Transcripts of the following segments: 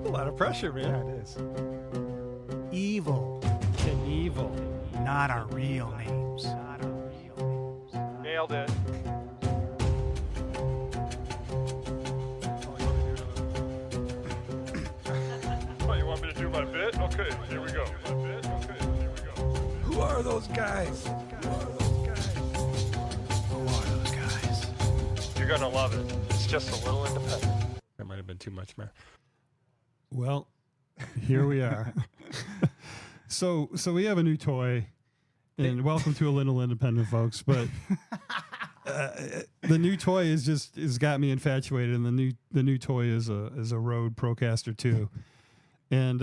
a lot of pressure, man. Yeah, it is. Evil, Knievel. not our real names. Nailed it. Oh, you want me to do my bit? Okay, here we go. Who are those guys? You're gonna love it. It's just a little independent. That might have been too much, man. Well, here we are. So we have a new toy, and welcome to A Little Independent, folks. But the new toy has got me infatuated, and the new toy is a Rode Procaster 2, and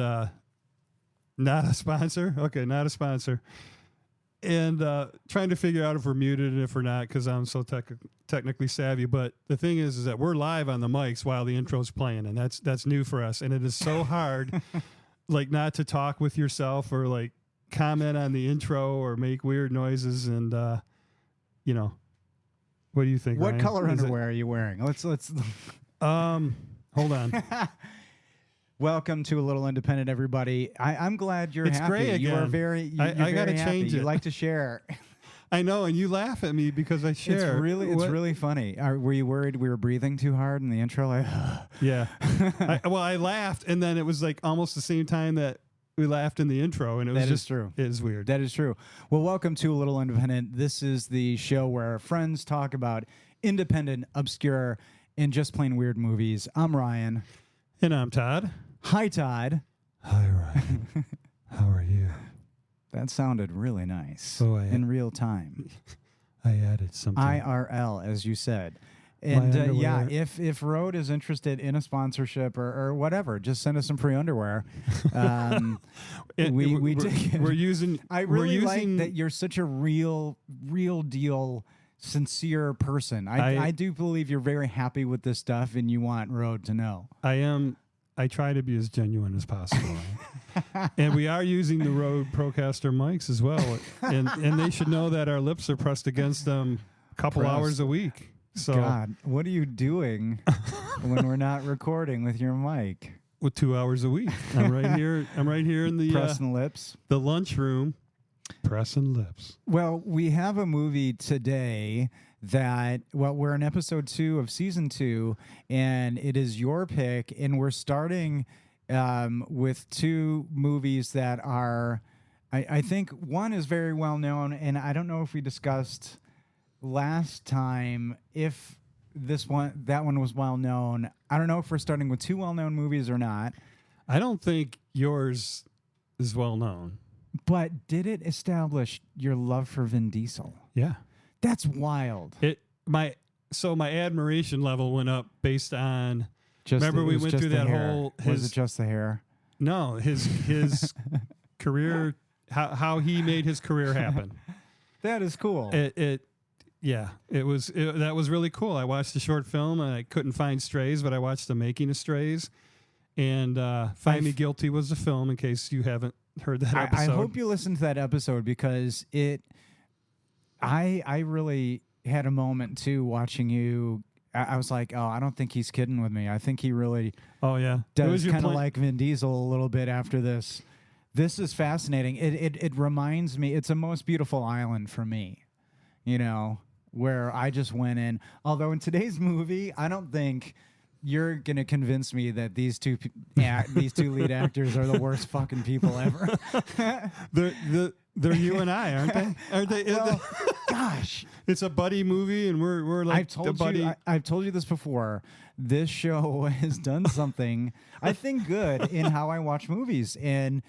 not a sponsor. Okay, not a sponsor. And trying to figure out if we're muted and if we're not, because I'm so technically savvy. But the thing is that we're live on the mics while the intro's playing, and that's new for us. And it is so hard, like, not to talk with yourself or like comment on the intro or make weird noises. And you know, what do you think? What Ryan? color underwear are you wearing? Let's. Hold on. Welcome to A Little Independent, everybody. I'm glad you're It's happy. gray again. You are very. You're I gotta very happy. change You it. like to share. I know, and you laugh at me because I share. It's really funny. Were you worried we were breathing too hard in the intro? Like, yeah. I laughed, and then it was like almost the same time that we laughed in the intro, and it was That is just true. It is weird. That is true. Well, welcome to A Little Independent. This is the show where friends talk about independent, obscure, and just plain weird movies. I'm Ryan. And I'm Todd. Hi, Todd. Hi, Ryan. How are you? That sounded really nice. Oh, in real time. I added something. IRL, as you said. And yeah, if Rode is interested in a sponsorship or whatever, just send us some free underwear. We take it. We're using. I really we're like using, that you're such a real deal, sincere person. I do believe you're very happy with this stuff, and you want Rode to know. I am. I try to be as genuine as possible. And we are using the Rode Procaster mics as well. And they should know that our lips are pressed against them a couple hours a week. So God, what are you doing when we're not recording with your mic? With 2 hours a week. I'm right here. I'm right here in the pressing lips. The lunchroom. Pressing lips. Well, we have a movie today that, we're in episode 2 of season 2, and it is your pick, and we're starting with 2 movies that are, I think one is very well known, and I don't know if we discussed last time if that one was well known. I don't know if we're starting with 2 well-known movies or not. I don't think yours is well known. But did it establish your love for Vin Diesel? Yeah. That's wild. My admiration level went up based on. Remember we went through that hair. whole. Was it just the hair? No, his career, how he made his career happen. That is cool. That was really cool. I watched the short film and I couldn't find Strays, but I watched the making of Strays, and Find Me Guilty was the film. In case you haven't heard that episode, I hope you listened to that episode because I really had a moment too watching you. I was like, oh, I don't think he's kidding with me. I think he really does kind of like Vin Diesel a little bit after this. This is fascinating. It reminds me, it's a Most Beautiful Island for me, you know, where I just went in. Although in today's movie, I don't think you're going to convince me that these two lead actors are the worst fucking people ever. They're you and I, aren't they? Aren't they? Well, gosh, it's a buddy movie, and we're like I've told you this before. This show has done something I think good in how I watch movies, and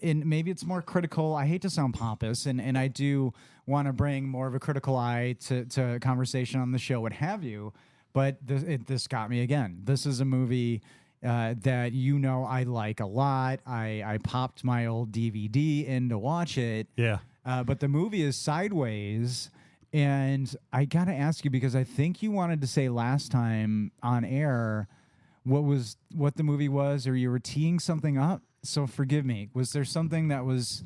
maybe it's more critical. I hate to sound pompous, and I do want to bring more of a critical eye to conversation on the show, what have you. But this got me again. This is a movie that I like a lot. I popped my old DVD in to watch it. Yeah. But the movie is Sideways, and I got to ask you because I think you wanted to say last time on air what the movie was, or you were teeing something up. So forgive me. Was there something that was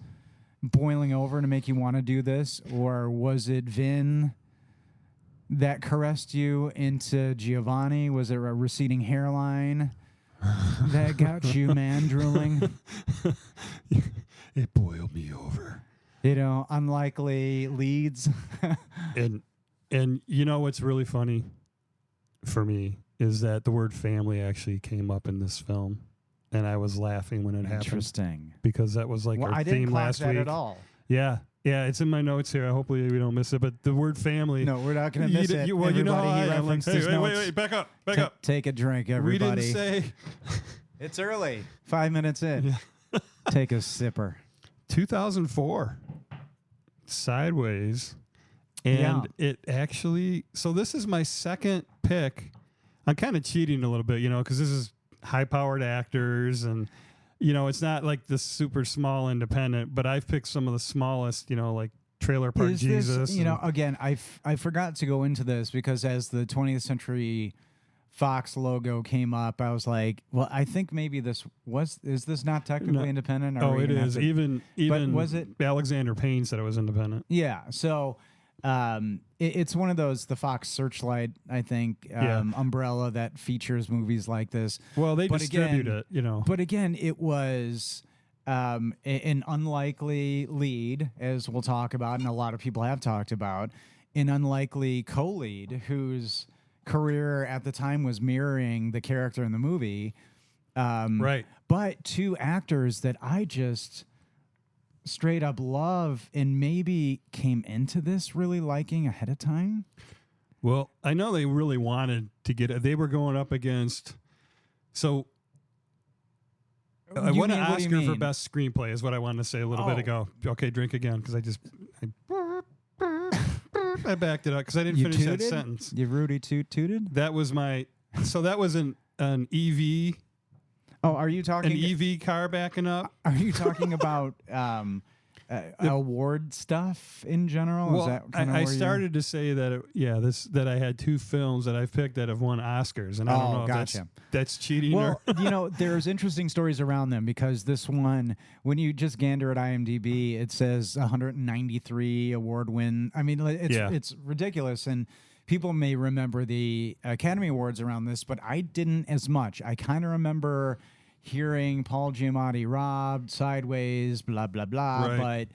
boiling over to make you want to do this, or was it Vin that caressed you into Giovanni? Was it a receding hairline? that got you man drooling. It boiled me over. You know, unlikely leads. and you know what's really funny for me is that the word family actually came up in this film, and I was laughing when it happened. Interesting. Because that was like our I theme didn't last that week. at all. Yeah, it's in my notes here. Hopefully we don't miss it. But the word family. No, we're not going to miss it. You know how Everybody, he I am. Like, referenced his notes. wait, back up. Take a drink, everybody. We didn't say. It's early. 5 minutes in. Yeah. Take a sipper. 2004. Sideways. And it actually, so this is my second pick. I'm kind of cheating a little bit, because this is high-powered actors, and it's not like the super small independent. But I've picked some of the smallest, like Trailer Park Jesus. This, again, I forgot to go into this because as the 20th Century Fox logo came up, I was like, well, I think maybe is this not technically independent? It is. Even was it? Alexander Payne said it was independent. Yeah. So. It's one of those, the Fox Searchlight, I think, umbrella that features movies like this. Well, they distribute it, But again, it was an unlikely lead, as we'll talk about, and a lot of people have talked about, an unlikely co-lead whose career at the time was mirroring the character in the movie. Right. But two actors that I just straight up love and maybe came into this really liking ahead of time. Well, I know they really wanted to get it. They were going up against. So I won an Oscar for best screenplay is what I wanted to say a little bit ago. Okay, drink again because I backed it up because I didn't finish that sentence. You Rudy tooted? That was my. So that was an EV. Oh, are you talking an EV car backing up? Are you talking about award stuff in general? Well, is that I started to say that that I had two films that I've picked that have won Oscars, and I don't know if that's cheating. Well, there's interesting stories around them because this one, when you just gander at IMDb, it says 193 award win. I mean, it's ridiculous, and people may remember the Academy Awards around this, but I didn't as much. I kind of remember hearing Paul Giamatti robbed, Sideways, blah, blah, blah. Right.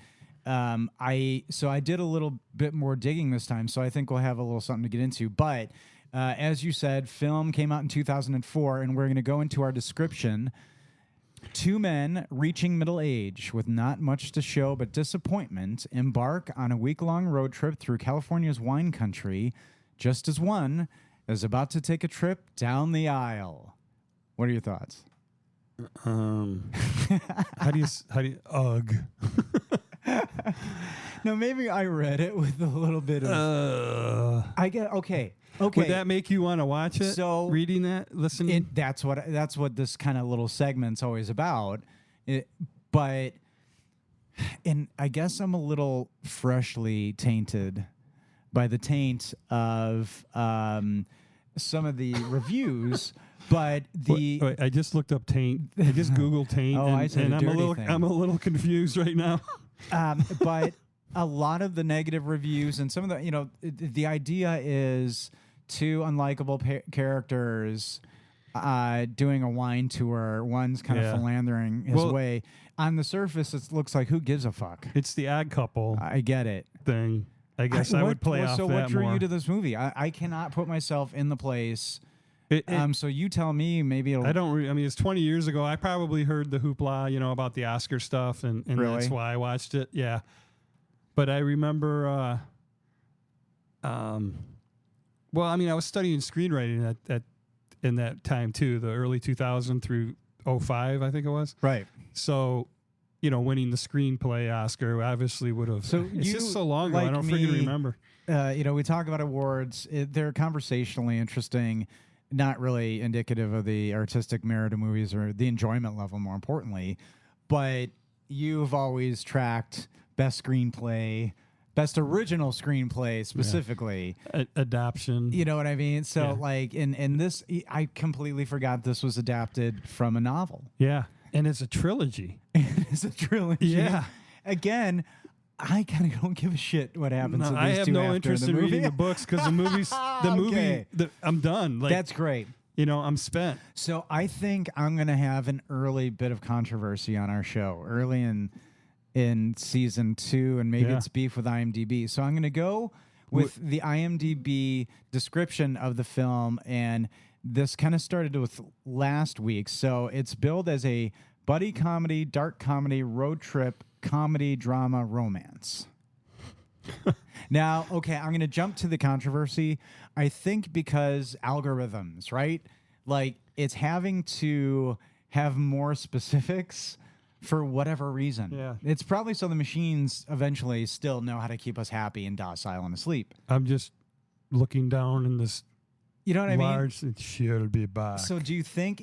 But I did a little bit more digging this time, so I think we'll have a little something to get into. But as you said, film came out in 2004, and we're going to go into our description. Two men reaching middle age with not much to show but disappointment embark on a week-long road trip through California's wine country just as one is about to take a trip down the aisle. What are your thoughts? How do you ugh. No, maybe I read it with a little bit of I get okay. Would that make you want to watch it? So reading that, listening. That's what this kind of little segment's always about. But I guess I'm a little freshly tainted by the taint of some of the reviews. But wait, I just looked up taint. I just Googled taint, and I'm a little confused right now. But a lot of the negative reviews and some of the the idea is two unlikable characters doing a wine tour. One's kind of philandering his way. On the surface, it looks like who gives a fuck. It's the Odd Couple. I get it. Thing. I guess I would play off that more. So what drew you to this movie? I cannot put myself in the place. So you tell me, maybe it'll... I mean, it's 20 years ago. I probably heard the hoopla, about the Oscar stuff, and really? That's why I watched it. Yeah. But I remember, well, I mean, I was studying screenwriting in that time too, the early 2000 through 05, I think it was. Right. So, winning the screenplay Oscar obviously would have. So it's just so long ago, I don't freaking remember. We talk about awards. They're conversationally interesting, not really indicative of the artistic merit of movies or the enjoyment level, more importantly. But you've always tracked best screenplay, best original screenplay specifically. Adaption. You know what I mean? So in this, I completely forgot this was adapted from a novel. Yeah. And it's a trilogy. It's a trilogy. Yeah. Again, I kind of don't give a shit what happens to these two. I have no interest in reading the books because the movie. I'm done. That's great. I'm spent. So I think I'm going to have an early bit of controversy on our show, early in season 2, and maybe it's beef with IMDb. So I'm going to go with the IMDb description of the film, and this kind of started with last week. So it's billed as a buddy comedy, dark comedy, road trip, comedy, drama, romance. Now, okay, I'm going to jump to the controversy. I think because algorithms, right? Like, it's having to have more specifics for whatever reason. Yeah. It's probably so the machines eventually still know how to keep us happy and docile and asleep. I'm just looking down in this You know what I mean? large, it should be back. So do you think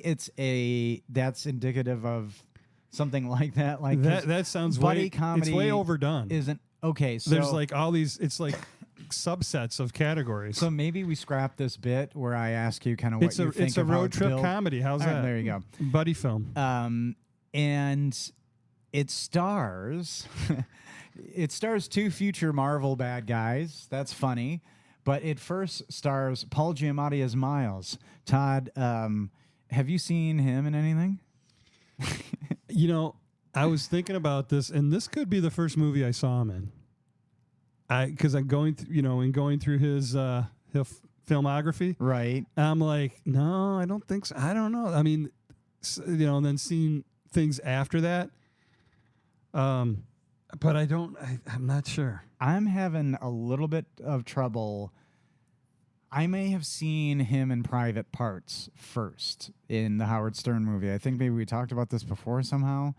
that's indicative of something like that? Like that sounds buddy comedy it's way overdone. Isn't okay. So There's like all these, it's like subsets of categories. So maybe we scrap this bit where I ask you kind of what you think it's a of how road it's trip built. comedy. How's All right, that? there you go. Buddy film. And it stars two future Marvel bad guys. That's funny. But it first stars Paul Giamatti as Miles. Todd, have you seen him in anything? I was thinking about this, and this could be the first movie I saw him in. Because I'm going through his filmography. Right. I'm like, no, I don't think so. I don't know. I mean, and then seeing things after that. But I'm not sure. I'm having a little bit of trouble. I may have seen him in Private Parts first in the Howard Stern movie. I think maybe we talked about this before somehow,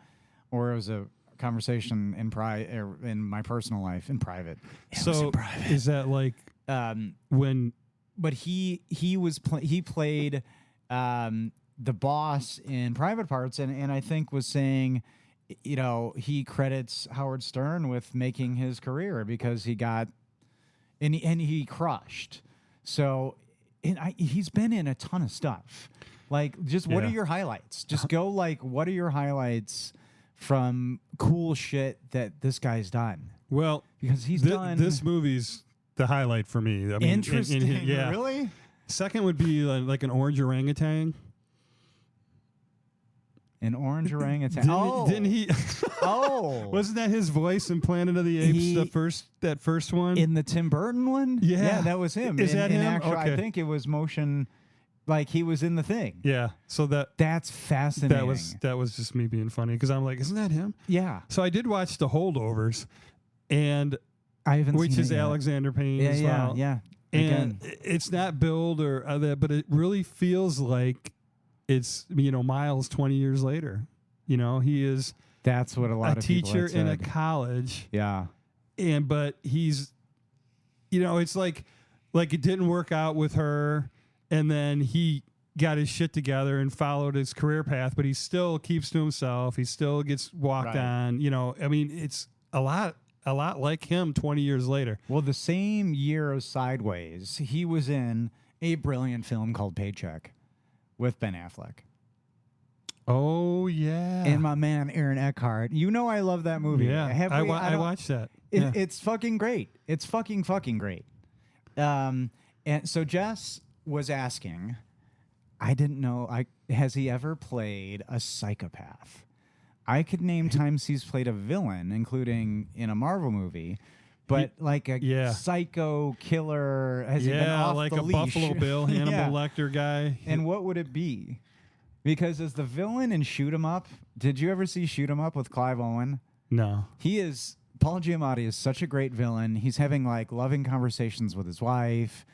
or it was a conversation in my personal life in private. So is that like when? But he played the boss in Private Parts, and I think was saying, he credits Howard Stern with making his career because he got and he crushed. So he's been in a ton of stuff. Like, just what are your highlights? Just go like, what are your highlights from cool shit that this guy's done? Well, because he's done this movie's the highlight for me. I mean, interesting. yeah. Really? Second would be like an orange orangutan. An orange orangutan. Didn't he? Oh, wasn't that his voice in Planet of the Apes? That first one in the Tim Burton one. Yeah, that was him. Is that him? Actual, okay. I think it was motion. Like he was in the thing. Yeah. So that's fascinating. That was just me being funny because I'm like, isn't that him? Yeah. So I did watch The Holdovers, and I haven't which seen is it yet. Alexander Payne as well. Yeah. And it's not billed or that, but it really feels like it's Miles 20 years later. He is. That's what a lot of people teacher had said. in a college. Yeah. But he's, it's like it didn't work out with her. And then he got his shit together and followed his career path, but he still keeps to himself. He still gets walked on. I mean, it's a lot like him 20 years later. Well, the same year as Sideways, he was in a brilliant film called Paycheck with Ben Affleck. Oh, yeah. And my man, Aaron Eckhart. I love that movie. Yeah. I watched that. It's fucking great. It's fucking great. And so Jess was asking, I didn't know, has he ever played a psychopath? I could name times he's played a villain, including in a Marvel movie, but like a psycho killer, has he been off like the a leash? Buffalo Bill, Hannibal Lecter guy. And what would it be? Because as the villain in Shoot 'Em Up, did you ever see Shoot 'Em Up with Clive Owen? No. Paul Giamatti is such a great villain. He's having like loving conversations with his wife.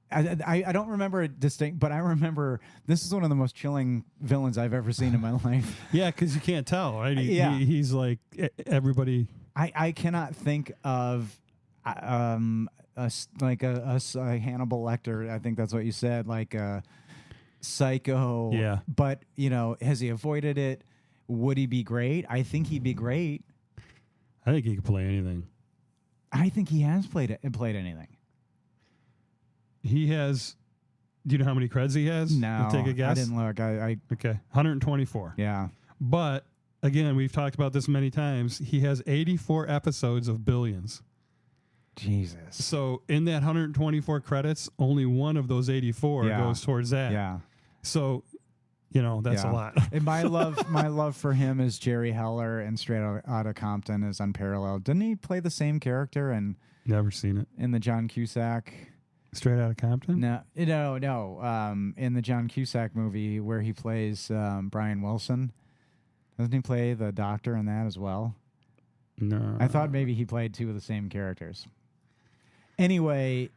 I don't remember it distinct, but I remember this is one of the most chilling villains I've ever seen in my life. Yeah, because you can't tell, right? He's like everybody. I cannot think of a Hannibal Lecter. I think that's what you said, like a psycho. Yeah. But has he avoided it? Would he be great? I think he'd be great. I think he could play anything. I think he has played anything. He has. Do you know how many creds he has? No, take a guess. I didn't look. Okay, 124. Yeah, but again, we've talked about this many times. He has 84 episodes of Billions. Jesus. So in that 124 credits, only one of those 84 goes towards that. Yeah. So, you know, that's a lot. And my love for him as Jerry Heller and Straight Outta Compton is unparalleled. Didn't he play the same character Never seen it. in the John Cusack? Straight Outta Compton? No. In the John Cusack movie where he plays Brian Wilson, doesn't he play the doctor in that as well? No. I thought maybe he played two of the same characters. Anyway,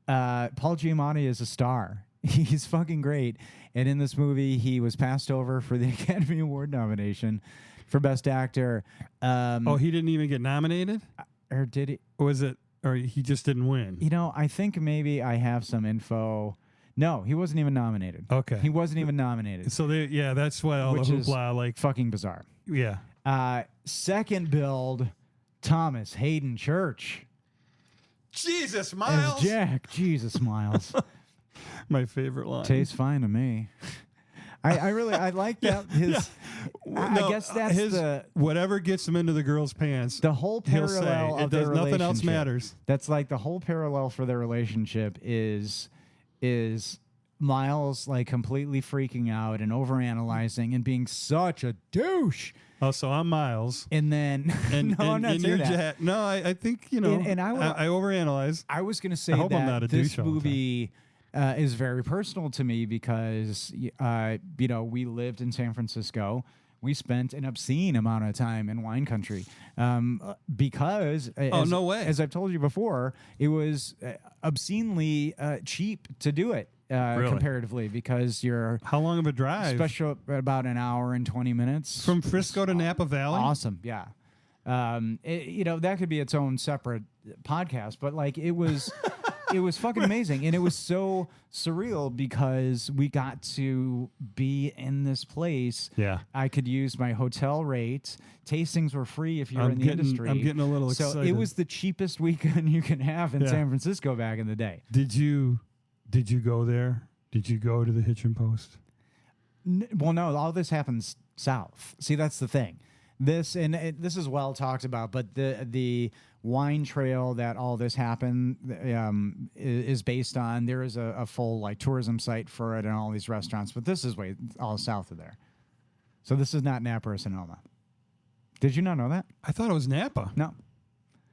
Paul Giamatti is a star. He's fucking great. And in this movie, he was passed over for the Academy Award nomination for Best Actor. He didn't even get nominated? Or did he? Or he just didn't win? You know, I think maybe I have some info. No, he wasn't even nominated. Okay. He wasn't even nominated. So, that's why all the hoopla, is fucking bizarre. Yeah. Second build, Thomas Hayden Church. Jesus, Miles. As Jack. Jesus, Miles. My favorite line. Tastes fine to me. I like that. I guess that's his whatever gets him into the girl's pants. The whole parallel of their relationship. Nothing else matters. That's like the whole parallel for their relationship is Miles like completely freaking out and overanalyzing and being such a douche. Oh, so I'm Miles. And then and you're Jack. No, I think, you know, I overanalyze. I was going to say I hope I'm not a this douche all the movie is very personal to me because, you know, we lived in San Francisco. We spent an obscene amount of time in wine country because, no way. As I've told you before, it was obscenely cheap to do it. Really? Comparatively, because you're how long of a drive? Special about an hour and 20 minutes from Frisco to Napa Valley. Awesome, yeah. You know, that could be its own separate podcast, but like it was, it was fucking amazing, and it was so surreal because we got to be in this place. Yeah, I could use my hotel rate. Tastings were free if you're in the industry. I'm getting a little excited. So it was the cheapest weekend you can have in San Francisco back in the day. Did you go there? Did you go to the Hitchin Post? Well, no, all this happens south. See, that's the thing. This is well talked about, but the wine trail that all this happened is based on. There is a full like tourism site for it and all these restaurants, but this is way all south of there. So this is not Napa or Sonoma. Did you not know that? I thought it was Napa. No.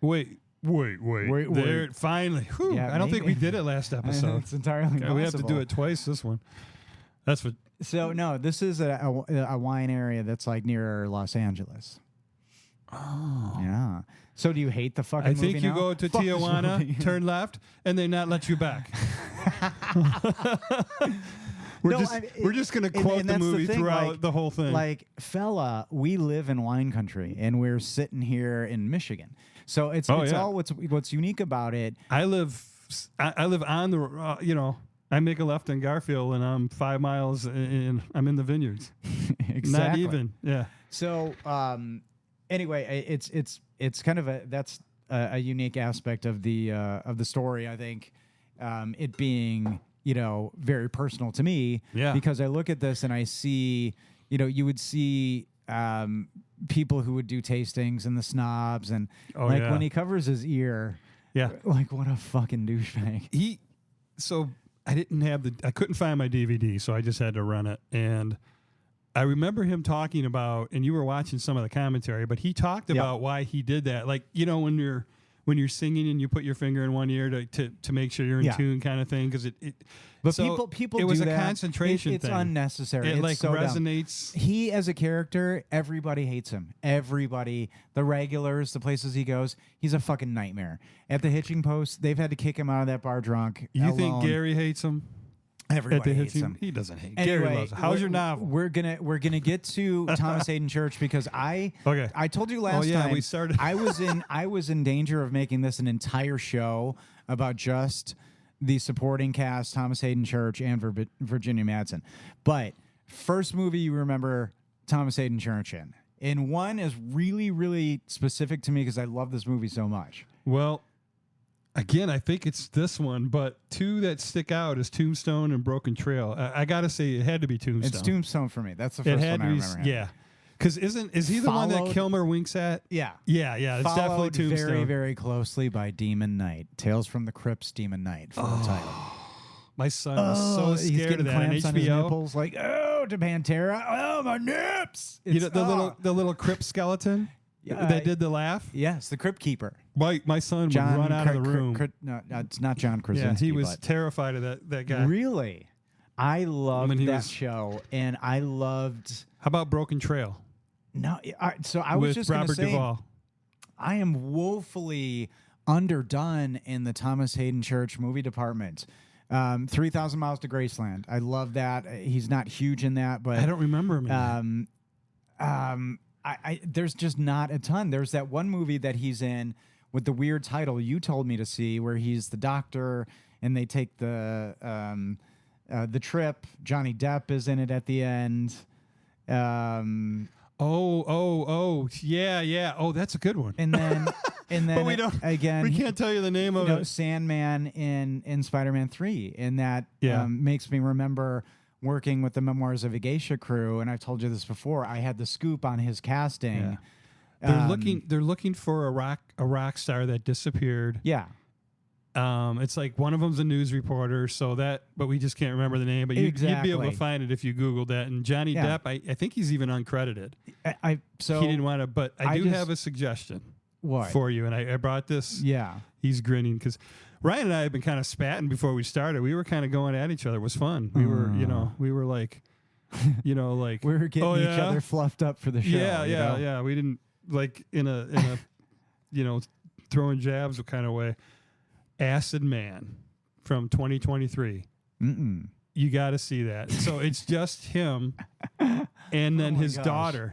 Wait. There, finally. Whew, yeah, I don't think we did it last episode. It's entirely possible. We have to do it twice this one. That's what. So, no, this is a wine area that's like near Los Angeles. Oh. Yeah. So do you hate the fucking movie I think you now? go to Tijuana, turn left, and they not let you back. We're just going to quote the movie throughout like, the whole thing. Like, fella, we live in wine country, and we're sitting here in Michigan. So it's all what's unique about it. I live on the you know, I make a left in Garfield, and I'm 5 miles, and I'm in the vineyards. Exactly. Not even, yeah. So anyway, it's kind of a unique aspect of the story. I think it being, you know, very personal to me. Yeah. Because I look at this and I see, you know, you would see people who would do tastings and the snobs and when he covers his ear. Yeah. Like, what a fucking douchebag. So I couldn't find my DVD, so I just had to run it. And I remember him talking about, and you were watching some of the commentary, but he talked about why he did that. Like, you know, when you're singing and you put your finger in one ear to make sure you're in tune, kind of thing, because But so people it was do a that. concentration It's thing. unnecessary. It it's so resonates. Dumb. He as a character, everybody hates him. Everybody, the regulars, the places he goes, he's a fucking nightmare. At the Hitching Post, they've had to kick him out of that bar drunk. You think Gary hates him? Everybody hates him. He doesn't hate. Anyway, Gary loves him. How's your novel? We're gonna get to Thomas Hayden Church because I told you last time we started. I was in danger of making this an entire show about just the supporting cast, Thomas Hayden Church and Virginia Madsen. But first movie you remember Thomas Hayden Church in. And one is really, really specific to me because I love this movie so much. Well, again, I think it's this one, but two that stick out is Tombstone and Broken Trail. I got to say, it had to be Tombstone. It's Tombstone for me. That's the first one I remember. Yeah. Because is he the one that Kilmer winks at? Yeah. Yeah. It's definitely Tombstone. Very, very closely by Demon Knight. Tales from the Crypt's Demon Knight for the title. My son was so scared of that on HBO. On his nipples, like, oh, to Pantera, oh, my nips. You know the little Crypt skeleton that did the laugh. Yes, the Crypt Keeper. My son would run out of the room. No, it's not John Krasinski. Yeah, he was terrified of that guy. Really, I loved that show, and I loved. How about Broken Trail? No, so I was just going to say, Duvall. I am woefully underdone in the Thomas Hayden Church movie department. 3,000 Miles to Graceland. I love that. He's not huge in that, but I don't remember him. there's just not a ton. There's that one movie that he's in with the weird title you told me to see, where he's the doctor and they take the trip. Johnny Depp is in it at the end. Yeah. Oh, that's a good one. And then but we can't tell you the name of it. Sandman in Spider-Man 3, and that makes me remember working with the Memoirs of a Geisha crew. And I've told you this before. I had the scoop on his casting. Yeah. They're looking for a rock star that disappeared. Yeah. It's like one of them's a news reporter, but we just can't remember the name. But you'd be able to find it if you Googled that. And Johnny Depp, I think he's even uncredited. So he didn't want to, but I do have a suggestion for you. And I brought this. Yeah. He's grinning because Ryan and I have been kind of spatting before we started. We were kind of going at each other. It was fun. We were like, we were getting each other fluffed up for the show. Yeah. We didn't in a throwing jabs kind of way. Acid Man from 2023. You got to see that. So it's just him, and then his daughter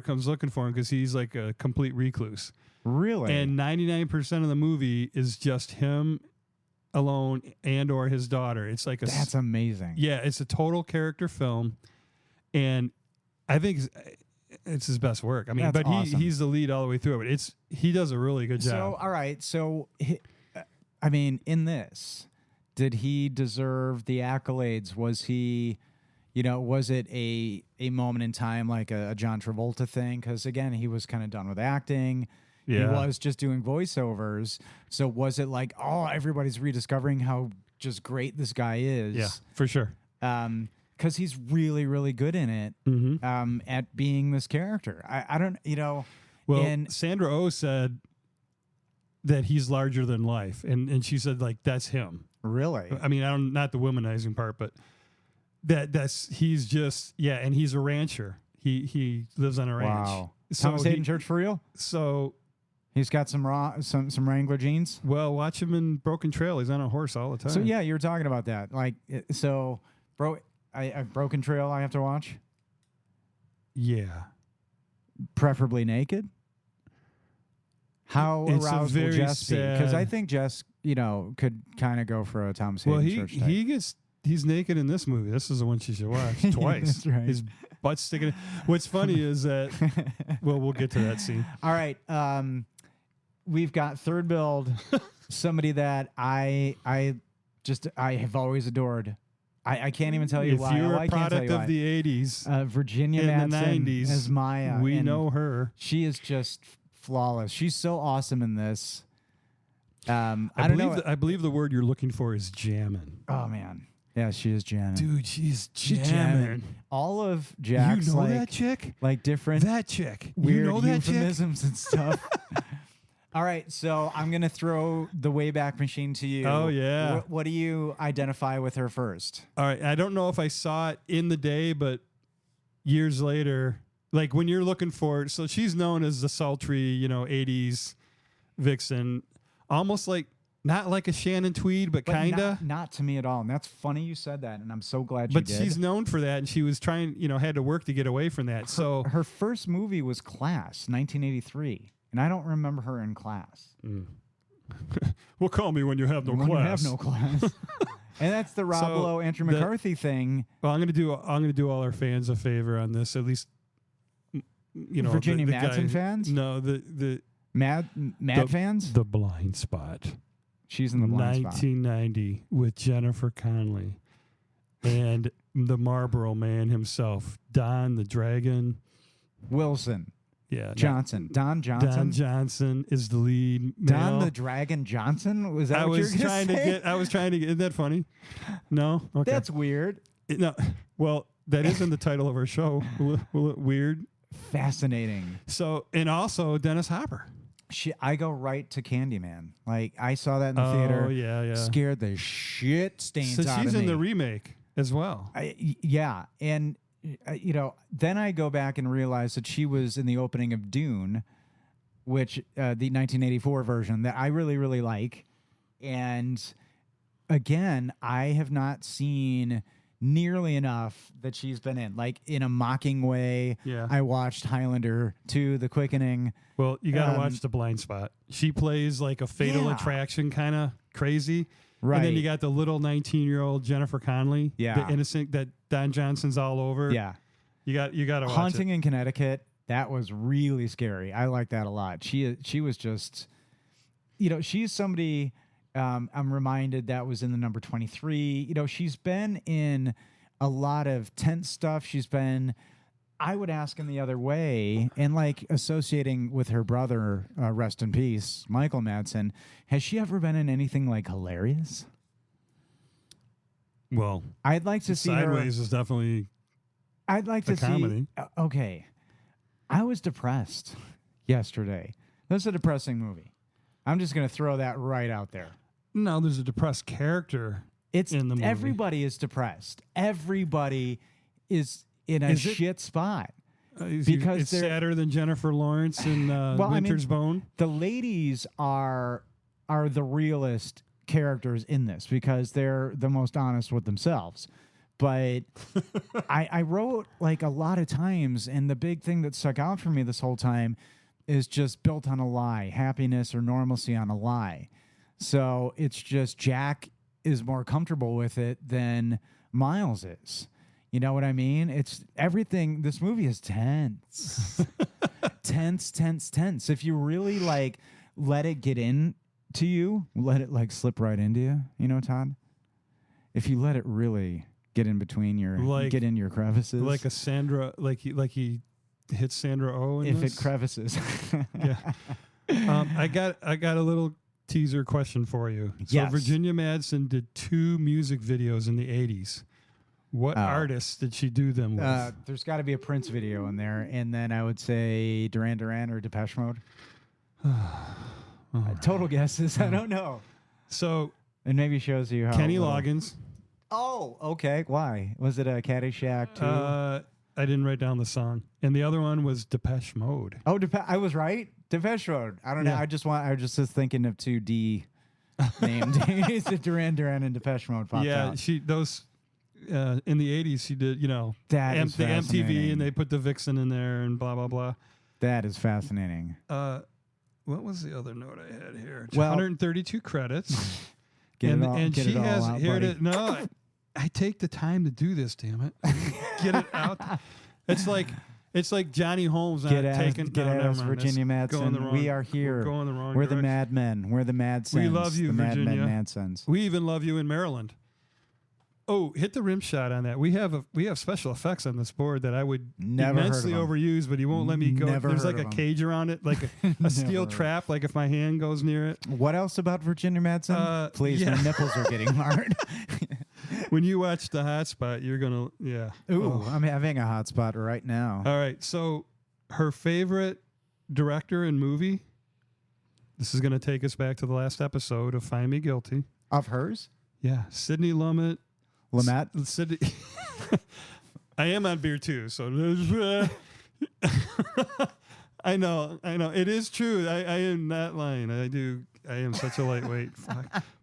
comes looking for him because he's like a complete recluse. Really? And 99% of the movie is just him alone and or his daughter. It's like that's amazing. Yeah, it's a total character film, and I think it's his best work. I mean, awesome. He's the lead all the way through it. But he does a really good job. So, all right. So, I mean, in this, did he deserve the accolades? Was he, was it a moment in time like a John Travolta thing? Because again, he was kind of done with acting. Yeah. He was just doing voiceovers. So was it like, everybody's rediscovering how just great this guy is? Yeah, for sure. Because he's really, really good in it at being this character. I don't, Well, and Sandra Oh said that he's larger than life, and she said that's him. Really? I mean, not the womanizing part, but he's just and he's a rancher. He lives on a ranch. Wow. So Thomas Hayden Church for real? So he's got some Wrangler jeans. Well, watch him in Broken Trail. He's on a horse all the time. So yeah, you were talking about that. Bro. I've Broken Trail I have to watch? Yeah. Preferably naked? How aroused will Jess be? Because I think Jess, could kind of go for a Thomas Hayden Church type. He's naked in this movie. This is the one she should watch twice. That's right. His butt's sticking. What's funny is that, we'll get to that scene. All right. We've got third build, somebody that I have always adored. I can't even tell you why. If you're a product of the 80s, Virginia Madsen in the 90s, as Maya. We know her. She is just flawless. She's so awesome in this. I believe the word you're looking for is jammin'. Oh, man. Yeah, she is jamming. Dude, she's jamming. All of Jack's that chick? Different that chick. Weird euphemisms and stuff. All right, so I'm going to throw the Wayback Machine to you. Oh, yeah. What do you identify with her first? All right, I don't know if I saw it in the day, but years later, when you're looking for it, so she's known as the sultry, 80s vixen, almost not like a Shannon Tweed, but kind of. Not to me at all, and that's funny you said that, and I'm so glad you did. But she's known for that, and she was trying, had to work to get away from that. So her first movie was Class, 1983. And I don't remember her in Class. Well, call me when you have no class. When you have no class. And that's the Rob Lowe, Andrew McCarthy thing. Well, I'm gonna do all our fans a favor on this. At least, Virginia Madsen fans. No, the Mad fans. The Blind Spot. She's in the Blind Spot. 1990 with Jennifer Connelly. and the Marlboro Man himself, Don the Dragon Wilson. Yeah, Johnson. Don Johnson. Don Johnson is the lead male. Don the Dragon Johnson? Was that what you were going to say? I was trying to get. Isn't that funny? No? Okay. That's weird. No. Well, that is in the title of our show. Weird. Fascinating. So, and also Dennis Hopper. I go right to Candyman. Like, I saw that in the theater. Oh, yeah. Scared the shit stains out of me. So she's in the remake as well. Yeah. And, then I go back and realize that she was in the opening of Dune, which, the 1984 version that I really, really like. And, again, I have not seen nearly enough that she's been in. Like, in a mocking way, I watched Highlander 2, The Quickening. Well, you got to watch The Blind Spot. She plays like a Fatal Attraction kind of crazy. Right. And then you got the little 19-year-old Jennifer Connelly, the innocent that Don Johnson's all over. Yeah. You got to watch Haunting in Connecticut, that was really scary. I like that a lot. She was just, she's somebody I'm reminded that was in the number 23. She's been in a lot of tense stuff. She's been, I would ask in the other way, and like associating with her brother, rest in peace, Michael Madsen. Has she ever been in anything like hilarious? Well, I'd like to see Sideways her. Is definitely. I'd like to comedy. See. Okay, I was depressed yesterday. This is a depressing movie. I'm just going to throw that right out there. No, there's a depressed character in the movie. Everybody is depressed. Everybody is in a shit spot. Because it's sadder than Jennifer Lawrence in Winter's Bone. The ladies are the realest characters in this because they're the most honest with themselves. But I wrote like a lot of times, and the big thing that stuck out for me this whole time is just built on a lie, happiness or normalcy on a lie. So it's just Jack is more comfortable with it than Miles is. You know what I mean? It's everything. This movie is tense. tense. If you really like let it get in to you, let it like slip right into you, Todd? If you let it really get in between get in your crevices. Like a Sandra, like he hits Sandra Oh in this? It crevices. Yeah. I got a little teaser question for you. So yes. Virginia Madsen did 2 music videos in the 80s. What artists did she do them with? There's got to be a Prince video in there, and then I would say Duran Duran or Depeche Mode. Total guesses. I don't know. So it maybe shows you how Kenny Loggins. Oh, okay. Why? Was it a Caddyshack too? I didn't write down the song, and the other one was Depeche Mode. Oh, I was right. Depeche Mode. I don't know. I just was thinking of 2 D named Duran Duran and Depeche Mode. Popped out. Those. In the 80s, she did, that is the MTV, and they put the Vixen in there and blah, blah, blah. That is fascinating. What was the other note I had here? 132 credits. She has here it. No, I take the time to do this. Damn it, get it out. It's like Johnny Holmes not taking down Virginia Madsen. We are here. Going the wrong We're direction. the Madmen. We're the Madsens. We love you, the Virginia. Madsens. We even love you in Maryland. Oh, hit the rim shot on that. We have special effects on this board that I would immensely overuse, but he won't let me go. There's like a cage around it, like a steel trap, like if my hand goes near it. What else about Virginia Madsen? Please, my nipples are getting hard. When you watch The Hot Spot, you're going to, Ooh, I'm having a hot spot right now. All right, so her favorite director and movie, this is going to take us back to the last episode of Find Me Guilty. Of hers? Yeah, Sidney Lumet. Sydney. I am on beer too, so I know. It is true. I am not lying. I am such a lightweight.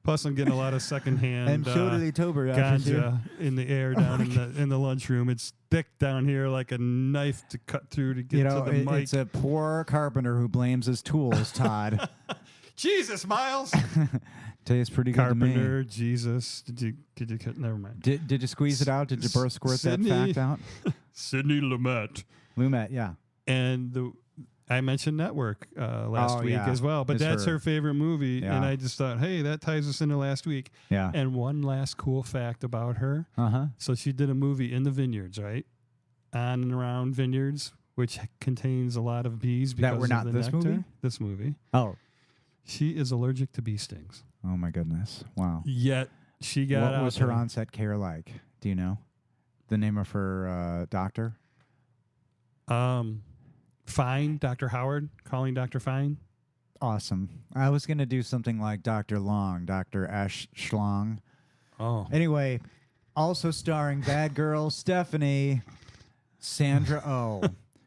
Plus, I'm getting a lot of secondhand ganja in the air down in the lunchroom. It's thick down here, like a knife to cut through to get to the mic. It's a poor carpenter who blames his tools, Todd. Jesus, Miles. Tastes pretty good Carpenter, to me. Jesus. Did you cut? Never mind. Did you squeeze it out? Did you birth squirt that fact out? Sidney Lumet. Lumet, yeah. And I mentioned Network last week as well, but that's her favorite movie, and I just thought, hey, that ties us into last week. Yeah. And one last cool fact about her. So she did a movie in the vineyards, right? On and around vineyards, which contains a lot of bees because that were not of the this nectar. movie? This movie. Oh. She is allergic to bee stings. Oh, my goodness. Wow. Yet she got What was her onset care like? Do you know the name of her doctor? Fine, Dr. Howard, calling Dr. Fine. Awesome. I was going to do something like Dr. Long, Dr. Ash Schlong. Oh. Anyway, also starring bad girl Stephanie, Sandra Oh,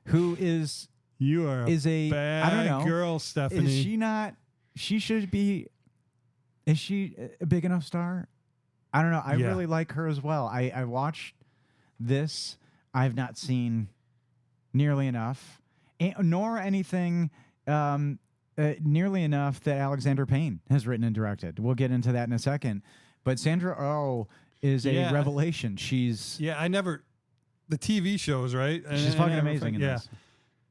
who is a bad I don't know, girl, Stephanie. Is she not? She should be. Is she a big enough star? I don't know. I really like her as well. I watched this. I've not seen nearly enough, nor anything nearly enough that Alexander Payne has written and directed. We'll get into that in a second. But Sandra Oh is a revelation. She's I never the TV shows, right? She's fucking amazing in this.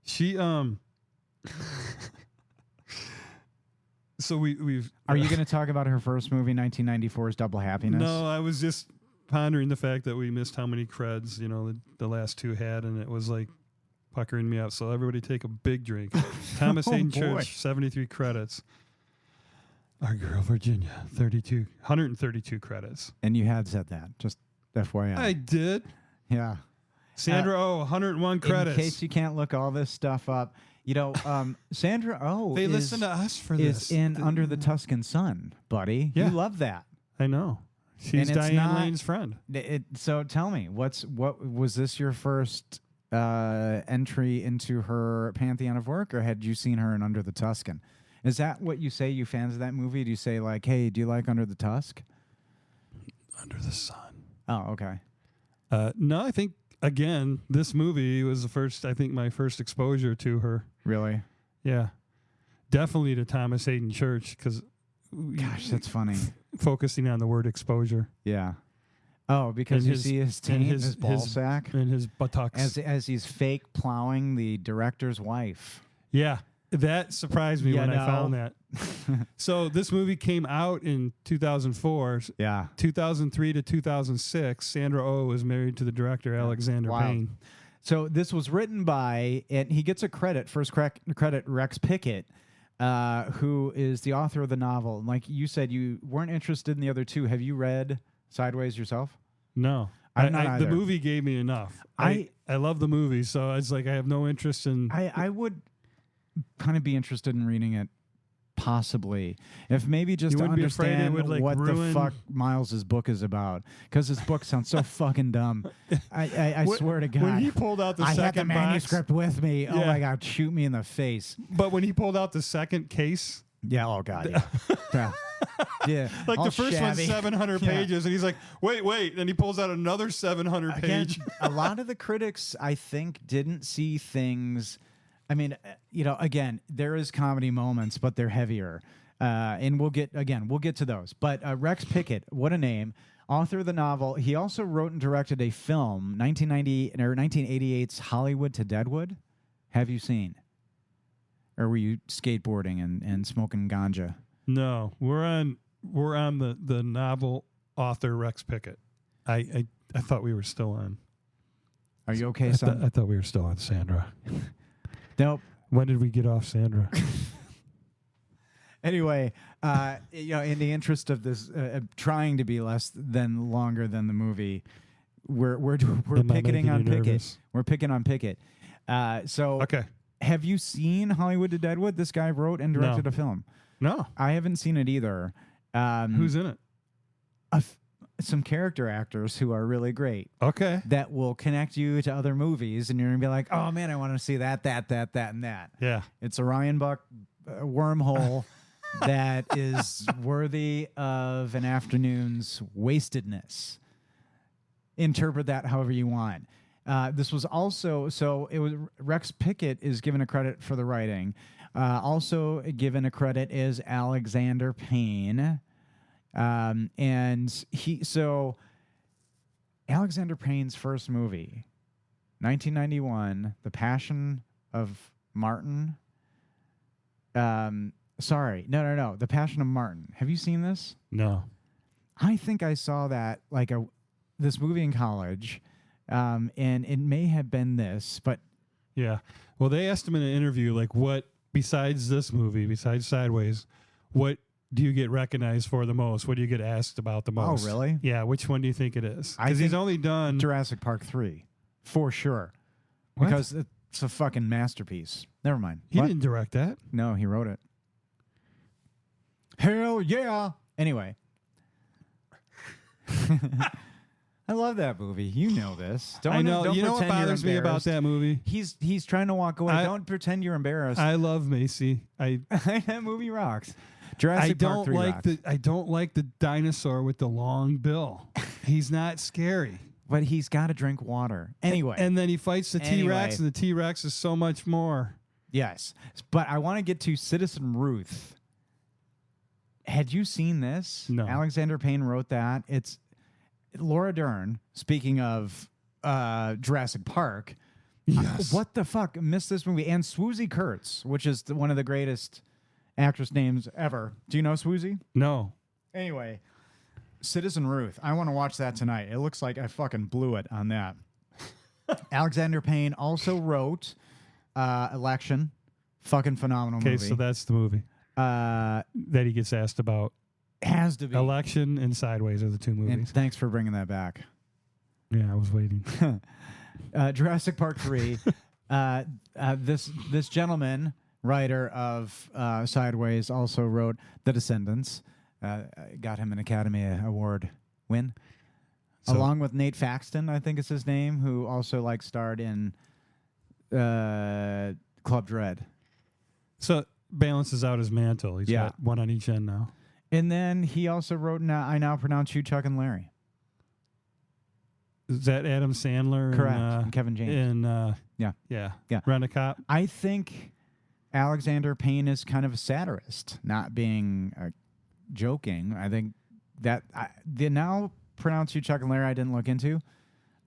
She So we've. Are you going to talk about her first movie, 1994's Double Happiness? No, I was just pondering the fact that we missed how many creds, the last two had, and it was like puckering me up. So everybody take a big drink. Thomas Hayden Church, 73 credits. Our girl Virginia, 132 credits. And you had said that, just FYI. I did. Yeah. Sandra Oh, 101 credits. In case you can't look all this stuff up. Sandra Oh they listen to us for this. Is in Under the Tuscan Sun, buddy. Yeah. You love that. I know. She's Diane Lane's friend. So tell me, what was this your first entry into her pantheon of work, or had you seen her in Under the Tuscan? Is that what you say, you fans of that movie? Do you say like, hey, do you like Under the Tusk? Under the Sun. Oh, okay. No, I think, again, this movie was my first exposure to her. Really? Yeah. Definitely to Thomas Hayden Church, because... Gosh, that's funny. Focusing on the word exposure. Yeah. Oh, because you see his taint, his ball sack. And his buttocks. As he's fake plowing the director's wife. Yeah. That surprised me when I found that. So this movie came out in 2004. Yeah. 2003 to 2006, Sandra Oh was married to the director Alexander Payne. So this was written by, and he gets a credit, Rex Pickett, who is the author of the novel. And like you said, you weren't interested in the other two. Have you read Sideways yourself? No. The movie gave me enough. I love the movie, so it's like I have no interest in... I would kind of be interested in reading it, possibly, if maybe just to understand what the fuck Miles's book is about, because his book sounds so fucking dumb. I swear to God, when he pulled out the second I had the manuscript with me. Yeah. Oh my God, shoot me in the face. But when he pulled out the second case, oh God, yeah. Yeah, like all the first shabby. one's 700 pages, and he's like, wait, and he pulls out another 700 page. A lot of the critics, I think, didn't see things. I mean, again, there is comedy moments, but they're heavier. And we'll get to those. But Rex Pickett, what a name. Author of the novel. He also wrote and directed a film, 1988's Hollywood to Deadwood. Have you seen? Or were you skateboarding and smoking ganja? No, we're on the novel author Rex Pickett. I thought we were still on. Are you okay, son? I thought we were still on Sandra. Nope. When did we get off Sandra? Anyway, in the interest of this, trying to be longer than the movie, we're picketing on Pickett. We're picking on Pickett. Okay. Have you seen Hollywood to Deadwood? This guy wrote and directed a film. No, I haven't seen it either. Who's in it? Some character actors who are really great. Okay. That will connect you to other movies, and you're going to be like, oh, man, I want to see that, and that. Yeah. It's a Ryan Buck wormhole that is worthy of an afternoon's wastedness. Interpret that however you want. This was also, Rex Pickett is given a credit for the writing. Also given a credit is Alexander Payne. Alexander Payne's first movie, 1991, The Passion of Martin. Sorry. No. The Passion of Martin. Have you seen this? No. I think I saw that this movie in college, and it may have been this, but yeah. Well, they asked him in an interview, like, what besides this movie, besides Sideways, what do you get recognized for the most? What do you get asked about the most? Oh, really? Yeah. Which one do you think it is? Because he's only done Jurassic Park 3, for sure, What? because it's a fucking masterpiece. Never mind. He What? didn't direct that. No, he wrote it. Hell yeah! Anyway. I love that movie. You know this. I know. Don't You know what pretend you're bothers me about embarrassed. that movie? He's trying to walk away. Don't pretend you're embarrassed. I love Macy. That movie rocks. Jurassic Park 3 rocks. I don't like the dinosaur with the long bill. He's not scary. But he's got to drink water. Anyway. And then he fights the T-Rex, and the T-Rex is so much more. Yes. But I want to get to Citizen Ruth. Had you seen this? No. Alexander Payne wrote that. It's Laura Dern, speaking of Jurassic Park. Yes. What the fuck? Missed this movie. And Swoozie Kurtz, which is one of the greatest actress names ever. Do you know Swoozie? No. Anyway, Citizen Ruth. I want to watch that tonight. It looks like I fucking blew it on that. Alexander Payne also wrote Election. Fucking phenomenal movie. Okay, so that's the movie that he gets asked about. Has to be. Election and Sideways are the two movies. And thanks for bringing that back. Yeah, I was waiting. Jurassic Park 3. This gentleman, writer of Sideways, also wrote The Descendants. Got him an Academy Award win. Along with Nate Faxton, I think is his name, who also starred in Club Dread. So balances out his mantle. He's got one on each end now. And then he also wrote I Now Pronounce You Chuck and Larry. Is that Adam Sandler? Correct. And Kevin James. And yeah. Rent-A-Cop. I think Alexander Payne is kind of a satirist, not being joking. I think that the Now Pronounce You Chuck and Larry I didn't look into.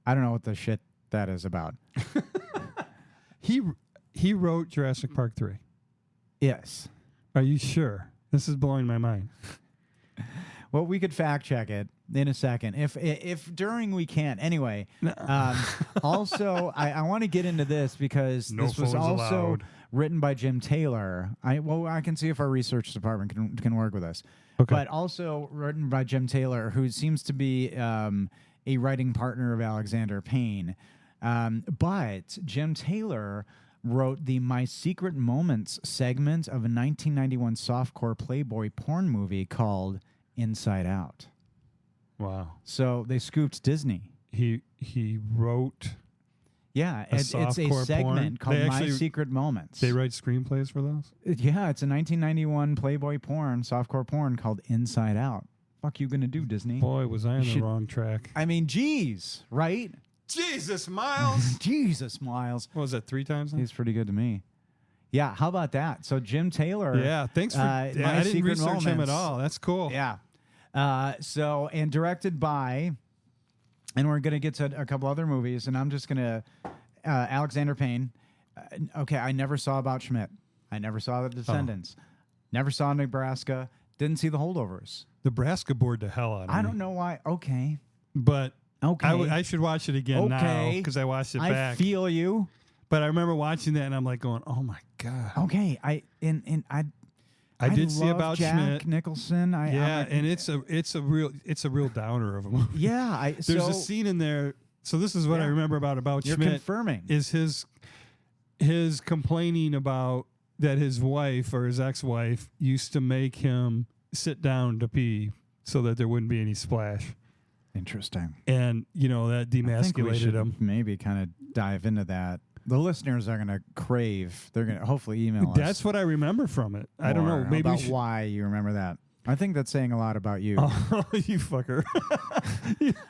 I don't know what the shit that is about. He wrote Jurassic Park 3. Yes. Are you sure? This is blowing my mind. Well, we could fact check it in a second. If during we can't. Anyway, also, I want to get into this because this was also written by Jim Taylor. I can see if our research department can work with us. Okay. But also written by Jim Taylor, who seems to be a writing partner of Alexander Payne. But Jim Taylor wrote the My Secret Moments segment of a 1991 softcore Playboy porn movie called Inside Out. Wow. So they scooped Disney. He wrote it's a segment called My Secret Moments. They write screenplays for those? Yeah, it's a 1991 Playboy porn, softcore porn called Inside Out. Fuck you gonna do, Disney? Boy, was I on the wrong track. I mean, geez, right? Jesus, Miles. Jesus, Miles. What was that, 3 times now? He's pretty good to me. Yeah, how about that? So Jim Taylor. Yeah, thanks for. I didn't research him at all. That's cool. Yeah. And directed by, and we're gonna get to a couple other movies, and I'm just gonna Alexander Payne. Okay, I never saw About Schmidt. I never saw The Descendants. Never saw Nebraska. Didn't see The Holdovers. Nebraska bored the hell out of me. I don't know why. Okay. But okay, I should watch it again now because I watched it back. I feel you. But I remember watching that and I'm like going, oh my God. Okay. I did see About Jack Schmidt. Nicholson. And it's a real downer of a movie. Yeah. There's a scene in there. So this is what I remember about You're Schmidt. Confirming is his complaining about that his wife or his ex-wife used to make him sit down to pee so that there wouldn't be any splash. Interesting. And that demasculated him. Maybe kind of dive into that. The listeners are going to crave. They're going to hopefully email us. That's what I remember from it. I don't know. Maybe about why you remember that. I think that's saying a lot about you. Oh, you fucker.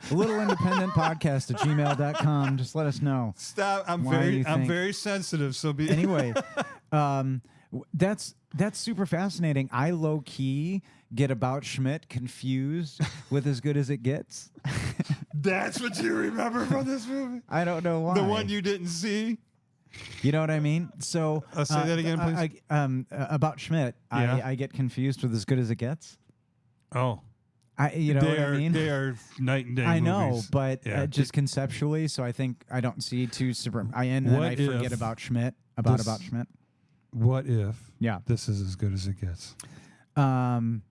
alittleindependentpodcast@gmail.com. Just let us know. Stop. I'm very sensitive. So be anyway. That's super fascinating. I low key get About Schmidt confused with As Good as It Gets. That's what you remember from this movie? I don't know why. The one you didn't see? You know what I mean? So say that again, please. About Schmidt, Yeah. I get confused with As Good as It Gets. Oh, You know what I mean? They are night and day. I know, movies. but Yeah. just conceptually, so I think I don't see two super. And then What I forget if about Schmidt. About Schmidt. What if? Yeah. This is As Good as It Gets. The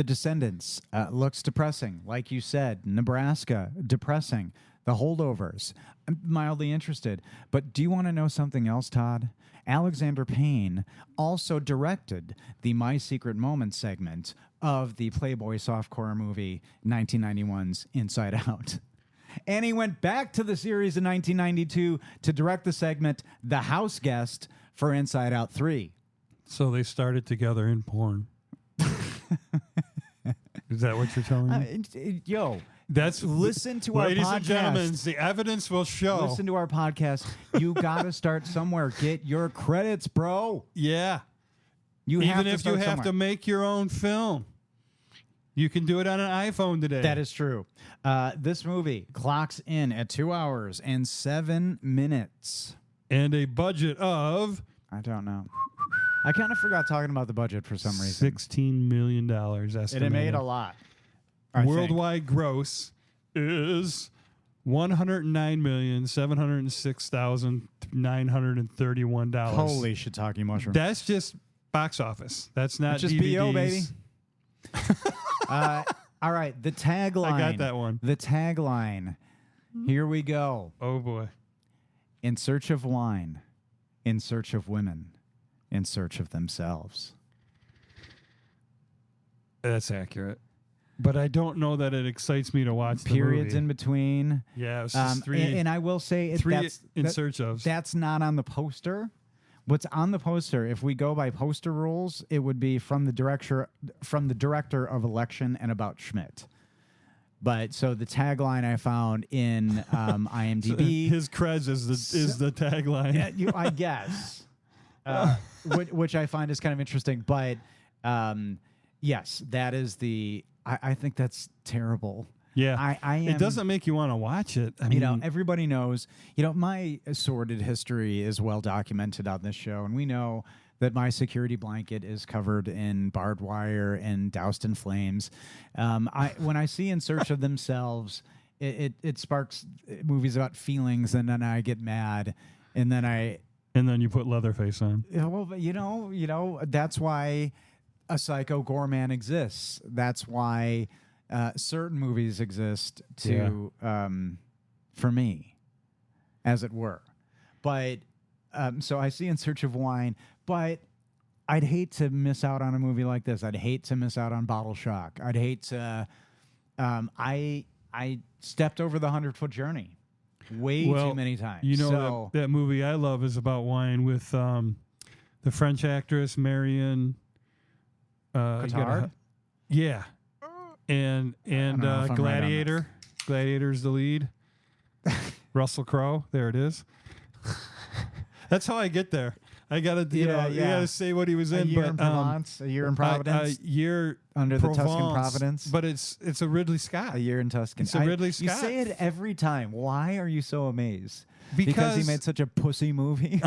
Descendants looks depressing, like you said. Nebraska, depressing. The Holdovers, I'm mildly interested. But do you want to know something else, Todd? Alexander Payne also directed the My Secret Moments segment of the Playboy softcore movie 1991's Inside Out. And he went back to the series in 1992 to direct the segment The House Guest for Inside Out 3. So they started together in porn. Is that what you're telling me? Listen to our podcast. Ladies and gentlemen, the evidence will show. Listen to our podcast. You got to start somewhere. Get your credits, bro. Yeah. You Even have to if you start have somewhere. to make your own film, you can do it on an iPhone today. That is true. This movie clocks in at 2 hours and 7 minutes. And a budget of... I don't know. I kind of forgot talking about the budget for some reason. $16 million estimated. And it made a lot. Worldwide gross is $109,706,931. Holy shiitake mushroom. That's just box office. That's not That's just DVDs. BO, baby. All right, the tagline. I got that one. The tagline. Here we go. Oh, boy. In search of wine, in search of women, in search of themselves. That's accurate. But I don't know that it excites me to watch the Periods movie. in between. Yeah, it's just three. And I will say search of. That's not on the poster. What's on the poster, if we go by poster rules, it would be from the director of Election and About Schmidt. But so the tagline I found in IMDb, his creds is the tagline. Yeah, I guess, which I find is kind of interesting. But yes, that is the. I think that's terrible. Yeah, I am, it doesn't make you want to watch it. I mean, everybody knows. My sordid history is well documented on this show, and we know that my security blanket is covered in barbed wire and doused in flames. When I see In Search of Themselves, it sparks movies about feelings, and then I get mad, and then you put Leatherface on. Well, but that's why a psycho gore man exists. That's why certain movies exist for me, as it were. But so I see In Search of Wine, but I'd hate to miss out on a movie like this. I'd hate to miss out on Bottle Shock. I'd hate to. I stepped over the 100-foot journey way too many times. That movie I love is about wine with the French actress Marion Cotillard? Yeah. And Gladiator. Gladiator's the lead. Russell Crowe. There it is. That's how I get there. I gotta, you gotta say what he was in. A Year in Provence, A Year in Providence, a year under the Tuscan Providence. But it's a Ridley Scott. A Year in Tuscan. It's a Ridley Scott. You say it every time. Why are you so amazed? Because he made such a pussy movie.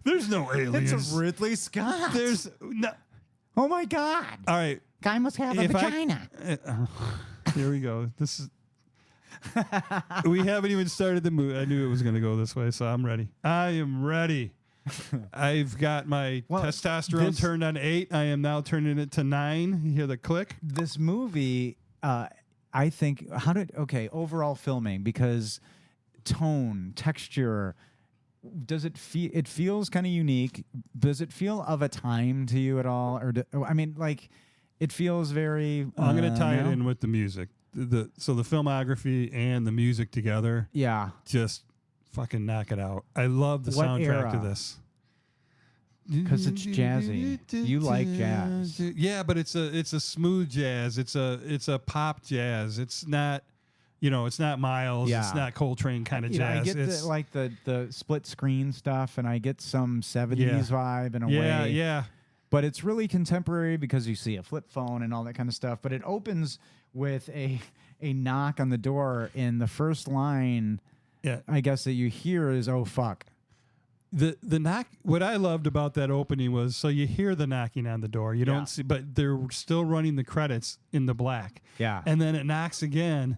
There's no aliens. It's a Ridley Scott. There's no. Oh my God. All right. Guy must have a vagina. Here we go. This is. We haven't even started the movie. I knew it was going to go this way, so I'm ready. I am ready. I've got my testosterone turned on 8. I am now turning it to 9. You hear the click? This movie, I think, overall filming, because tone, texture, does it feel? It feels kind of unique. Does it feel of a time to you at all? Or it feels very. I'm going to tie it in with the music. So the filmography and the music together. Yeah. Just fucking knock it out. I love the soundtrack to this. Because it's jazzy. You like jazz. Yeah, but it's a smooth jazz. It's a pop jazz. It's not. It's not Miles. Yeah. It's not Coltrane kind of jazz. I get the split screen stuff, and I get some 70s vibe in a way. Yeah, yeah. But it's really contemporary because you see a flip phone and all that kind of stuff. But it opens with a knock on the door in the first line. I guess that you hear is, oh fuck. The knock. What I loved about that opening was, so you hear the knocking on the door. You don't see, but they're still running the credits in the black. Yeah. And then it knocks again.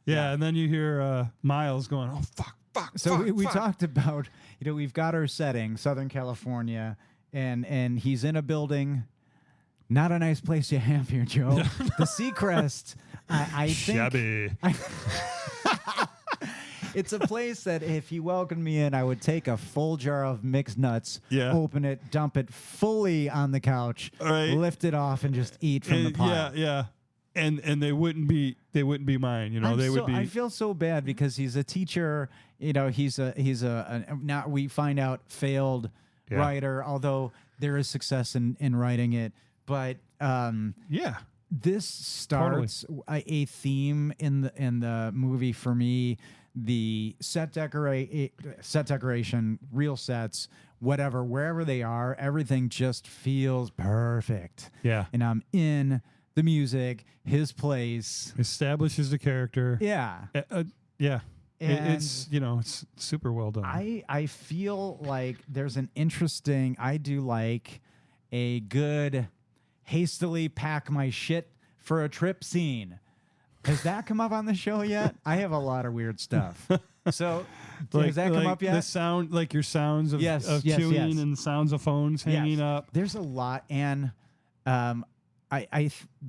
Yeah. And then you hear Miles going, oh fuck. So we talked about, we've got our setting, Southern California, and he's in a building. Not a nice place you have here, Joe. The Seacrest. I think. Shabby. It's a place that if you welcomed me in, I would take a full jar of mixed nuts, open it, dump it fully on the couch, lift it off, and just eat from the pile. Yeah. And they wouldn't be mine, would be. I feel so bad because he's a teacher, he's a now we find out failed writer, although there is success in writing it. But this starts a theme in the movie for me. The set decoration, real sets, whatever, wherever they are, everything just feels perfect. Yeah. And I'm in the music, his place. Establishes the character. Yeah. Yeah. It's super well done. I feel like there's an interesting, I do like a good hastily pack my shit for a trip scene. Has that come up on the show yet? I have a lot of weird stuff. So has that come up yet? The sound, like your sounds of chewing and sounds of phones hanging up. There's a lot, and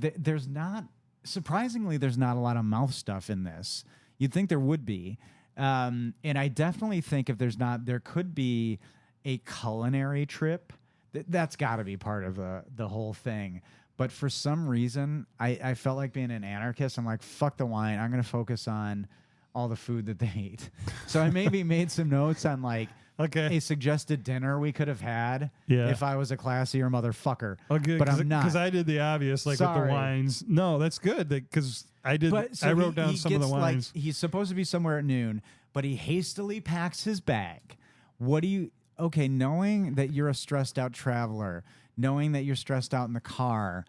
there's not, surprisingly, there's not a lot of mouth stuff in this. You'd think there would be, and I definitely think if there's not, there could be a culinary trip. That's got to be part of the whole thing. But for some reason, I felt like being an anarchist. I'm like, fuck the wine. I'm going to focus on all the food that they eat. So I maybe made some notes on like a suggested dinner we could have had if I was a classier motherfucker. Okay, but I'm not. Because I did the obvious, like with the wines. No, that's good because I did. I wrote down some of the wines. He's supposed to be somewhere at noon, but he hastily packs his bag. What do you... Okay, knowing that you're a stressed out traveler, knowing that you're stressed out in the car,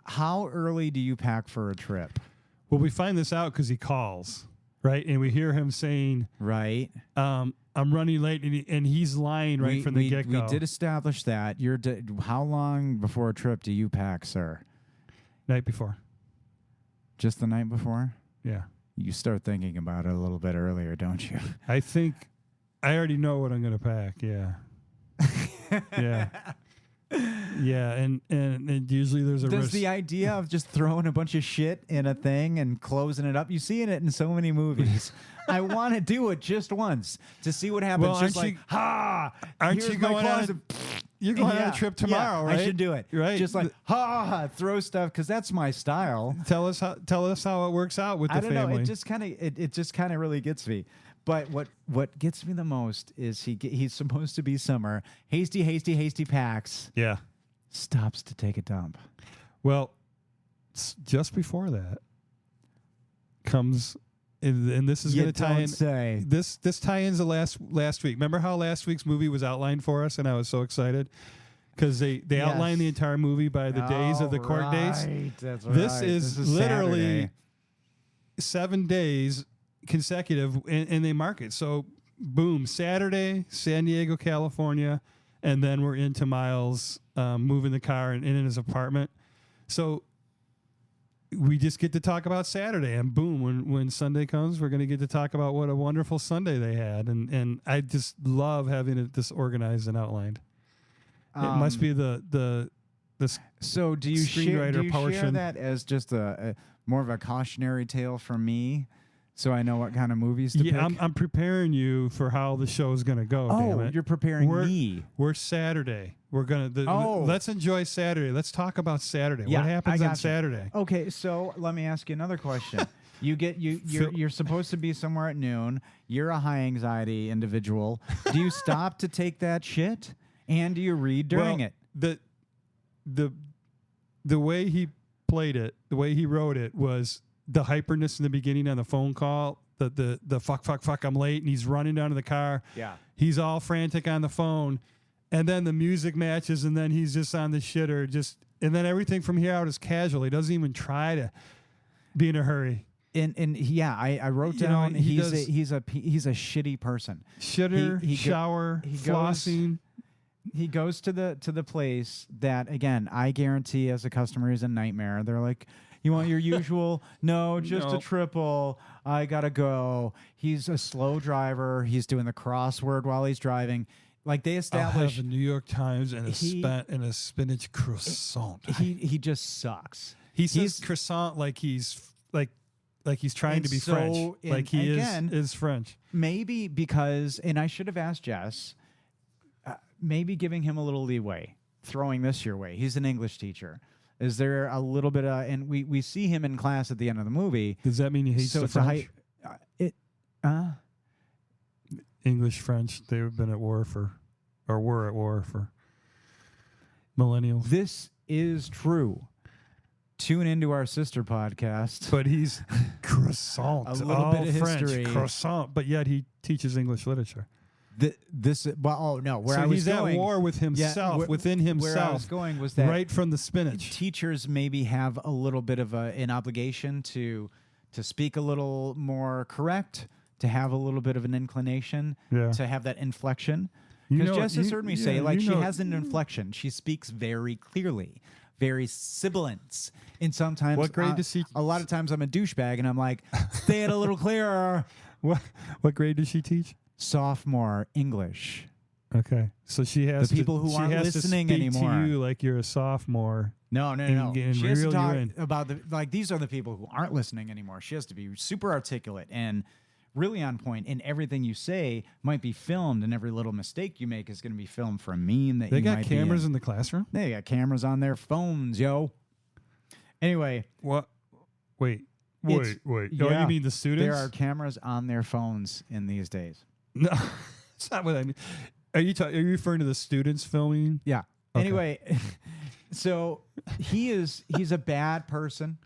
how early do you pack for a trip? Well, we find this out because he calls, right? And we hear him saying, right, I'm running late, and he's lying from the get-go. We did establish that. How long before a trip do you pack, sir? Night before. Just the night before? Yeah. You start thinking about it a little bit earlier, don't you? I think I already know what I'm going to pack, yeah. Yeah. Yeah, and usually there's a risk. The idea of just throwing a bunch of shit in a thing and closing it up, you see it in so many movies. I want to do it just once to see what happens. Well, just like, aren't you going on? You're going on a trip tomorrow, right? I should do it. Right? Just like, throw stuff, because that's my style. Tell us how it works out with the family. I don't know. It just kind of really gets me. But what gets me the most is he's supposed to be summer. Hasty packs. Yeah. Stops to take a dump. Well, just before that comes, and this is going to tie in. This tie-ins the last week. Remember how last week's movie was outlined for us, and I was so excited because they outlined the entire movie by the days of the court dates. That's This is literally Saturday. 7 days consecutive, and they mark it. So boom, Saturday, San Diego, California, and then we're into Miles moving the car and in his apartment. So we just get to talk about Saturday, and boom, when Sunday comes, we're going to get to talk about what a wonderful Sunday they had. And I just love having it this organized and outlined. It must be the so do you share that as just a more of a cautionary tale from me? So I know what kind of movies to pick? I'm preparing you for how the show's going to go. Oh, damn it. You're preparing me. We're Saturday. We're going to... let's enjoy Saturday. Let's talk about Saturday. Yeah, what happens on Saturday? Okay, so let me ask you another question. You're supposed to be somewhere at noon. You're a high anxiety individual. Do you stop to take that shit? And do you read during it? The way he played it, the way he wrote it was... the hyperness in the beginning on the phone call, the fuck, I'm late, and he's running down to the car. Yeah. He's all frantic on the phone, and then the music matches, and then he's just on the shitter, and then everything from here out is casual. He doesn't even try to be in a hurry. I wrote You know, down he's a shitty person. Shitter, shower, flossing. He goes to the place that, again, I guarantee as a customer is a nightmare. They're like, you want your usual? No, just a triple. I gotta go. He's a slow driver. He's doing the crossword while he's driving. Like they establish, I'll have a New York Times and a spinach croissant. He just sucks. He says croissant like he's trying to be French. Like he is French. Maybe because, and I should have asked Jess. Maybe giving him a little leeway, throwing this your way. He's an English teacher. Is there a little bit of, and we see him in class at the end of the movie. Does that mean he hates the French? English, French, they've been at war were at war for millennials. This is true. Tune into our sister podcast. But he's croissant. A little bit of French, history. Croissant, but yet he teaches English literature. Where I was he's going, at war with himself, within himself. Where I was going was that right from the spinach. Teachers maybe have a little bit of an obligation to speak a little more correct, to have a little bit of an inclination, to have that inflection. Because Jess has heard me say, she has an inflection. She speaks very clearly, very sibilance. And sometimes, what grade does she? A lot of times I'm a douchebag, and I'm like, say it a little clearer. What grade does she teach? Sophomore English. Okay, so she has the people who aren't listening to speak anymore. To you like you're a sophomore. No. And She has to reel talk you in. about these are the people who aren't listening anymore. She has to be super articulate and really on point. And everything you say might be filmed, and every little mistake you make is going to be filmed for a meme that they you got might cameras be in the classroom. They got cameras on their phones, yo. Anyway, what? Wait. Oh, you mean the students? There are cameras on their phones in these days. No, that's not what I mean. Are you referring to the students filming? Yeah. Okay. Anyway, so he's a bad person.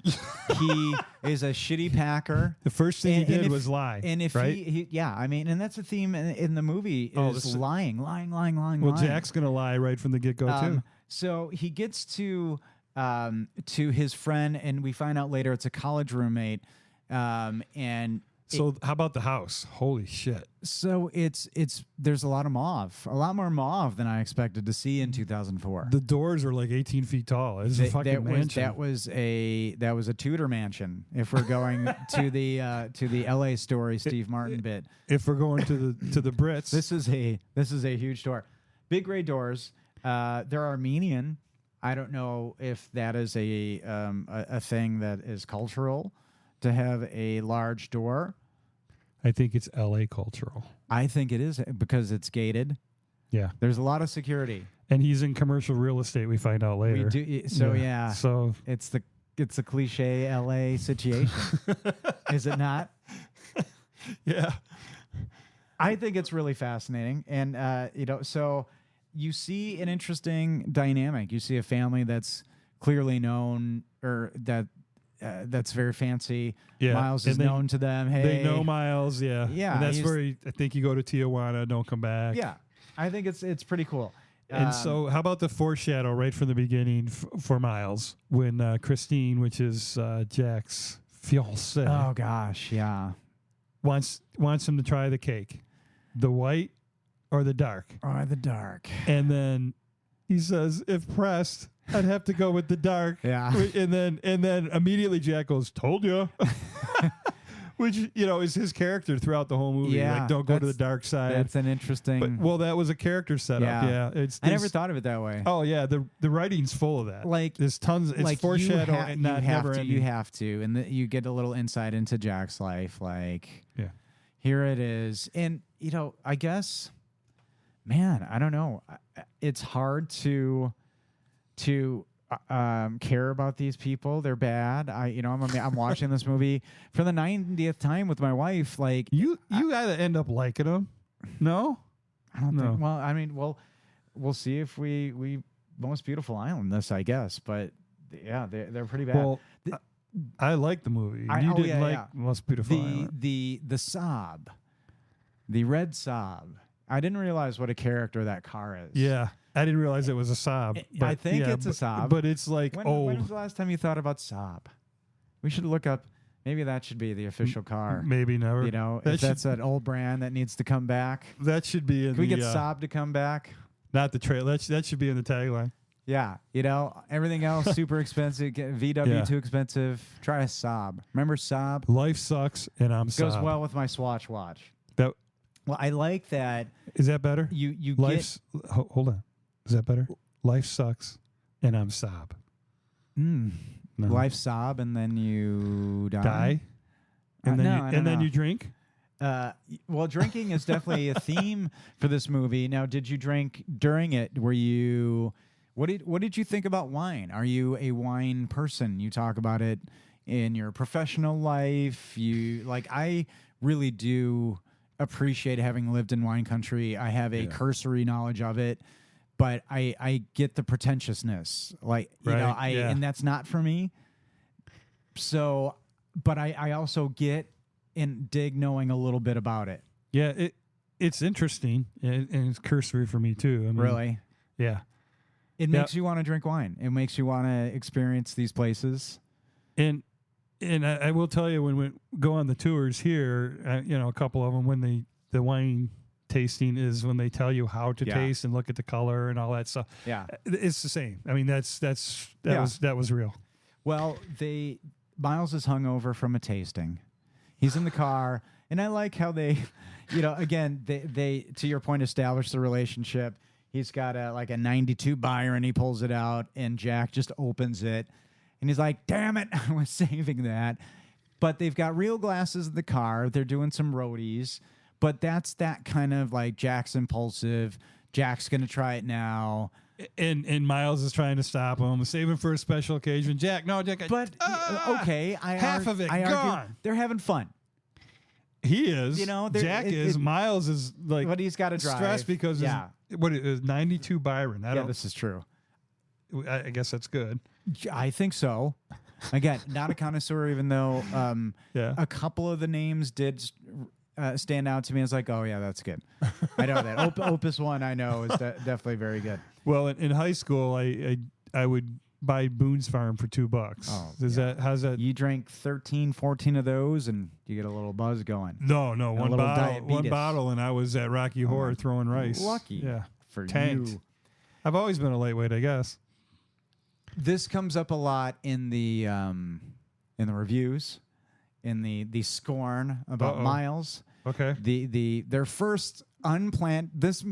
He is a shitty packer. The first thing he did was lie. And if right? and that's a theme in the movie is lying. Well, Jack's gonna lie right from the get-go too. So he gets to his friend, and we find out later it's a college roommate, and. So how about the house? Holy shit! So there's a lot more mauve than I expected to see in 2004. The doors are like 18 feet tall. It's a fucking mansion. That was a Tudor mansion. If we're going to the LA Story Steve Martin bit. If we're going to the Brits, this is a huge door. Big gray doors. They're Armenian. I don't know if that is a thing that is cultural to have a large door. I think it's LA cultural. I think it is because it's gated. Yeah. There's a lot of security. And he's in commercial real estate, we find out later. So it's a cliche LA situation. Is it not? Yeah. I think it's really fascinating. And so you see an interesting dynamic. You see a family that's clearly known, or that's very fancy. Yeah. Miles is known to them. Hey, they know Miles. Yeah. Yeah. And that's where I think you go to Tijuana, don't come back. Yeah. I think it's pretty cool. And so how about the foreshadow right from the beginning for Miles when Christine, which is Jack's fiancée. Oh gosh. Yeah. Wants him to try the cake, the white or the dark. And then he says, if pressed, I'd have to go with the dark. Yeah. And then immediately Jack goes, told you. Which, is his character throughout the whole movie. Yeah, like, don't go to the dark side. That's an interesting. That was a character setup. Yeah. I never thought of it that way. Oh, yeah. The writing's full of that. Like, there's tons. It's foreshadow and not never ending. You have to. And you get a little insight into Jack's life. Like, here it is. And, I guess, man, I don't know. It's hard to care about these people. They're bad. I'm watching this movie for the 90th time with my wife. Like you gotta end up liking them. No, I don't think. Well, I mean, we'll see if we Most Beautiful Island this, I guess. But yeah, they're pretty bad. Well, I like the movie. You didn't like Most Beautiful Island. The Saab, the red Saab. I didn't realize what a character that car is. Yeah. I didn't realize it was a Saab. I think it's a Saab. But it's like when was the last time you thought about Saab? We should look up Maybe that should be the official car. Maybe never. You know, if that's an old brand that needs to come back. That should be in Can we get Saab to come back? Not the trail. That should be in the tagline. Yeah, you know, everything else super expensive. VW too expensive. Try a Saab. Remember Saab? Life sucks, and I'm Saab. Goes well with my Swatch watch. Well, I like that. Is that better? You hold on. Is that better? Life sucks, and I'm Saab. No. Life sob, and then you die. And then you drink. Well, drinking is definitely a theme for this movie. Now, did you drink during it? Were you? What did you think about wine? Are you a wine person? You talk about it in your professional life. I really do appreciate having lived in wine country. I have a cursory knowledge of it. But I get the pretentiousness, and that's not for me. So, but I also get and dig knowing a little bit about it. Yeah, it's interesting, and it's cursory for me too. I mean, really? Yeah. It makes you want to drink wine. It makes you want to experience these places. And I will tell you, when we go on the tours here, a couple of them, when the wine tasting is when they tell you how to taste and look at the color and all that stuff. Yeah, it's the same. I mean, that was real. Well, Miles is hungover from a tasting. He's in the car, and I like how they, again, they to your point, establish the relationship. He's got a 92 Byron. He pulls it out, and Jack just opens it, and he's like, "Damn it, I was saving that." But they've got real glasses in the car. They're doing some roadies. But that's that kind of like Jack's impulsive. Jack's going to try it now. And Miles is trying to stop him, saving for a special occasion. Jack, no, Jack. But, okay. Half of it gone. They're having fun. He is. Jack is. Miles is like. But he's got to drive. Stressed because what is 92 Byron. This is true. I guess that's good. I think so. Again, not a connoisseur, even though a couple of the names did stand out to me. It's like, oh yeah, that's good. I know that. Opus 1 I know is definitely very good. Well, in high school, I would buy Boone's Farm for $2. Oh, how's that? You drank 13, 14 of those, and you get a little buzz going. No, one bottle, and I was at Rocky Horror throwing rice. Lucky, for tanked. You. I've always been a lightweight, I guess. This comes up a lot in the reviews, in the scorn about Miles. Okay. Their first unplanned this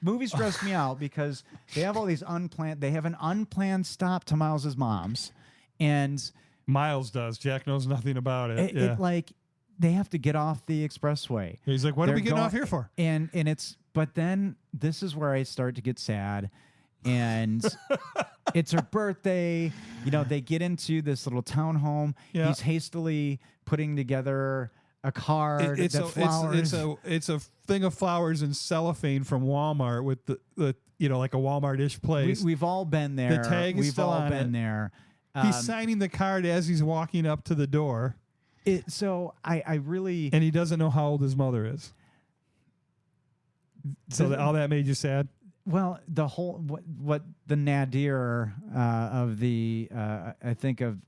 movie stressed me out because they have all these unplanned. They have an unplanned stop to Miles's mom's, and Miles does. Jack knows nothing about it. It like they have to get off the expressway. He's like, "What are we getting off here for?" And it's but then this is where I start to get sad, and it's her birthday. They get into this little townhome. Yeah. He's hastily putting together a card. It's a thing of flowers and cellophane from Walmart with the like a Walmart-ish place. We've all been there. The tag is still on it. We've all been there. He's signing the card as he's walking up to the door. So I really... And he doesn't know how old his mother is. So all that made you sad? Well, the whole... What the nadir of the... I think of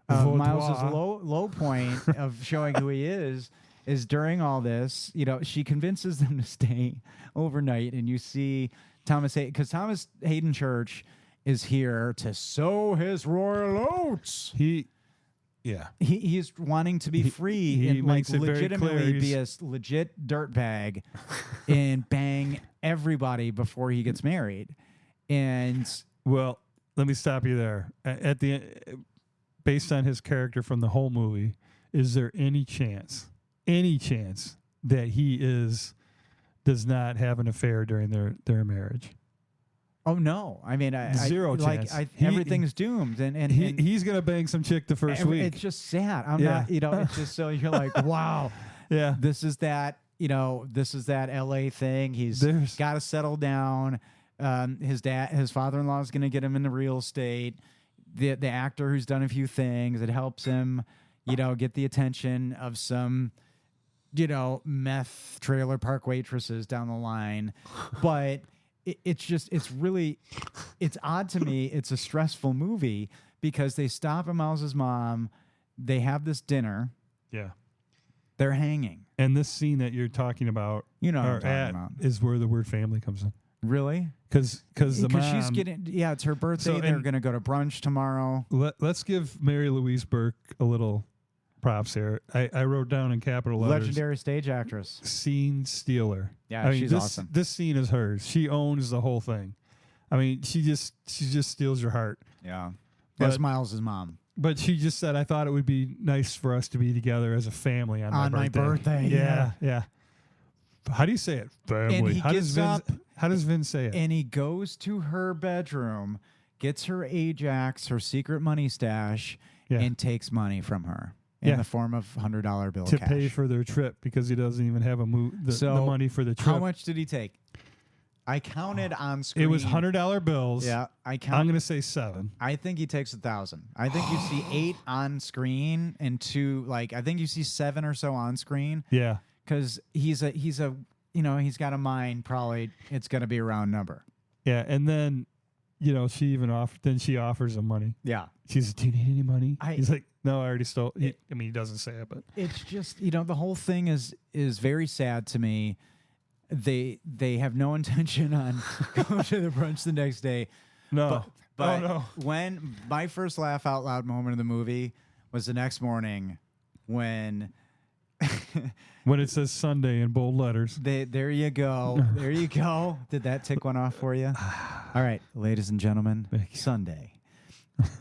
Miles's low point of showing who he is during all this, she convinces them to stay overnight, and you see Thomas Hayden, because Thomas Hayden Church is here to sow his royal oats. He's wanting to be free and like legitimately be a legit dirtbag and bang everybody before he gets married. And well, let me stop you there. At the based on his character from the whole movie, is there any chance that he does not have an affair during their marriage? Oh no! I mean, zero chance. Everything's doomed, and he's gonna bang some chick the first week. It's just sad. I'm not. It's just so you're like, wow. Yeah. This is that. This is that LA thing. He's got to settle down. His father-in-law is gonna get him into real estate. The actor who's done a few things, it helps him, get the attention of some, meth trailer park waitresses down the line, but. It's odd to me. It's a stressful movie because they stop at Miles's mom. they have this dinner. Yeah. They're hanging. And this scene that you're talking about, you know, what I'm talking about. is where the word family comes in. Really? Because the mom, she's getting, it's her birthday. So, they're going to go to brunch tomorrow. Let's give Mary Louise Burke a little props here. I wrote down in capital letters. Legendary stage actress. Scene stealer. Yeah, she's awesome. This scene is hers. She owns the whole thing. I mean, she just steals your heart. Yeah. But, That's Miles' mom. But she just said, I thought it would be nice for us to be together as a family on my birthday. Yeah. How do you say it? Family. And he gets up. How does Vin say it? And he goes to her bedroom, gets her Ajax, her secret money stash, and takes money from her in the form of $100 bill to cash. pay for their trip because he doesn't even have the money for the trip. How much did he take? I counted on screen. It was $100 bills. Yeah, I'm going to say 7. I think he takes 1,000. I think you see 8 on screen and 2. I think you see 7 or so on screen. Yeah, because he's got a mind. Probably it's going to be a round number. Yeah, and then she offers him money. Yeah, she says, "Do you need any money?" He's like, "No, I already stole." He doesn't say it, but it's just the whole thing is very sad to me. They have no intention on going to the brunch the next day. No. But when my first laugh out loud moment of the movie was the next morning when it says Sunday in bold letters. There you go. There you go. Did that tick one off for you? All right, ladies and gentlemen, Sunday.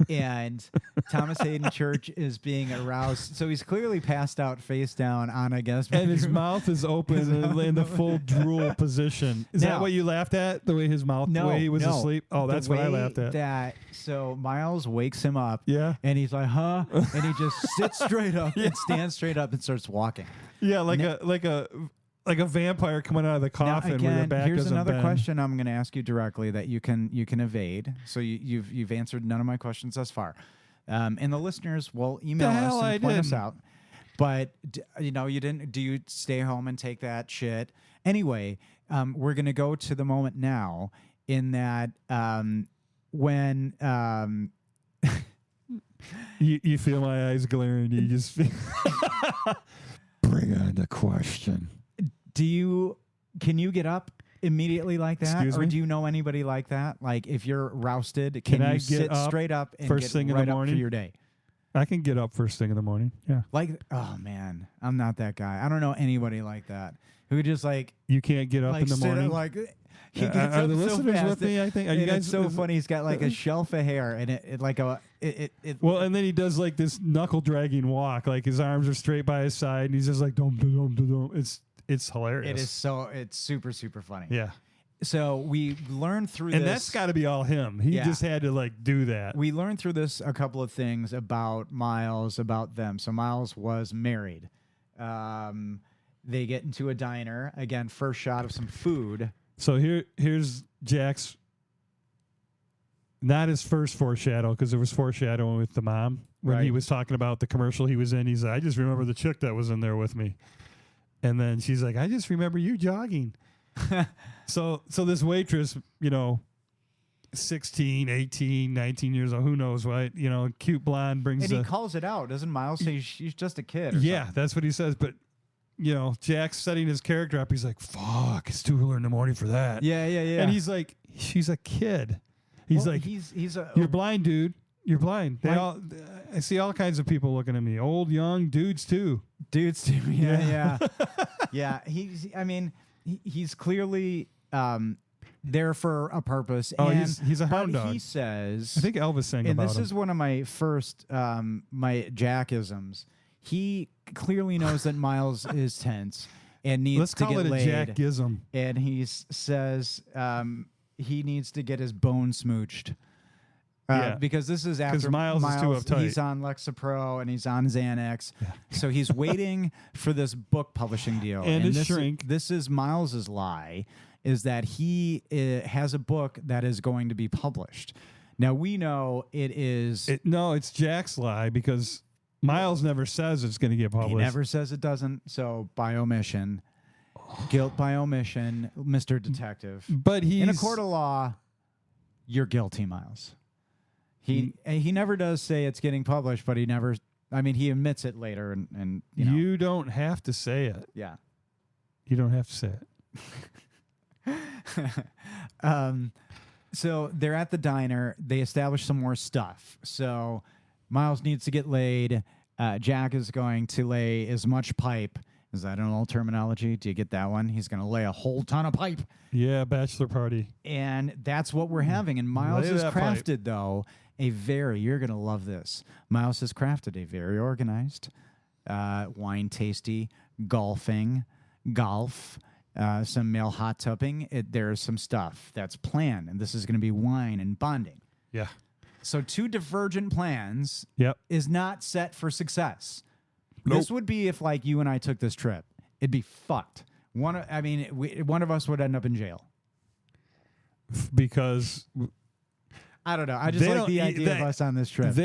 And Thomas Hayden Church is being aroused. So he's clearly passed out face down on, I guess. And his mouth is open in the full drool position. Is that what you laughed at? The way his mouth, the way he was asleep? Oh, that's what I laughed at. So Miles wakes him up. Yeah. And he's like, huh? And he just sits straight up and stands straight up and starts walking. Yeah, like a vampire coming out of the coffin. Now, again, where your back here's another bend. question I'm going to ask you directly that you can evade. So you've answered none of my questions thus far, and the listeners will email us and point us out. But you didn't. Do you stay home and take that shit anyway? We're going to go to the moment now in that when you feel my eyes glaring. You just feel bring on the question. Can you get up immediately like that? Excuse me? Or do you know anybody like that? Like if you're rousted, can you sit straight up and first thing in the morning up for your day? I can get up first thing in the morning. Yeah. Oh man, I'm not that guy. I don't know anybody like that who just you can't get up in the morning. He gets are up the so listeners fast. with me? I think. Are you guys? It's so funny. He's got like a shelf of hair and Well, and then he does like this knuckle dragging walk. Like his arms are straight by his side, and he's just like dum dum dum dum. It's hilarious. It's super super funny. Yeah. So we learned through this. And that's got to be all him. He just had to do that. We learned through this a couple of things about Miles, about them. So Miles was married. They get into a diner. Again, first shot of some food. So here's Jack's, not his first foreshadow, because there was foreshadowing with the mom when he was talking about the commercial he was in. He's like, I just remember the chick that was in there with me. And then she's like, I just remember you jogging. So this waitress, 16, 18, 19 years old, who knows, right? Cute blonde brings. And he calls it out. Doesn't Miles say she's just a kid? Yeah, that's what he says. But Jack's setting his character up. He's like, fuck, it's too early in the morning for that. Yeah. And he's like, she's a kid. He's you're blind, dude. You're blind. I see all kinds of people looking at me. Old, young, dudes too. Yeah. Yeah. He's clearly there for a purpose. Oh, and, he's a hound dog. He says, I think Elvis sang about him. And this is one of my first my Jackisms. He clearly knows that Miles is tense and needs to get laid. Let's call it a Jackism. And he says he needs to get his bone smooched. Because this is after Miles is too uptight. He's on Lexapro and he's on Xanax. Yeah. So he's waiting for this book publishing deal. And his shrink. This is Miles's lie, is that he has a book that is going to be published. Now, we know it is... No, it's Jack's lie, because Miles never says it's going to get published. He never says it doesn't, so by omission. Guilt by omission, Mr. Detective. But in a court of law, you're guilty, Miles. He never does say it's getting published, but he never I mean, he admits it later, and you know. You don't have to say it. Yeah. You don't have to say it. So they're at the diner. They establish some more stuff. So Miles needs to get laid. Jack is going to lay as much pipe. Is that an old terminology? Do you get that one? He's going to lay a whole ton of pipe. Yeah, bachelor party. And that's what we're having. And Miles has crafted, though, you're going to love this. Miles has crafted a very organized, wine tasty, golf, some male hot tubbing. There's some stuff that's planned, and this is going to be wine and bonding. Yeah. So 2 divergent plans Yep. is not set for success. Nope. This would be if, like, you and I took this trip. It'd be fucked. One of us would end up in jail. Because I don't know. I just like the idea of us on this trip.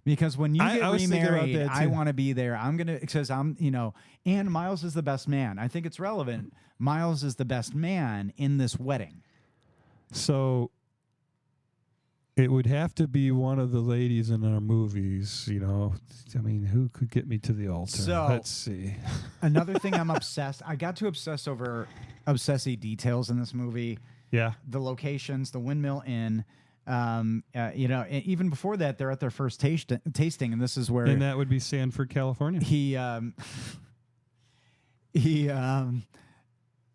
Because when you get remarried, I want to be there. Because and Miles is the best man. I think it's relevant. Miles is the best man in this wedding. So it would have to be one of the ladies in our movies, you know. I mean, who could get me to the altar? So, let's see. Another thing I'm obsessed. I got to obsess over obsessive details in this movie. Yeah. The locations, the Windmill Inn. Even before that, they're at their first tasting, and this is where. And that would be Sanford, California.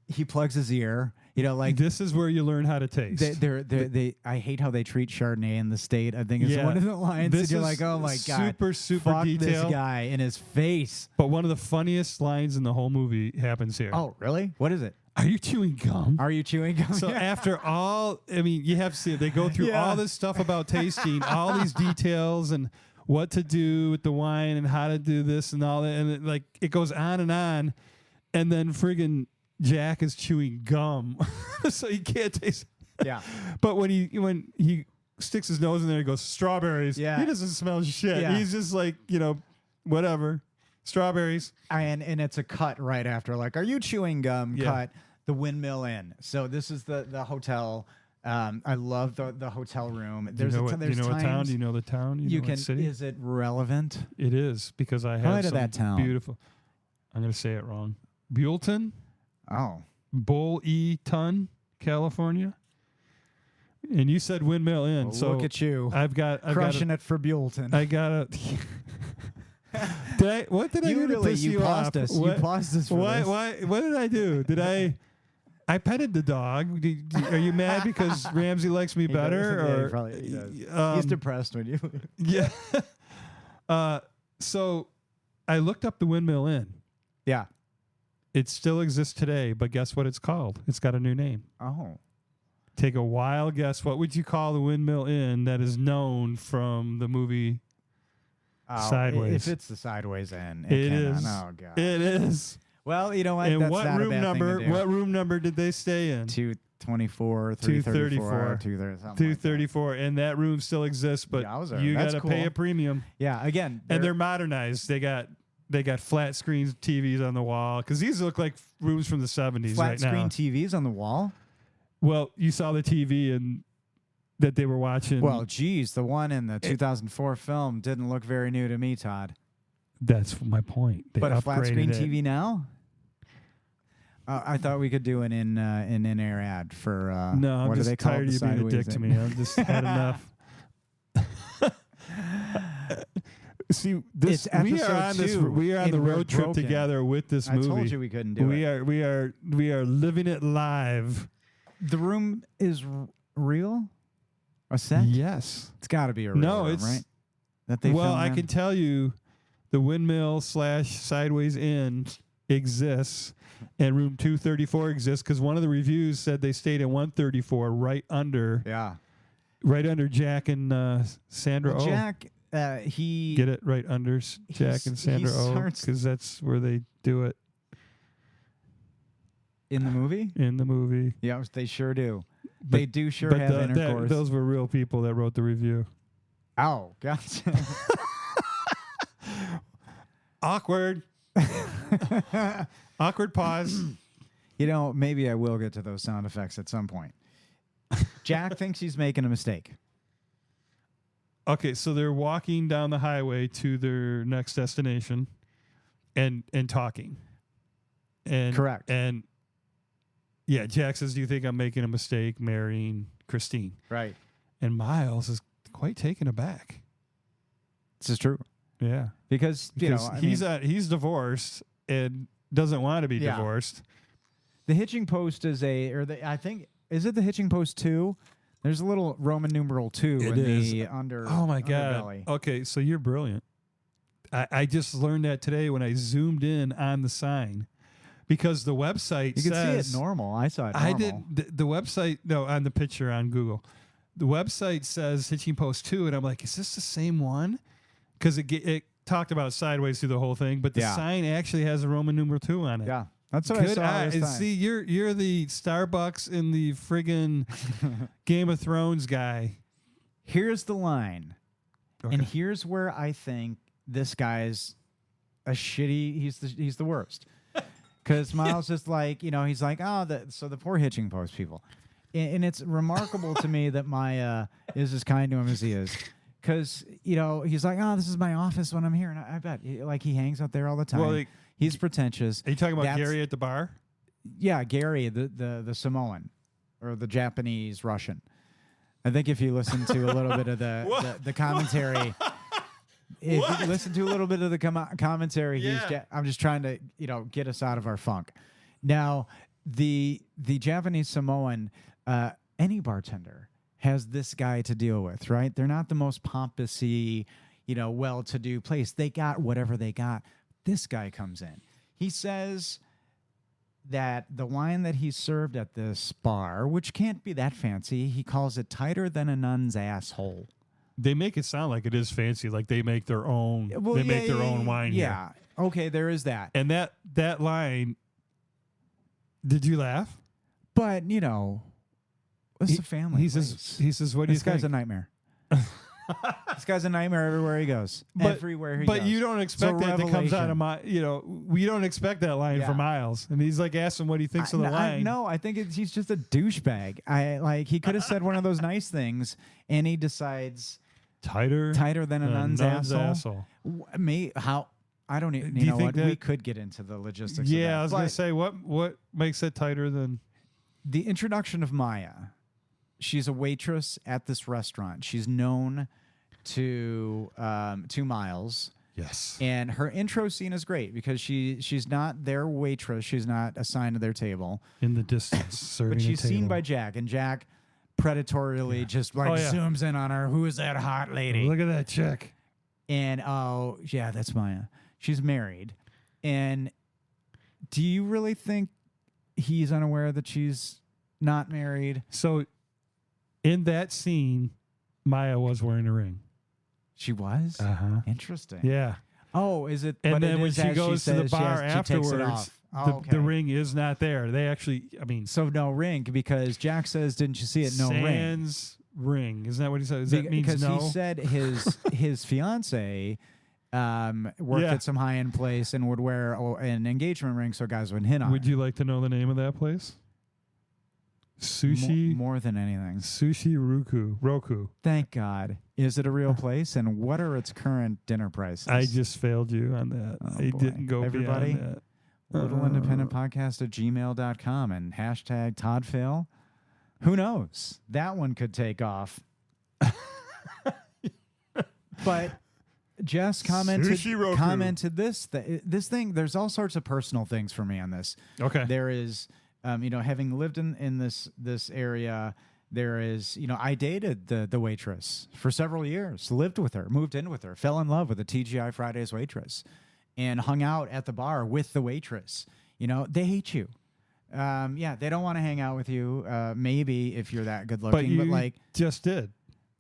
He plugs his ear. You know, like this is where you learn how to taste. I hate how they treat Chardonnay in the state. I think it's one of the lines. And you're like, oh my god, super fuck detail. This guy in his face. But one of the funniest lines in the whole movie happens here. Oh, really? What is it? Are you chewing gum? Are you chewing gum? So after all, I mean, you have to see it. They go through all this stuff about tasting, all these details, and what to do with the wine, and how to do this and all that, and it goes on, and then friggin' Jack is chewing gum, so he can't taste. Yeah. But when he sticks his nose in there, he goes strawberries. Yeah. He doesn't smell shit. Yeah. He's just like, whatever. Strawberries. And it's a cut right after, like, are you chewing gum? Yeah. Cut. The Windmill Inn. So this is the hotel. I love the hotel room. There's what town? Do you know the town? You know what city? Is it relevant? It is, because I have some that town. beautiful. I'm going to say it wrong. Buellton? Oh. Bull-E-Ton, California. And you said Windmill Inn. Well, so look at you. I've crushing it for Buellton. I got to. What did I do to piss you off? You paused us for this. Why? What did I do? Did I petted the dog. Are you mad because Ramsey likes me better? He does. He's depressed when you. Yeah. So I looked up the Windmill Inn. Yeah. It still exists today, but guess what it's called? It's got a new name. Oh. Take a wild guess. What would you call the Windmill Inn that is known from the movie Sideways? If it's the Sideways Inn, it is. Oh god. It is. Well, you know what? And That's what not room a bad number? thing to do. What room number did they stay in? 224, 234, 234, and that room still exists, but you got to pay a premium. Yeah, again, and they're modernized. They got flat screen TVs on the wall, because these look like rooms from the 70s flat right now. Flat screen TVs on the wall? Well, you saw the TV and that they were watching. Well, geez, the one in the 2004 film didn't look very new to me, Todd. That's my point. They but a flat screen it. TV now? I thought we could do an in-air ad for no, I'm what just do they call tired of you being a dick to me. I've just had enough. See, this we are on the road trip together with this movie. I told you we couldn't do it. We are living it live. The room is real? A set? Yes. It's got to be a real room, right? That they I can tell you the Windmill / Sideways Inn exists, and room 234 exists, because one of the reviews said they stayed at 134 right under Jack and Sandra well, Oh. Jack, he... Get it right under Jack and Sandra Oh, because that's where they do it. In the movie? In the movie. Yeah, they sure do. They do sure have intercourse. Those were real people that wrote the review. Oh, gotcha. Awkward. Awkward pause. You know, maybe I will get to those sound effects at some point. Jack thinks he's making a mistake. Okay, so they're walking down the highway to their next destination and talking. And Correct. And yeah, Jack says, "Do you think I'm making a mistake marrying Christine?" Right. And Miles is quite taken aback. This is true. Yeah. Because he's divorced and doesn't want to be Yeah. divorced. The hitching post is I think, is it the hitching post 2? There's a little Roman numeral 2 It in is. the under. Oh my underbelly. God. Okay, so you're brilliant. I just learned that today when I zoomed in on the sign. Because the website You can says... see it normal. I saw it normal. I did. The website... No, on the picture on Google. The website says hitching post 2, and I'm like, is this the same one? Because it talked about sideways through the whole thing, but the sign actually has a Roman numeral 2 on it. Yeah. That's what I saw this time. See, you're the Starbucks in the friggin' Game of Thrones guy. Here's the line. Okay. And here's where I think this guy's a shitty... He's the worst. Because Miles is like, he's like, so the poor hitching post people. And it's remarkable to me that Maya is as kind to him as he is. Because, he's like, this is my office when I'm here. And I bet, he hangs out there all the time. Well, he's pretentious. Are you talking about Gary at the bar? Yeah, Gary, the Samoan or the Japanese Russian. I think if you listen to a little bit of the commentary... If you listen to a little bit of the commentary, I'm just trying to, get us out of our funk. Now, the Japanese Samoan, any bartender has this guy to deal with, right? They're not the most pompous-y, well-to-do place. They got whatever they got. This guy comes in. He says that the wine that he served at this bar, which can't be that fancy, he calls it tighter than a nun's asshole. They make it sound like it is fancy, like they make their own. Well, they make their own wine. Yeah. Here. Okay, there is that. And that line. Did you laugh? But it's a family. He says, "What do you think?" This guy's a nightmare. This guy's a nightmare everywhere he goes. Everywhere he goes. But you don't expect that comes out of my. We don't expect that line from Miles, and he's like asking what he thinks of the line. No, I think he's just a douchebag. He could have said one of those nice things, and he decides tighter than a nun's asshole. How? I don't even. You know what? We could get into the logistics. Yeah, of that. I was gonna say what makes it tighter than the introduction of Maya. She's a waitress at this restaurant. She's known to Miles. Yes. And her intro scene is great because she's not their waitress. She's not assigned to their table. In the distance, serving but she's a table. seen by Jack, and Jack predatorily just zooms in on her. Who is that hot lady? Look at that chick. And that's Maya. She's married. And do you really think he's unaware that she's not married? So in that scene, Maya was wearing a ring. She was? Uh-huh. Interesting. Yeah. Oh, is it? And but then it when is she goes to the bar afterwards, the ring is not there. They actually, So no ring, because Jack says, didn't you see it? No sans ring. Isn't that what he said? That means because no? He said his fiance worked at some high-end place and would wear an engagement ring so guys wouldn't hit on Would her. you like to know the name of that place? Sushi. More than anything. Sushi Roku. Thank God. Is it a real place? And what are its current dinner prices? I just failed you on that. I didn't go Everybody, beyond that. littleindependentpodcast@gmail.com and hashtag ToddFail. Who knows? That one could take off. But Jess commented this thing. There's all sorts of personal things for me on this. Okay. There is, having lived in this area, there is, I dated the waitress for several years, lived with her, moved in with her, fell in love with the TGI Fridays waitress, and hung out at the bar with the waitress. They hate you. They don't want to hang out with you. Maybe if you're that good looking, but like just did.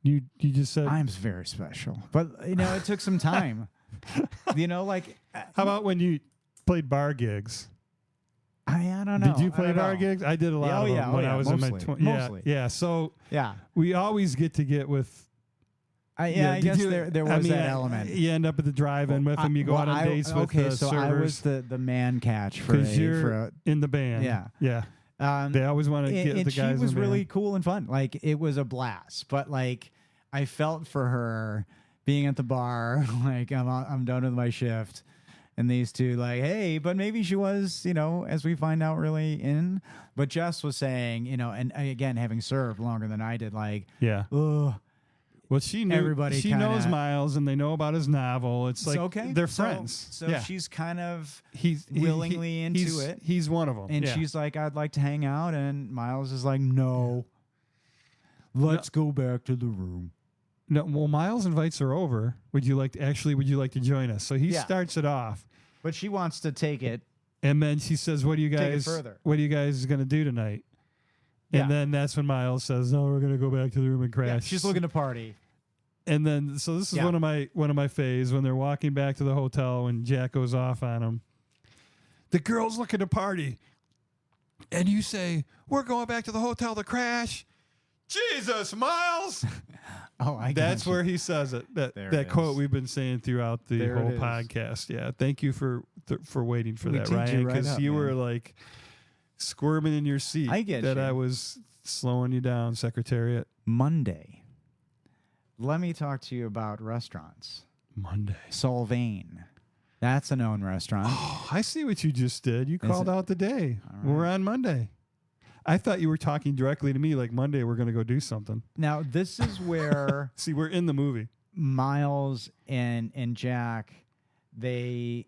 You just said I'm very special, but it took some time. How about when you played bar gigs? I don't know. Did you play bar gigs? I did a lot of them when I was mostly, in my 20s. Mostly. Yeah. So yeah, we always get with. I guess there was that element. You end up at the drive-in with them. You go out on dates with the so servers. I was the man catch for you're in the band. Yeah. They always want to get the guys. And she was in the really band. cool and fun. Like, it was a blast. But like, I felt for her being at the bar, like I'm done with my shift, and these two like, hey, but maybe she was, as we find out, really in. But Jess was saying, and again, having served longer than I did, like, yeah. Ugh. Well, she knew. Everybody she knows Miles, and they know about his novel. It's like they're friends. So yeah. she's kind of he's willingly into it. He's one of them, and she's like, "I'd like to hang out," and Miles is like, "No, let's go back to the room." No, well, Miles invites her over. Would you like to join us? So he starts it off, but she wants to take it, and then she says, "What are you guys going to do tonight?" And then that's when Miles says, "No, we're going to go back to the room and crash." Yeah, she's looking to party. And then, so this is one of my faves when they're walking back to the hotel and Jack goes off on him. The girl's looking to party, and you say, "We're going back to the hotel to crash." Jesus, Miles. That's where he says it. That quote we've been saying throughout the whole podcast. Yeah, thank you for waiting for that, Ryan, because you were like squirming in your seat. I get you. I was slowing you down, Secretariat. Monday. Let me talk to you about restaurants. Monday. Solvane. That's a known restaurant. Oh, I see what you just did. You called out the day. Right. We're on Monday. I thought you were talking directly to me like Monday we're going to go do something. Now, this is where... See, we're in the movie. Miles and Jack, they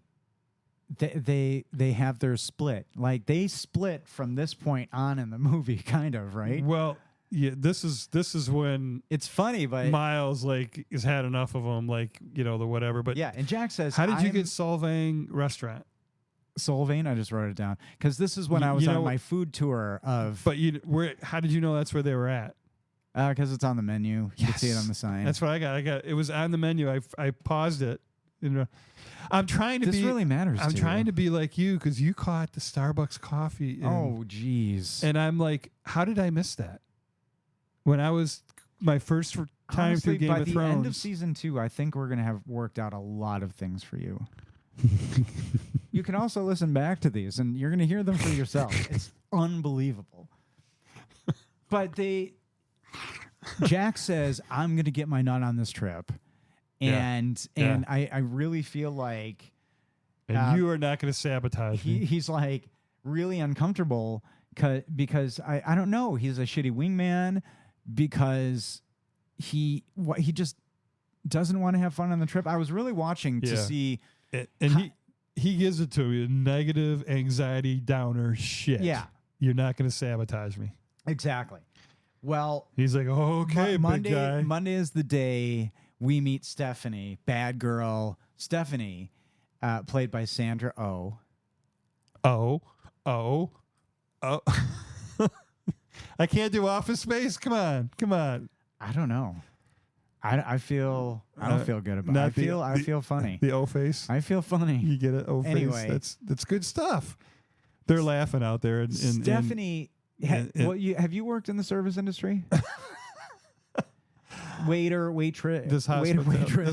have their split. Like, they split from this point on in the movie, kind of, right? Well... Yeah, this is when it's funny, but Miles like has had enough of them, like the whatever. But yeah, and Jack says, "How did you get Solvang restaurant?" Solvang, I just wrote it down because this is when I was on my food tour of. But how did you know that's where they were at? Because it's on the menu. You can see it on the sign. That's what I got. It was on the menu. I paused it. I'm trying to be. This really matters. I'm trying to be like you because you caught the Starbucks coffee. Oh, geez. And I'm like, how did I miss that? When I was my first time through Game of Thrones. By the end of season 2, I think we're going to have worked out a lot of things for you. You can also listen back to these, and you're going to hear them for yourself. It's unbelievable. But Jack says, "I'm going to get my nut on this trip," and I really feel like, and you are not going to sabotage me. He's like really uncomfortable because I don't know. He's a shitty wingman. Because he just doesn't want to have fun on the trip. I was really watching to see, and he gives it to me, negative anxiety downer shit. Yeah, you're not going to sabotage me. Exactly. Well, he's like, oh, okay, big guy. Monday is the day we meet Stephanie, bad girl Stephanie, played by Sandra Oh. Oh. I can't do Office Space. Come on. I don't know. I don't feel good about it. I feel funny. The O face. I feel funny. You get it. O face. Anyway, that's good stuff. They're laughing out there. Stephanie, have you worked in the service industry? Waiter, waitress, this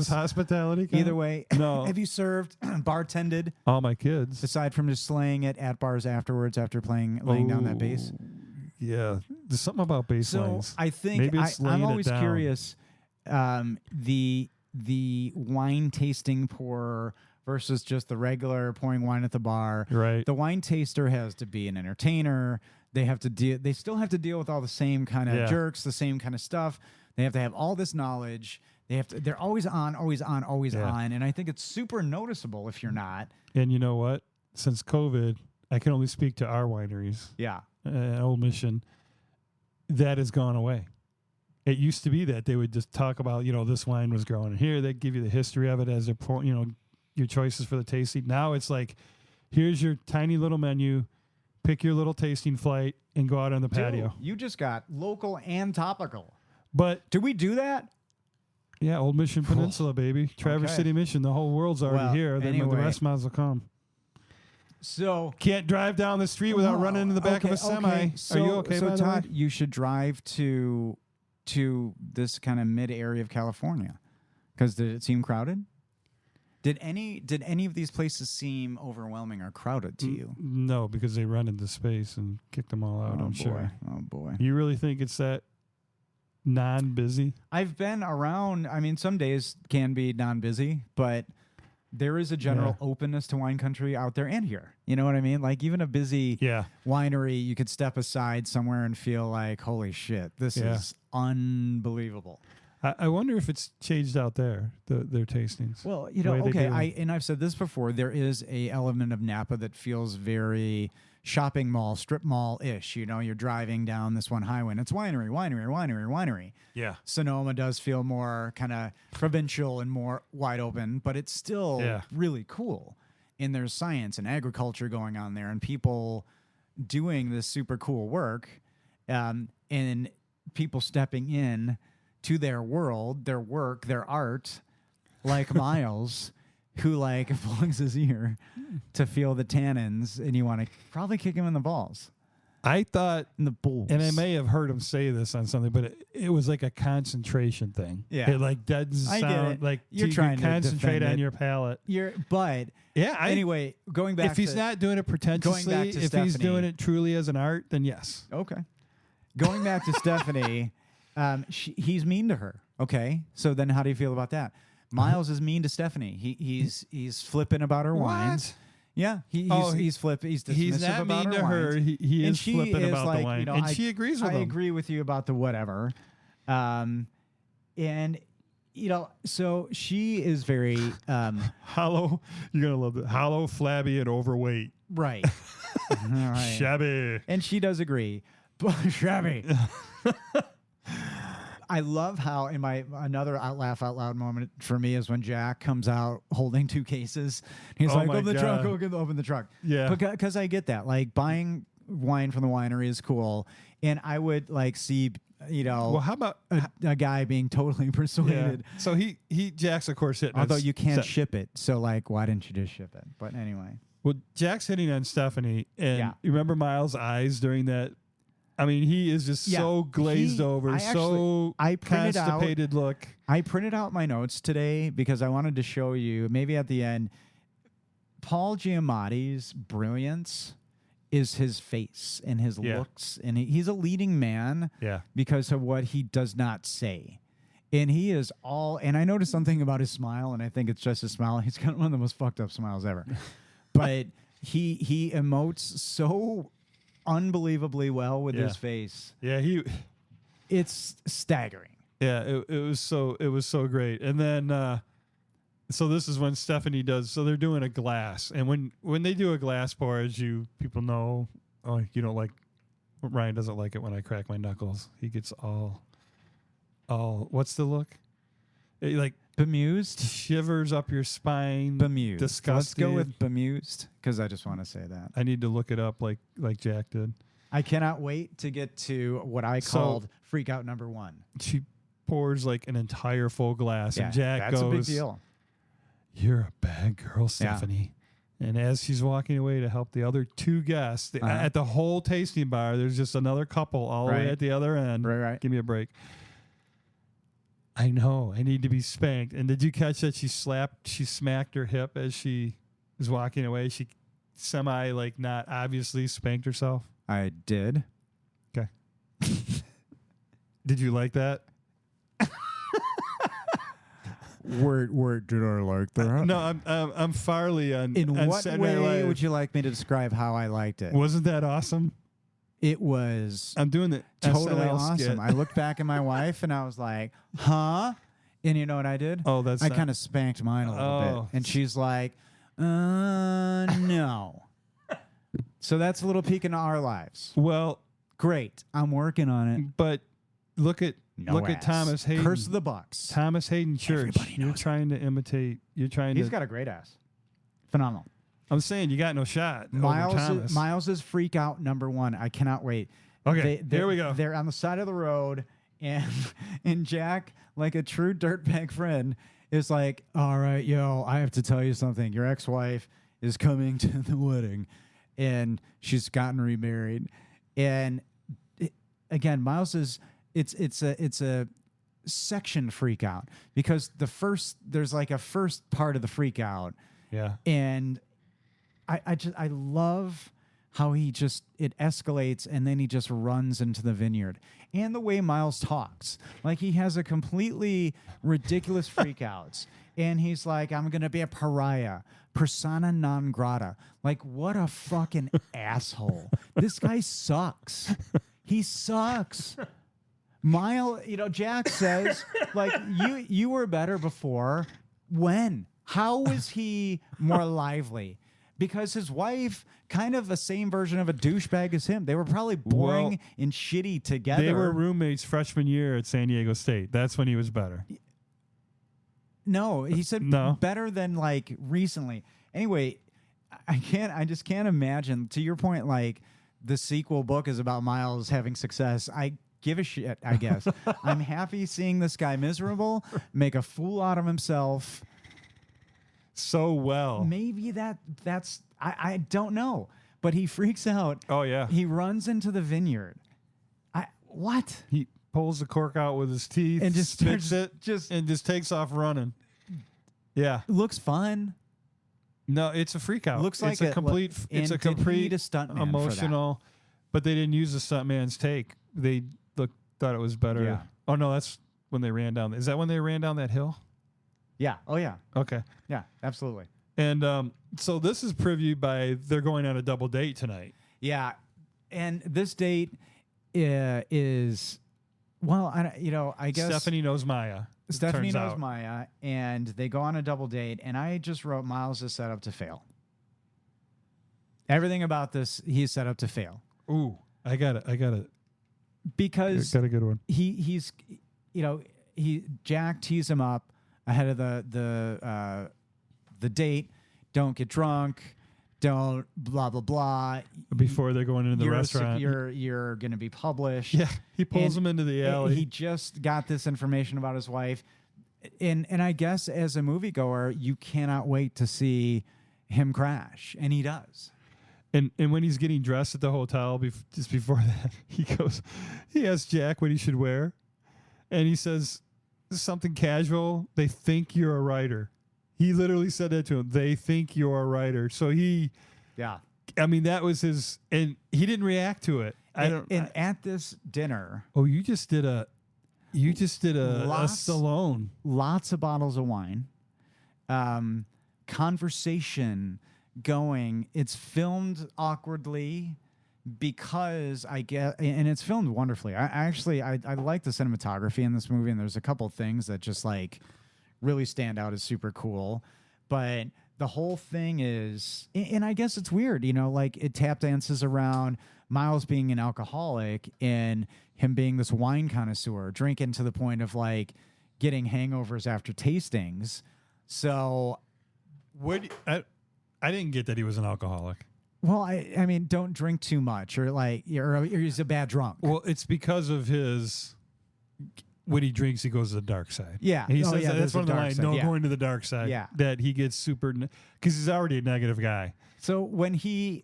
hospitality. Either way, no. Have you served, bartended? All my kids. Aside from just slaying it at bars afterwards after laying down that bass. Yeah, there's something about bass lines. So I think I'm always curious. The wine tasting pour versus just the regular pouring wine at the bar. Right. The wine taster has to be an entertainer. They have to They still have to deal with all the same kind of jerks, the same kind of stuff. They have to have all this knowledge. They're always on, and I think it's super noticeable if you're not. And you know what? Since COVID, I can only speak to our wineries. Yeah. Old Mission. That has gone away. It used to be that they would just talk about, this wine was growing here. They'd give you the history of it as their, your choices for the tasting. Now it's like, here's your tiny little menu. Pick your little tasting flight and go out on the patio. You just got local and topical. But do we do that? Yeah, Old Mission Peninsula, baby. Traverse City Mission. The whole world's already here. Then the rest might as well come. So can't drive down the street without running into the back of a semi. Okay. Are you okay? So Todd, you should drive to this kind of mid area of California, because did it seem crowded? Did any of these places seem overwhelming or crowded to you? No, because they run into space and kicked them all out. I'm sure. Oh boy! You really think it's that non-busy? I've been around. I mean, some days can be non-busy, but there is a general openness to wine country out there and here. You know what I mean? Like even a busy winery, you could step aside somewhere and feel like, holy shit, this is unbelievable. I wonder if it's changed out there, their tastings. Well, you know, okay, I've said this before. There is a element of Napa that feels very shopping mall, strip mall-ish. You know, you're driving down this one highway, and it's winery. Yeah. Sonoma does feel more kind of provincial and more wide open, but it's still really cool. And there's science and agriculture going on there, and people doing this super cool work, and people stepping in to their world, their work, their art, like Miles, who like plugs his ear to feel the tannins, and you want to probably kick him in the balls. I thought in the balls, and I may have heard him say this on something, but it was like a concentration thing. Yeah, it like deadens sound. Like you're trying to concentrate on your palate. Anyway, going back. If he's not doing it pretentiously, if Stephanie, he's doing it truly as an art, then yes. Okay. Going back to Stephanie. He's mean to her. Okay, so then how do you feel about that? Miles is mean to Stephanie. He's flipping about her wines. Yeah, he's dismissive he's not about mean her to her. Wines. He is flipping about like, the wine, you know, and she agrees with him. I agree with you about the whatever, and you know, so she is very hollow. You're gonna love it. Hollow, flabby, and overweight. Right. Right. Shabby. And she does agree, but shabby. I love how in my another laugh out loud moment for me is when Jack comes out holding 2 cases. He's like, open the trunk, open the trunk. Yeah. Because I get that. Like buying wine from the winery is cool. And I would like see, you know, well, how about a guy being totally persuaded. Yeah. So Jack's of course hitting. Although you can't ship it. So like, why didn't you just ship it? But anyway. Well, Jack's hitting on Stephanie. And you remember Miles' eyes during that? I mean, he is just so glazed over, constipated look. I printed out my notes today because I wanted to show you, maybe at the end, Paul Giamatti's brilliance is his face and his looks. And he's a leading man because of what he does not say. And he is all, and I noticed something about his smile, and I think it's just his smile. He's got one of the most fucked up smiles ever. But he emotes so unbelievably well with his face. Yeah, it's staggering. Yeah, it was so great. And then so this is when Stephanie does, so they're doing a glass. And when they do a glass pour, as people know, you don't like, Ryan doesn't like it when I crack my knuckles. He gets all what's the look? Like bemused, shivers up your spine, bemused. Disgusted. Let's go with bemused because I just want to say that. I need to look it up like Jack did. I cannot wait to get to what I called freak out number 1. She pours like an entire full glass, and Jack goes, "That's a big deal. You're a bad girl, Stephanie." Yeah. And as she's walking away to help the other 2 guests at the whole tasting bar, there's just another couple all the way at the other end. Right. Give me a break. I know. I need to be spanked. And did you catch that she smacked her hip as she was walking away? She like not obviously spanked herself. I did. Okay. Did you like that? Where did I like that? No, I'm Farley on. In on what Saturday way Live. would you like me to describe how I liked it? Wasn't that awesome? It was. I'm doing it. Totally SNL awesome. skit. I looked back at my wife and I was like, "Huh?" And you know what I did? Oh, I kind of spanked mine a little bit, and she's like, "No." So that's a little peek into our lives. Well, great. I'm working on it. But look at Thomas Hayden. Curse of the Bucks. Thomas Hayden Church. You're trying to imitate. He's got a great ass. Phenomenal. I'm saying you got no shot. Miles's freak out number 1. I cannot wait. Okay, here we go. They're on the side of the road, and Jack, like a true dirtbag friend, is like, "All right, yo, I have to tell you something. Your ex-wife is coming to the wedding, and she's gotten remarried." And again, Miles is it's a section freak out because there's like a first part of the freak out. Yeah. And I love how it escalates and then he just runs into the vineyard. And the way Miles talks, like he has a completely ridiculous freakouts. And he's like, I'm going to be a pariah, persona non grata. Like, what a fucking asshole. This guy sucks. He sucks. Jack says, like, you were better before. When? How was he more lively? Because his wife, kind of the same version of a douchebag as him. They were probably boring and shitty together. They were roommates freshman year at San Diego State. That's when he was better. No, he said no. Better than like recently. Anyway, I just can't imagine. To your point, like the sequel book is about Miles having success. I give a shit, I guess. I'm happy seeing this guy miserable, make a fool out of himself. So well. Maybe that's I don't know. But he freaks out. Oh yeah. He runs into the vineyard. What? He pulls the cork out with his teeth and just spits it and just takes off running. Yeah. Looks fun. No, it's a freak out. Looks like it's a complete stuntman emotional, but they didn't use the stuntman's take. They thought it was better. Yeah. Oh no, that's when they ran down. Is that when they ran down that hill? Yeah. Oh yeah. Okay. Yeah, absolutely. And so this is previewed by they're going on a double date tonight. Yeah. And this date is I guess Stephanie knows Maya. Stephanie knows Maya, and they go on a double date, and I just wrote Miles is set up to fail. Everything about this, he's set up to fail. Ooh, I got it. Because got a good one. Jack tees him up ahead of the date. Don't get drunk. Don't blah blah blah. Before they're going into the restaurant, you're going to be published. Yeah, he pulls him into the alley. He just got this information about his wife, and I guess as a moviegoer, you cannot wait to see him crash, and he does. And when he's getting dressed at the hotel, just before that, he asks Jack what he should wear, and he says something casual. They think you're a writer. He literally said that to him. They think you're a writer. So I mean, that was his, and he didn't react to it. At this dinner. Oh, you just did a Stallone. Lots of bottles of wine. Conversation going. It's filmed awkwardly because and it's filmed wonderfully. I like the cinematography in this movie, and there's a couple things that just like really stand out as super cool. But the whole thing is, and I guess it's weird, like it tap dances around Miles being an alcoholic and him being this wine connoisseur, drinking to the point of like getting hangovers after tastings. So I didn't get that he was an alcoholic. Well, I mean, don't drink too much, or he's a bad drunk. Well, it's because of his. When he drinks, he goes to the dark side. Yeah. He says that's one of the lines, going to the dark side. Yeah. That he gets super, because he's already a negative guy. So when he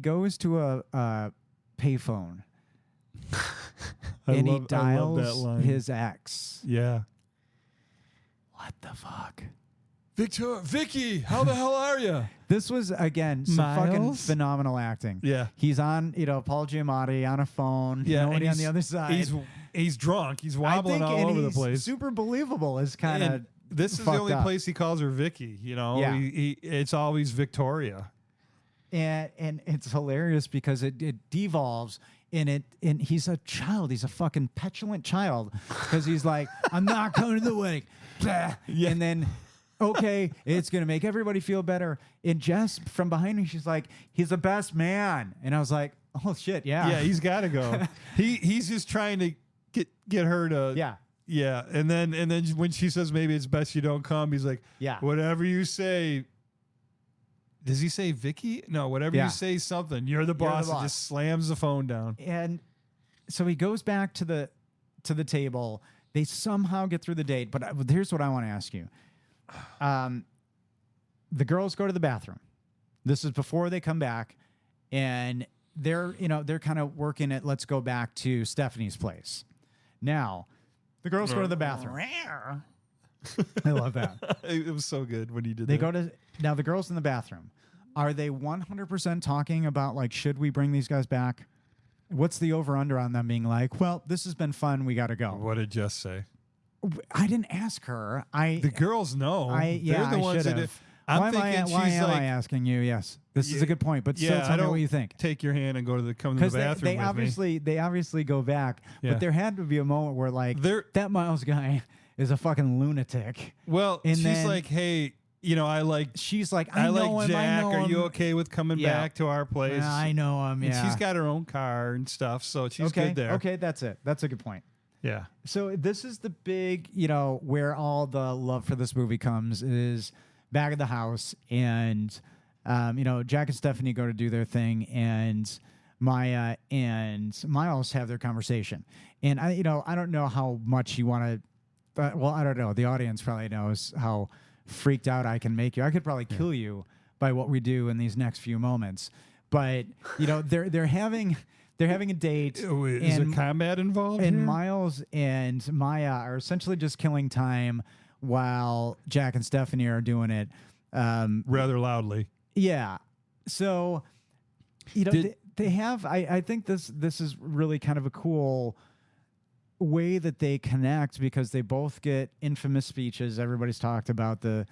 goes to a payphone and he dials his ex. Yeah. What the fuck? Vicky, how the hell are you? This was, again, some fucking phenomenal acting. Yeah. He's on, Paul Giamatti on a phone. Yeah. Nobody on the other side. He's drunk. He's wobbling all over the place. Super believable. Is kind of. This is the only place he calls her Vicky. Yeah. It's always Victoria. And it's hilarious because it devolves and he's a child. He's a fucking petulant child because he's like, I'm not coming to the wedding. Yeah. And then. Okay, it's going to make everybody feel better. And Jess from behind me, she's like, he's the best man. And I was like, oh, shit, yeah. Yeah, he's got to go. He's just trying to get her to. Yeah. Yeah. And then when she says maybe it's best you don't come, he's like, yeah, whatever you say. Does he say Vicky? No, whatever you say something. You're the boss. And just slams the phone down. And so he goes back to the table. They somehow get through the date. But here's what I want to ask you. The girls go to the bathroom. This is before they come back, and they're kind of working at let's go back to Stephanie's place. Now, the girls go to the bathroom. I love that. It was so good when he did they that. go to now the girls in the bathroom. Are they 100% talking about, like, should we bring these guys back? What's the over-under on them being like, well, this has been fun, we got to go? What did Jess say? I didn't ask her. The girls know. They're the ones that... Why am I asking you? Yes, this is a good point, but still tell me what you think. Take your hand and come to the bathroom they obviously go back, but there had to be a moment where, like, that Miles guy is a fucking lunatic. Well, and she's like, hey, she's like, I like Jack. Are you okay with coming back to our place? Yeah, I know him. Yeah, and she's got her own car and stuff, so she's good there. Okay, that's it. That's a good point. Yeah. So this is the big, where all the love for this movie comes is back at the house, and Jack and Stephanie go to do their thing, and Maya and Miles have their conversation. And I don't know how much you want to. Well, I don't know. The audience probably knows how freaked out I can make you. I could probably kill you by what we do in these next few moments. But they're having a date. Is there combat involved? And here? Miles and Maya are essentially just killing time while Jack and Stephanie are doing it rather loudly. Yeah. So they have. I think this is really kind of a cool way that they connect, because they both get infamous speeches. Everybody's talked about the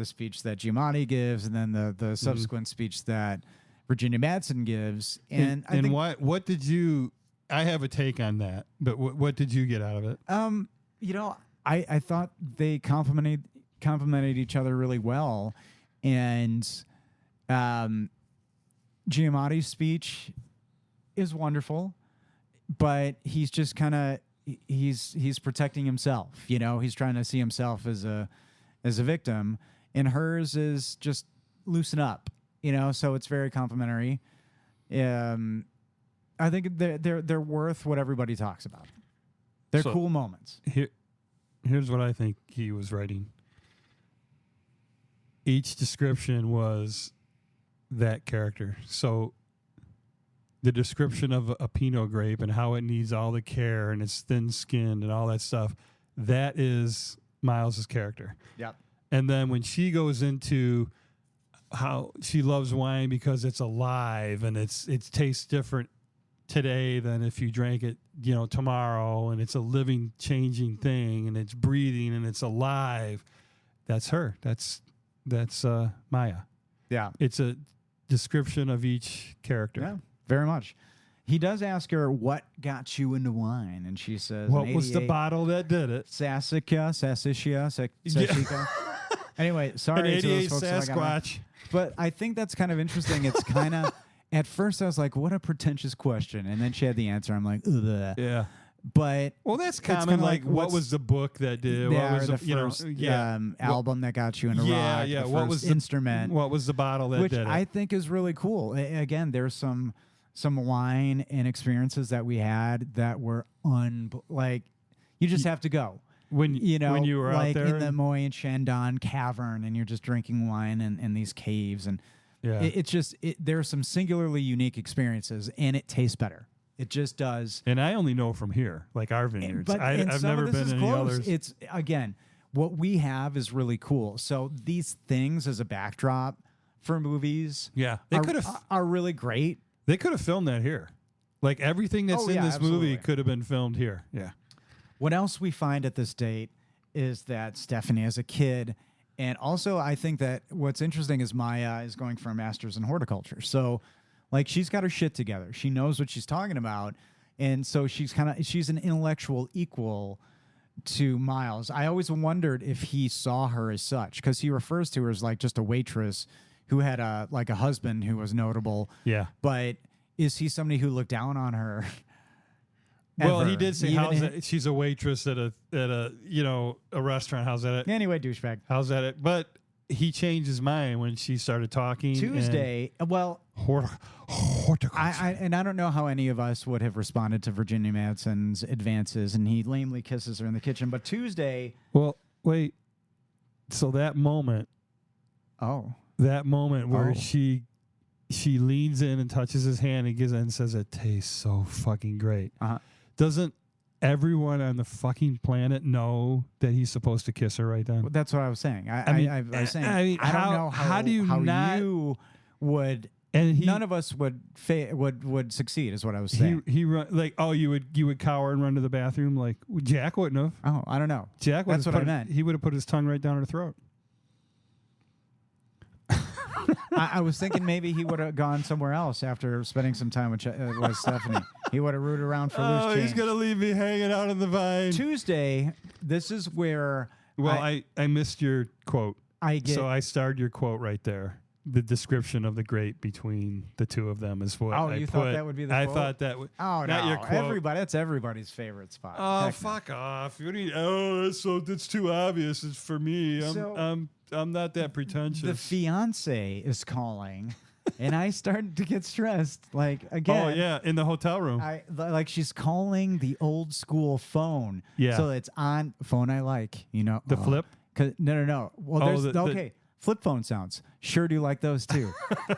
speech that Giamatti gives, and then the subsequent speech that Virginia Madsen gives. And I think, what did you? I have a take on that, but what did you get out of it? I thought they complemented each other really well, and Giamatti's speech is wonderful, but he's just kind of he's protecting himself. He's trying to see himself as a victim, and hers is just loosen up. So it's very complimentary. I think they're worth what everybody talks about. They're cool moments. Here's what I think he was writing. Each description was that character. So the description of a Pinot grape and how it needs all the care and it's thin-skinned and all that stuff, that is Miles's character. Yep. And then when she goes into how she loves wine because it's alive and it tastes different today than if you drank it, tomorrow, and it's a living, changing thing, and it's breathing and it's alive. That's her. That's Maya. Yeah. It's a description of each character. Yeah, very much. He does ask her, what got you into wine? And she says, what was the bottle that did it? Sassica. Anyway, sorry an to those 88 folks. Sasquatch. But I think that's kind of interesting. It's kind of, at first I was like, what a pretentious question. And then she had the answer. I'm like, ugh. Yeah. But that's common. Like what was the book that did? Yeah, what was the first album that got you into rock? Yeah. What was the instrument? What was the bottle that did it? Which I think is really cool. Again, there's some wine and experiences that we had that were you just have to go. When you were like out there in the Moy and Shandon cavern, and you're just drinking wine in these caves, and there are some singularly unique experiences, and it tastes better. It just does. And I only know from here, like our vineyards. I've never been to any others. It's, again, what we have is really cool. So these things as a backdrop for movies, are really great. They could have filmed that here. Like everything that's in this movie could have been filmed here. Yeah. What else we find at this date is that Stephanie as a kid, and also I think that what's interesting is Maya is going for a master's in horticulture. So she's got her shit together. She knows what she's talking about. And so she's an intellectual equal to Miles. I always wondered if he saw her as such, because he refers to her as just a waitress who had a husband who was notable. Yeah. But is he somebody who looked down on her? Well, he did say, she's a waitress at a restaurant. How's that? Anyway, douchebag. How's that? But he changed his mind when she started talking. Tuesday, horticulture. I don't know how any of us would have responded to Virginia Madsen's advances, and he lamely kisses her in the kitchen. But Tuesday... Well, wait. So that moment... Oh. That moment where she leans in and touches his hand and gives it and says, it tastes so fucking great. Uh-huh. Doesn't everyone on the fucking planet know that he's supposed to kiss her right then? Well, that's what I was saying. I don't know how you would. And none of us would succeed, is what I was saying. He run like, oh, you would cower and run to the bathroom like Jack wouldn't have. Oh, I don't know. Jack would. That's what I meant. He would have put his tongue right down her throat. I was thinking maybe he would have gone somewhere else after spending some time with Stephanie. He would have rooted around for loose change. He's gonna leave me hanging out on the vine. Tuesday. This is where. Well, I missed your quote. So I starred your quote right there. The description of the grate between the two of them is what I you put. thought that would be the quote? I thought that would. Oh, not no. your quote. That's everybody's favorite spot. Oh, Heck fuck off. What do you, that's too obvious. It's for me. I'm not that pretentious. The fiance is calling, and I started to get stressed. Like, again. Oh, yeah, in the hotel room. Like she's calling the old school phone. Yeah. So it's on phone I like, The flip? No. Well, there's flip phone sounds. Sure do like those too.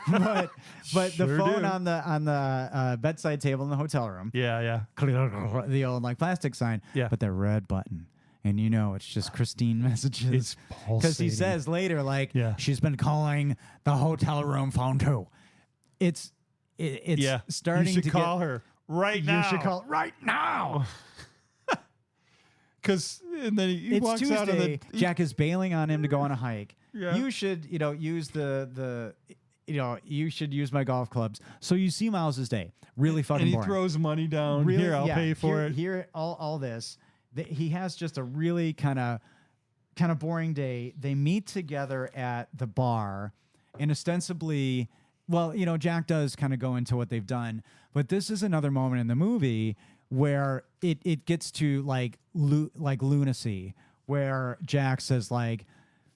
but Sure the phone do. on the bedside table in the hotel room. Yeah. The old like plastic sign. Yeah. But the red button. And it's just Christine messages. It's because he says later, like, she's been calling the hotel room phone too. It's starting to You should call her right now. You should call right now. And then he It's walks Tuesday. out of the. Jack is bailing on him to go on a hike. Yeah. You should, use you should use my golf clubs. So you see Miles's day. Really fucking And he boring. throws money down. Really, Here, I'll pay for it. Here, all this. He has just a really kind of boring day. They meet together at the bar, and ostensibly, Jack does kind of go into what they've done, but this is another moment in the movie where it gets to like lunacy, where Jack says like,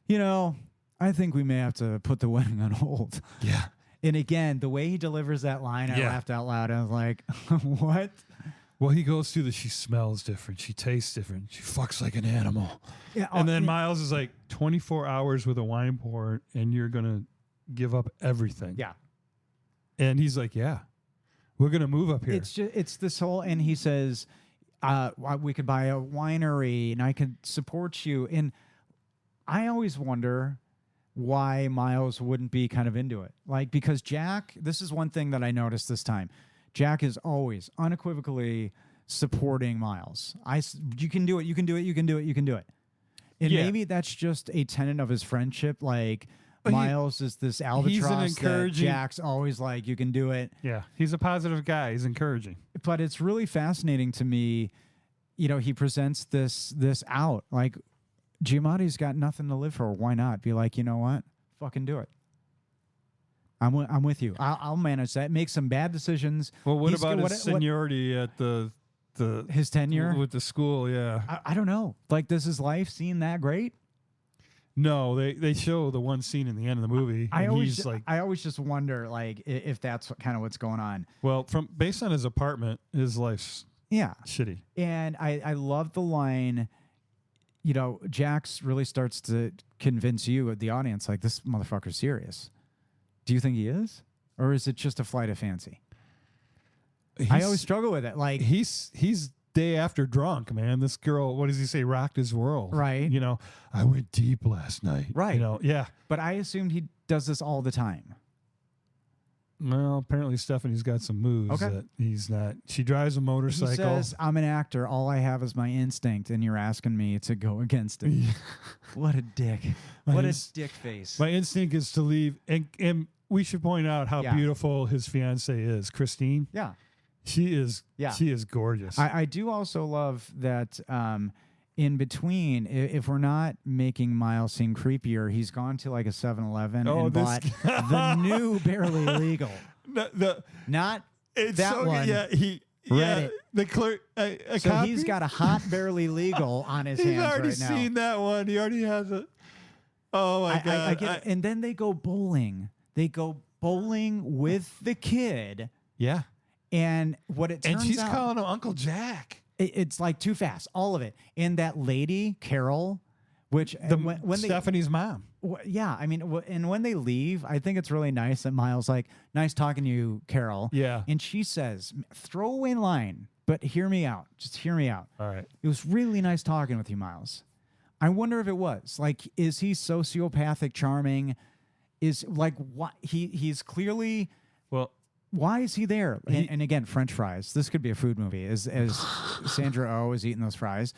I think we may have to put the wedding on hold. Yeah. And again, the way he delivers that line, I laughed out loud. I was like, what? Well, he goes through she smells different. She tastes different. She fucks like an animal. Yeah, and then Miles is like 24 hours with a wine pour, and you're going to give up everything. Yeah. And he's like, yeah, we're going to move up here. It's this whole, and he says, we could buy a winery and I could support you. And I always wonder why Miles wouldn't be kind of into it. Like, because Jack, this is one thing that I noticed this time. Jack is always unequivocally supporting Miles. You can do it. You can do it. You can do it. You can do it. And maybe that's just a tenet of his friendship. Like, Miles is this albatross that Jack's always like, you can do it. Yeah, he's a positive guy. He's encouraging. But it's really fascinating to me. He presents this out. Like, Giamatti's got nothing to live for. Why not? Be like, you know what? Fucking do it. I'm with you. I'll manage that. Make some bad decisions. Well, what about his seniority at his tenure with the school? Yeah, I don't know. Like, does his life seem that great? No, they show the one scene in the end of the movie. I always just wonder, like, if that's kind of what's going on. Well, based on his apartment, his life's shitty. And I love the line. Jax really starts to convince you, the audience, like, this motherfucker's serious. Do you think he is? Or is it just a flight of fancy? I always struggle with it. Like, he's day after drunk, man. This girl, what does he say? Rocked his world. Right. I went deep last night. Right. Yeah. But I assumed he does this all the time. Well, apparently Stephanie's got some moves that he's not. She drives a motorcycle. He says, I'm an actor. All I have is my instinct, and you're asking me to go against it. What a dick. What a dick face. My instinct is to leave. And we should point out how beautiful his fiancée is, Christine. Yeah. She is gorgeous. I do also love that in between, if we're not making Miles seem creepier, he's gone to like a 7-Eleven and bought the new Barely Legal. Not it's that so one. Good. Yeah, read it. The clerk. So copy? He's got a hot Barely Legal on his hands right now. He's already seen that one. He already has it. Oh my God! I get it. And then they go bowling. They go bowling with the kid. Yeah. And what it turns out, and she's calling him Uncle Jack. It's like too fast, all of it. And that lady, Carol, which when Stephanie's mom. Yeah, I mean, and when they leave, I think it's really nice that Miles like, nice talking to you, Carol. Yeah. And she says, throwaway line, but hear me out. Just hear me out. All right. It was really nice talking with you, Miles. I wonder if it was like, is he sociopathic charming? is like what he's clearly. Well, why is he there? And again, French fries. This could be a food movie. As Sandra Oh is eating those fries,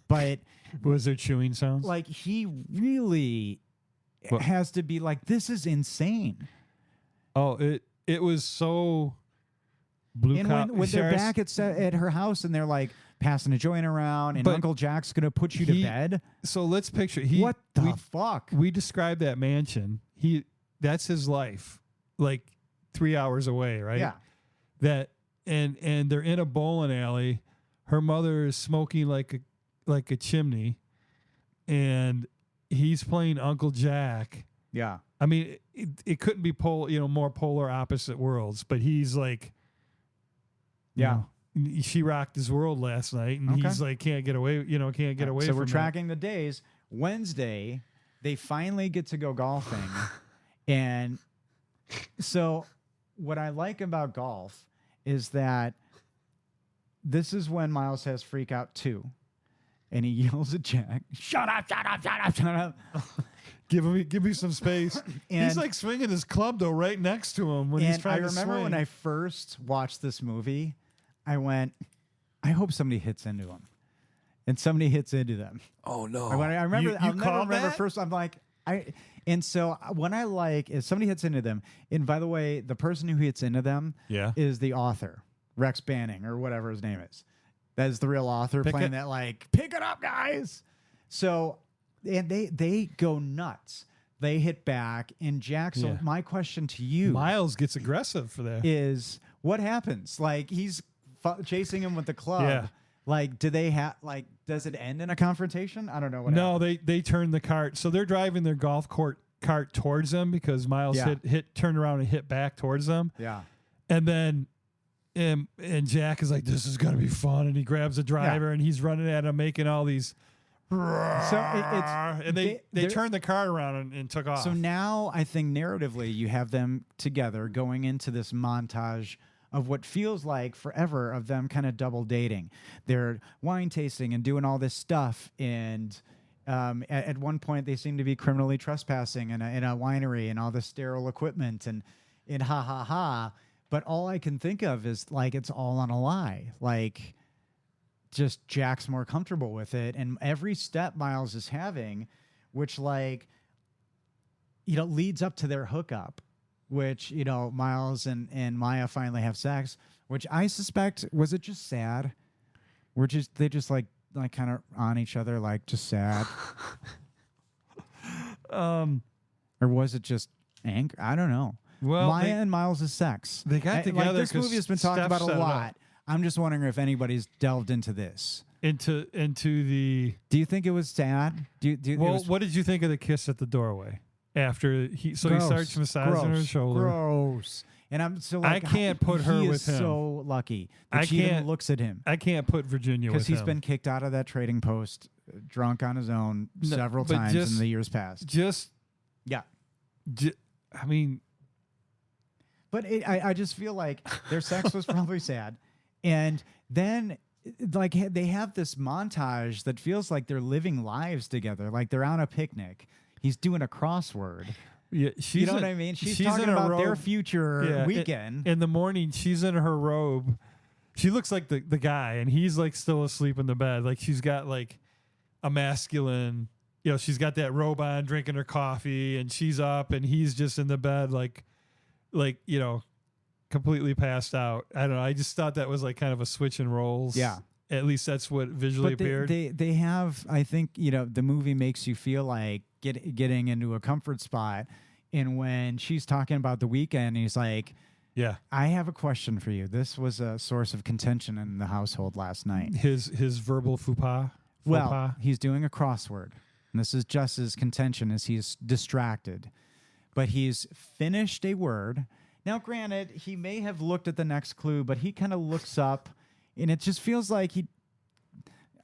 but was there chewing sounds? Like he really has to be like, this is insane. Oh, it was so blue. And when they're back at her house and they're like passing a joint around, and Uncle Jack's gonna put you to bed. So let's picture what the fuck? We described that mansion. That's his life, like 3 hours away, right? Yeah. That and they're in a bowling alley. Her mother is smoking like a chimney, and he's playing Uncle Jack. Yeah. I mean, it couldn't be more polar opposite worlds, but he's like, yeah. She rocked his world last night, and he's like, can't get away. Can't get away. So from we're tracking the days. Wednesday, they finally get to go golfing, and so what I like about golf is that this is when Miles has freak out 2, and he yells at Jack, "Shut up! Shut up! Shut up! Shut up!" Give me some space. And he's like swinging his club though right next to him when he's trying to swing. I remember when I first watched this movie, I went, I hope somebody hits into him, and somebody hits into them. Oh no! I remember. I'll never remember that? first. I'm like, and so what I like is somebody hits into them. And by the way, the person who hits into them is the author, Rex Banning or whatever his name is. That is the real author playing that like, pick it up, guys. So. And they go nuts. They hit back, and Jack. So my question to you, Miles gets aggressive for that. Is what happens? Like he's chasing him with the club. Yeah. Like, do they have like? Does it end in a confrontation? I don't know. What happens. They turn the cart. So they're driving their golf cart towards them because Miles turned around and hit back towards them. Yeah. And then, and Jack is like, "This is gonna be fun," and he grabs a driver and he's running at him, making all these. So and they turned the car around and took off. So now I think narratively you have them together going into this montage of what feels like forever of them kind of double dating. They're wine tasting and doing all this stuff, and at one point they seem to be criminally trespassing in a winery and all this sterile equipment and ha ha ha. But all I can think of is like it's all on a lie. Like. Just Jack's more comfortable with it, and every step Miles is having, which like, leads up to their hookup, which Miles and Maya finally have sex, which I suspect was it just sad, they just like kind of on each other like just sad, or was it just anger? I don't know. Well, Maya and Miles' sex. They got together. Like, this movie has been talked about a lot. I'm just wondering if anybody's delved into this. Into the. Do you think it was sad? What did you think of the kiss at the doorway after he starts massaging her shoulder? Gross. And I'm so like, I can't put her with him. So lucky that she even looks at him. I can't put Virginia with him because he's been kicked out of that trading post, drunk on his own several times in the years past. I mean. But I just feel like their sex was probably sad. And then, like, they have this montage that feels like they're living lives together. Like they're on a picnic. He's doing a crossword. Yeah, you know what I mean? She's talking about their future weekend. In the morning, she's in her robe. She looks like the guy, and he's like still asleep in the bed. Like she's got like a masculine, she's got that robe on, drinking her coffee, and she's up, and he's just in the bed, like completely passed out. I don't know. I just thought that was like kind of a switch in roles. Yeah. At least that's what visually appeared. They have, I think, the movie makes you feel like getting into a comfort spot. And when she's talking about the weekend, he's like, yeah, I have a question for you. This was a source of contention in the household last night. His verbal faux pas. Well, he's doing a crossword. And this is just his contention as he's distracted. But he's finished a word. Now, granted, he may have looked at the next clue, but he kind of looks up, and it just feels like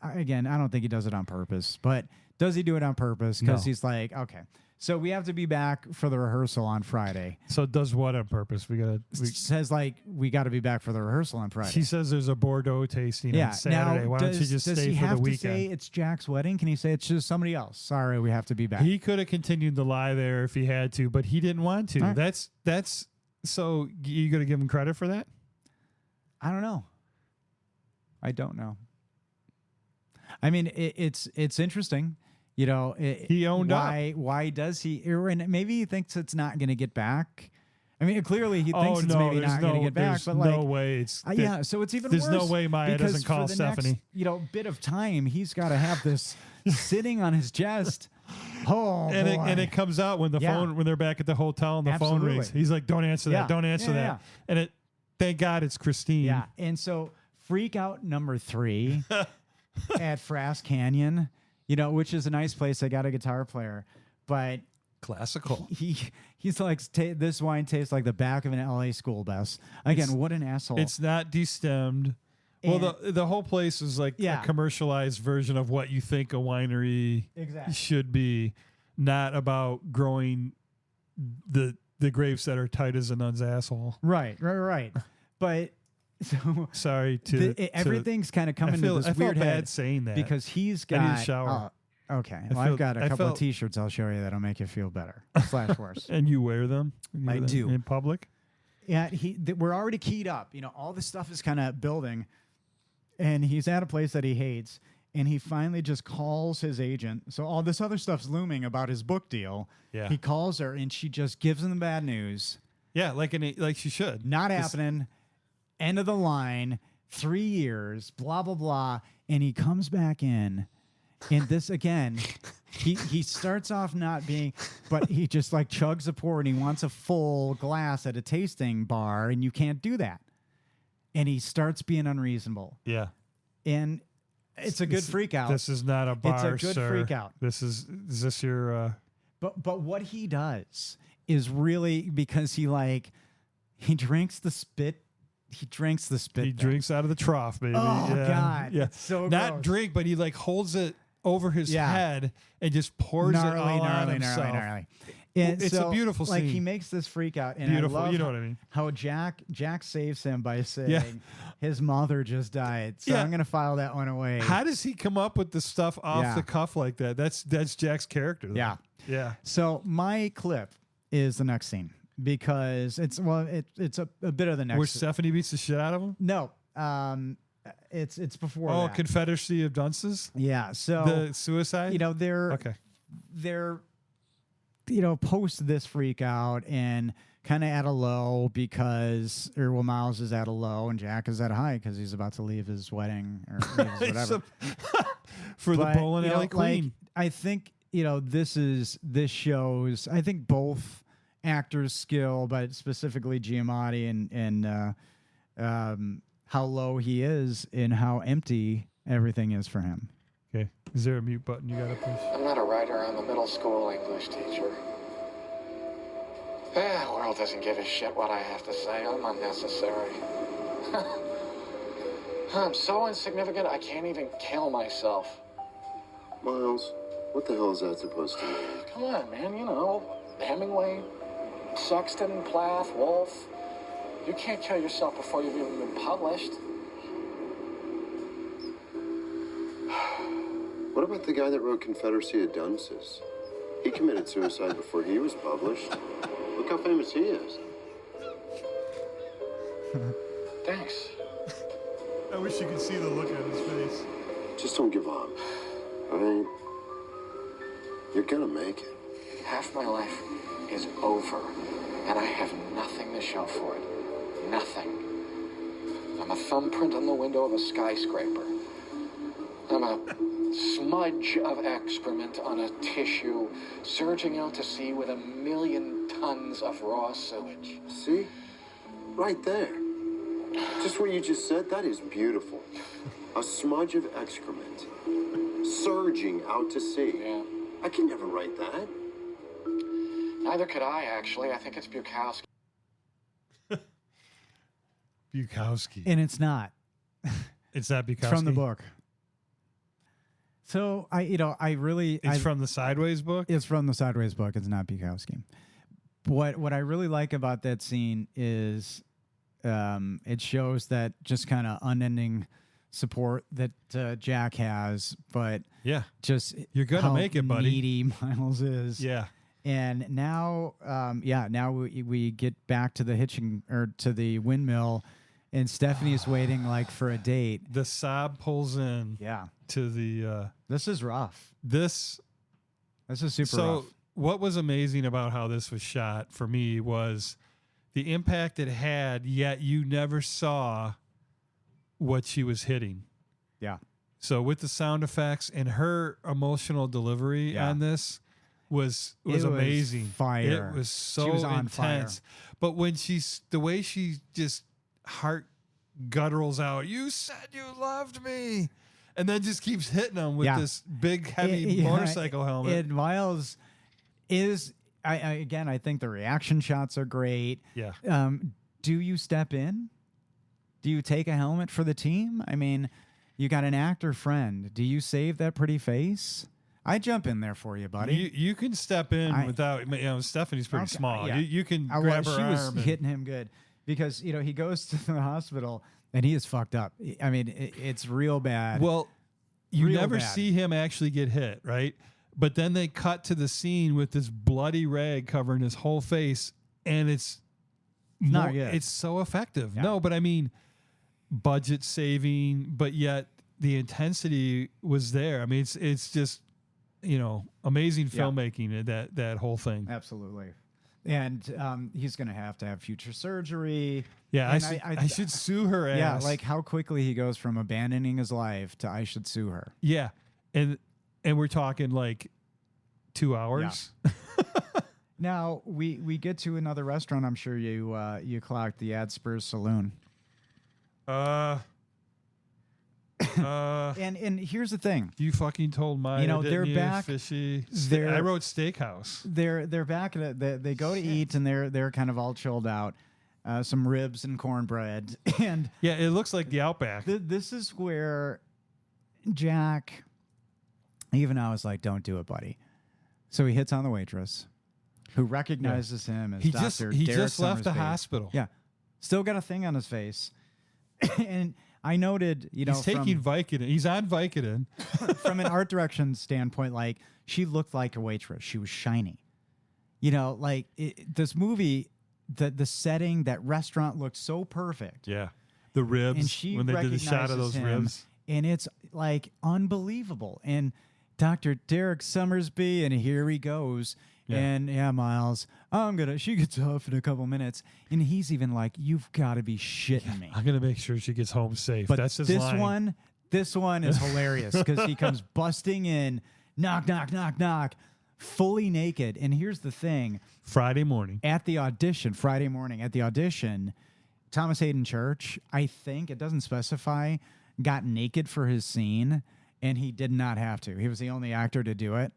again, I don't think he does it on purpose, but does he do it on purpose? Because he's like, okay. So we have to be back for the rehearsal on Friday. So it does what on purpose? Says like we got to be back for the rehearsal on Friday. She says there's a Bordeaux tasting on Saturday. Now, Why don't you just stay for the weekend? Does he have to say it's Jack's wedding? Can he say it's just somebody else? Sorry, we have to be back. He could have continued to lie there if he had to, but he didn't want to. Right. That's so you got to give him credit for that? I don't know. I don't know. I mean, it's interesting. You know, he owned up. Why does he? And maybe he thinks it's not going to get back. I mean, clearly he thinks it's maybe not going to get back. But no way. Yeah, so it's even worse. There's no way Maya doesn't call Stephanie. Next, bit of time, he's got to have this sitting on his chest. Oh, and it comes out when the phone when they're back at the hotel and the phone rings. He's like, "Don't answer that. Don't answer that." And thank God it's Christine. Yeah, and so freak out number 3 at Frass Canyon. Which is a nice place. They got a guitar player, but classical. He's like, this wine tastes like the back of an LA school bus. Again, what an asshole. It's not destemmed. Well, the whole place is like a commercialized version of what you think a winery should be, not about growing the grapes that are tight as a nun's asshole. Right. But so sorry everything's kind of coming to this weird bad saying that because he's got. I need a shower. Okay, I've got a couple of T-shirts I'll show you that'll make you feel better. / worse. And you wear them? I do in public. Yeah, we're already keyed up. All this stuff is kind of building, and he's at a place that he hates, and he finally just calls his agent. So all this other stuff's looming about his book deal. Yeah, he calls her, and she just gives him the bad news. Yeah, like she should. Not happening. End of the line, 3 years, blah, blah, blah. And he comes back in. And this, again, he starts off not being, but he just like chugs a pour and he wants a full glass at a tasting bar. And you can't do that. And he starts being unreasonable. Yeah. And it's a good freak out. This is not a bar, It's a good sir. freak out. Is this your... But what he does is really because he drinks the spit. He drinks the spit. He drinks out of the trough, baby. Oh, God. Yeah. It's so not gross. Drink, but he holds it over his head and just pours it all on himself. Gnarly. It's a beautiful scene. He makes this freak out. And beautiful. I love you know what I mean. How Jack saves him by saying his mother just died. So I'm going to file that one away. How does he come up with the stuff off the cuff like that? That's Jack's character, though. Yeah. So my clip is the next scene. Because it's a bit of the next. Where Stephanie beats the shit out of him? No, it's before. Oh, that. Confederacy of Dunces. Yeah. So the suicide. They're post this freak out and kind of at a low because Miles is at a low and Jack is at a high because he's about to leave his wedding or leave his whatever for the bowling alley queen. I think this shows. I think both actor's skill, but specifically Giamatti and how low he is and how empty everything is for him. Okay. Is there a mute button you got to push? I'm not a writer. I'm a middle school English teacher. The world doesn't give a shit what I have to say. I'm unnecessary. I'm so insignificant I can't even kill myself. Miles, what the hell is that supposed to mean? Come on, man. Hemingway, Sexton, Plath, Wolfe. You can't kill yourself before you've even been published. What about the guy that wrote Confederacy of Dunces? He committed suicide before he was published. Look how famous he is. Thanks. I wish you could see the look on his face. Just don't give up. You're gonna make it. Half my life is over, and I have nothing to show for it. Nothing. I'm a thumbprint on the window of a skyscraper. I'm a smudge of excrement on a tissue surging out to sea with 1 million tons of raw sewage. See? Right there. Just what you just said, that is beautiful. A smudge of excrement surging out to sea. Yeah. I can never write that. Neither could I, actually. I think it's Bukowski. Bukowski. And it's not. It's not Bukowski. It's from the book. So I really It's from the Sideways book. It's from the Sideways book. It's not Bukowski. What I really like about that scene is it shows that just kind of unending support that Jack has, but Yeah, just you're gonna make it, buddy. Needy Miles is. Yeah. And now, now we get back to the hitching or to the windmill, and Stephanie's waiting like for a date. The sob pulls in. Yeah. To the. This is rough. This is super so rough. What was amazing about how this was shot for me was the impact it had, yet you never saw what she was hitting. Yeah. So with the sound effects and her emotional delivery on this was amazing. Fire. It was so she was on intense. fire. But when the way she just heart gutturals out, "You said you loved me," and then just keeps hitting him with this big heavy motorcycle helmet. And Miles is I think the reaction shots are great. Yeah. Do you step in? Do you take a helmet for the team? I mean, you got an actor friend. Do you save that pretty face? I jump in there for you, buddy. You can step in without, Stephanie's pretty small. Yeah. You can grab her She was arm. hitting him good because, he goes to the hospital and he is fucked up. I mean, it's real bad. Well, you Real never bad. see him actually get hit, right? But then they cut to the scene with this bloody rag covering his whole face, and it's not good. It's so effective. Yeah. No, but I mean, budget saving, but yet the intensity was there. I mean, it's just amazing filmmaking. That whole thing. Absolutely. And he's going to have future surgery. Yeah, And I should sue her ass. Yeah, like how quickly he goes from abandoning his life to I should sue her. Yeah, and we're talking like 2 hours. Yeah. Now we get to another restaurant. I'm sure you clocked the Ad Spurs Saloon. And here's the thing. You fucking told Maya, they're didn't you? back. Fishy. They're- I wrote steakhouse. They're back at it. They go to eat and they're kind of all chilled out. Some ribs and cornbread, and Yeah, it looks like the Outback. this is where Jack. Even I was like, "Don't do it, buddy." So he hits on the waitress, who recognizes him as Dr. He Derek just left the Summersby. hospital. Yeah, still got a thing on his face, and I noted, He's taking Vicodin. He's on Vicodin. from an art direction standpoint, like she looked like a waitress. She was shiny. This movie, the setting, that restaurant looked so perfect. Yeah, the ribs. And she when they did the shot of recognizes those him, ribs. and it's like unbelievable. And Dr. Derek Summersby, and here he goes. Yeah. And Miles, she gets off in a couple minutes. And he's even like, "You've got to be shitting me." I'm gonna make sure she gets home safe. But That's his this line. one is hilarious because he comes busting in, knock, knock, knock, knock, fully naked. And here's the thing. Friday morning. Friday morning at the audition, Thomas Hayden Church, I think, it doesn't specify, got naked for his scene, and he did not have to. He was the only actor to do it.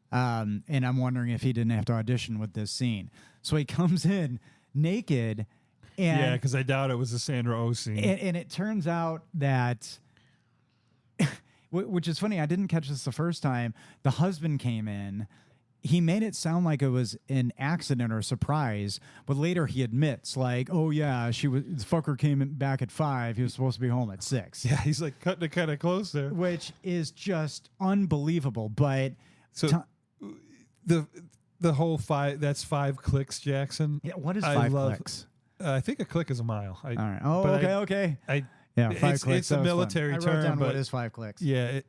And I'm wondering if he didn't have to audition with this scene. So he comes in naked. And Yeah, because I doubt it was a Sandra Oh scene. and it turns out that, which is funny, I didn't catch this the first time. The husband came in. He made it sound like it was an accident or a surprise, but later he admits, like, "Oh yeah, the fucker came back at 5. He was supposed to be home at 6." Yeah, he's like cutting it kind of close there. Which is just unbelievable. But So the whole 5, that's 5 clicks, Jackson. yeah, what is I 5 love- clicks? I think a click is a mile. All right. Oh, but okay. Yeah, 5 it's, clicks. It's a that was fun. military I wrote term, down but what is 5 clicks. yeah,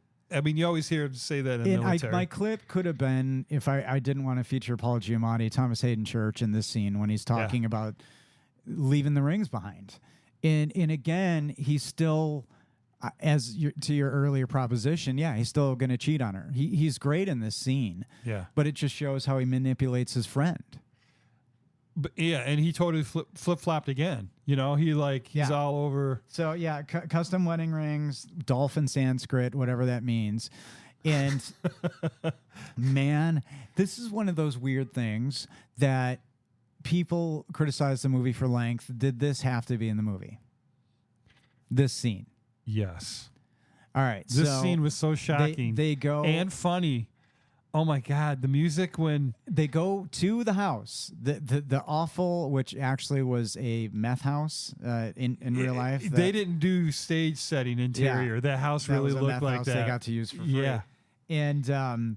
you always hear him say that in the And military. my clip could have been, if I didn't want to feature Paul Giamatti, Thomas Hayden Church in this scene when he's talking about leaving the rings behind. And again, he's still, to your earlier proposition, he's still going to cheat on her. He's great in this scene. Yeah. But it just shows how he manipulates his friend. But yeah, and he totally flip-flopped again. He's all over. So custom wedding rings, dolphin Sanskrit, whatever that means. And man, this is one of those weird things that people criticize the movie for length. Did this have to be in the movie? This scene. Yes. All right. This so scene was so shocking. They go and funny. Oh my God, the music when they go to the house, the awful, which actually was a meth house in real life. They didn't do stage setting interior. Yeah, that house that really was a looked meth like house that. They got to use for free. Yeah, and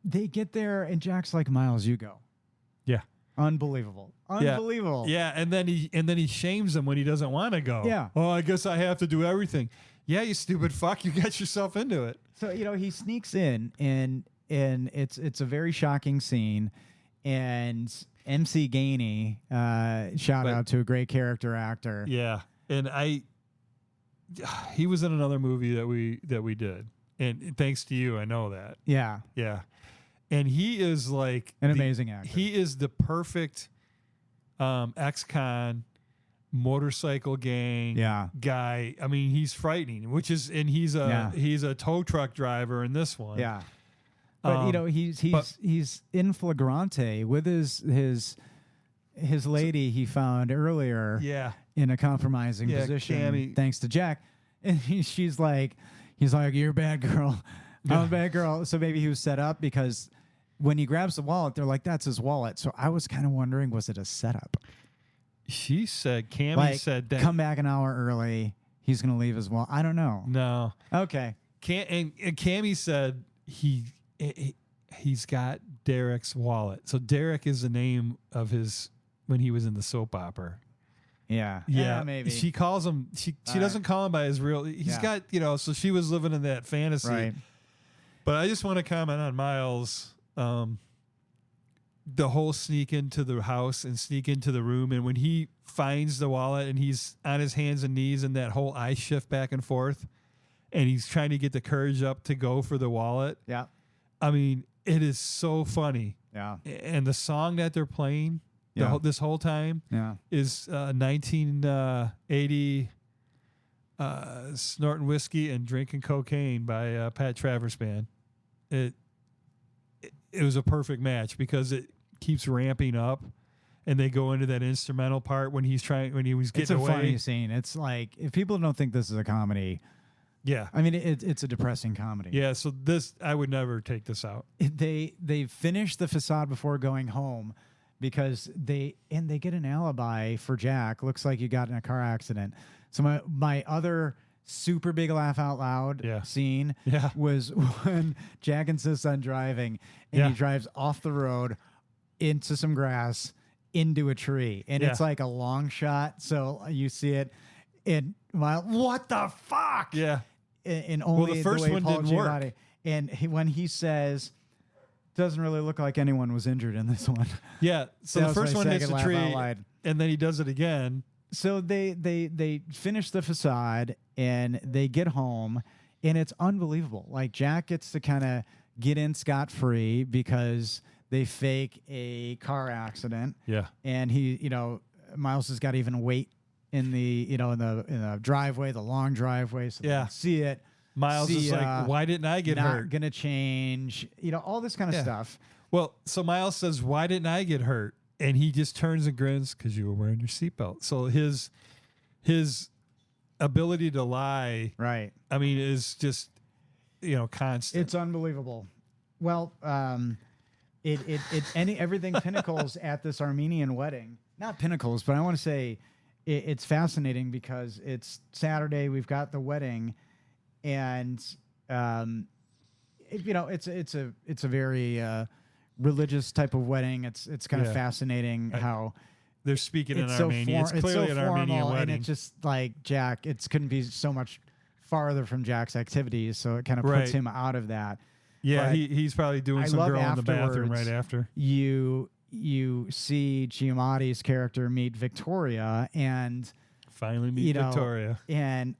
they get there, and Jack's like, Miles, you go. Yeah, unbelievable. Yeah, and then he shames him when he doesn't want to go. Yeah. Oh, I guess I have to do everything. Yeah, you stupid fuck. You got yourself into it. So he sneaks in, and it's a very shocking scene, and MC Gainey, shout out to a great character actor. Yeah, and he was in another movie that we did, and thanks to you, I know that. Yeah, and he is like an amazing actor. He is the perfect ex-con motorcycle gang guy. I mean, he's frightening, he's a tow truck driver in this one. Yeah. But he's in flagrante with his lady he found earlier in a compromising position, Cammy. thanks to Jack. And he's like, you're a bad girl. I'm a bad girl. So maybe he was set up because when he grabs the wallet, they're like, that's his wallet. So I was kind of wondering, was it a setup? She said, Cammy said that. Come back an hour early. He's going to leave his wallet. I don't know. No. Okay. And Cammy said he's got Derek's wallet. So Derek is the name of his when he was in the soap opera. Yeah. Yeah. Maybe. She calls him, she doesn't call him by his real, he's got, so she was living in that fantasy. Right. But I just want to comment on Miles. The whole sneak into the house and sneak into the room, and when he finds the wallet and he's on his hands and knees and that whole eye shift back and forth, and he's trying to get the courage up to go for the wallet. Yeah. I mean, it is so funny. Yeah. And the song that they're playing this whole time is 1980 Snorting Whiskey and Drinking Cocaine by Pat Travers Band. It was a perfect match because it keeps ramping up, and they go into that instrumental part when he was getting away. It's a funny scene. It's like, if people don't think this is a comedy, I mean, it's a depressing comedy. Yeah, so this, I would never take this out. They finish the facade before going home because they get an alibi for Jack. Looks like you got in a car accident. So my other super big laugh out loud scene was when Jack insists on driving, and he drives off the road into some grass into a tree, and it's like a long shot, so you see it. And what the fuck? Yeah. And only the first one Paul didn't Giamatti. work. And when he says, doesn't really look like anyone was injured in this one. Yeah. So the first one hits the tree, and then he does it again. So they finish the facade, and they get home, and it's unbelievable. Like, Jack gets to kind of get in scot-free because they fake a car accident. Yeah. And Miles has got to even wait in the in the driveway, the long driveway, so they can see it. Miles is like, why didn't I get hurt? Not gonna change, all this kind of stuff. Well, so Miles says, why didn't I get hurt? And he just turns and grins because you were wearing your seatbelt. So his ability to lie, right? I mean, is just constant. It's unbelievable. Well, everything pinnacles at this Armenian wedding. Not pinnacles, but I want to say it's fascinating because it's Saturday. We've got the wedding, and it's a very religious type of wedding. It's kind of fascinating how they're speaking in Armenian. It's clearly an Armenian wedding, and it's just like Jack. It couldn't be so much farther from Jack's activities, so it kind of puts him out of that. Yeah, but he's probably doing some girl in the bathroom right after. You see Giamatti's character meet Victoria, and finally meet Victoria, and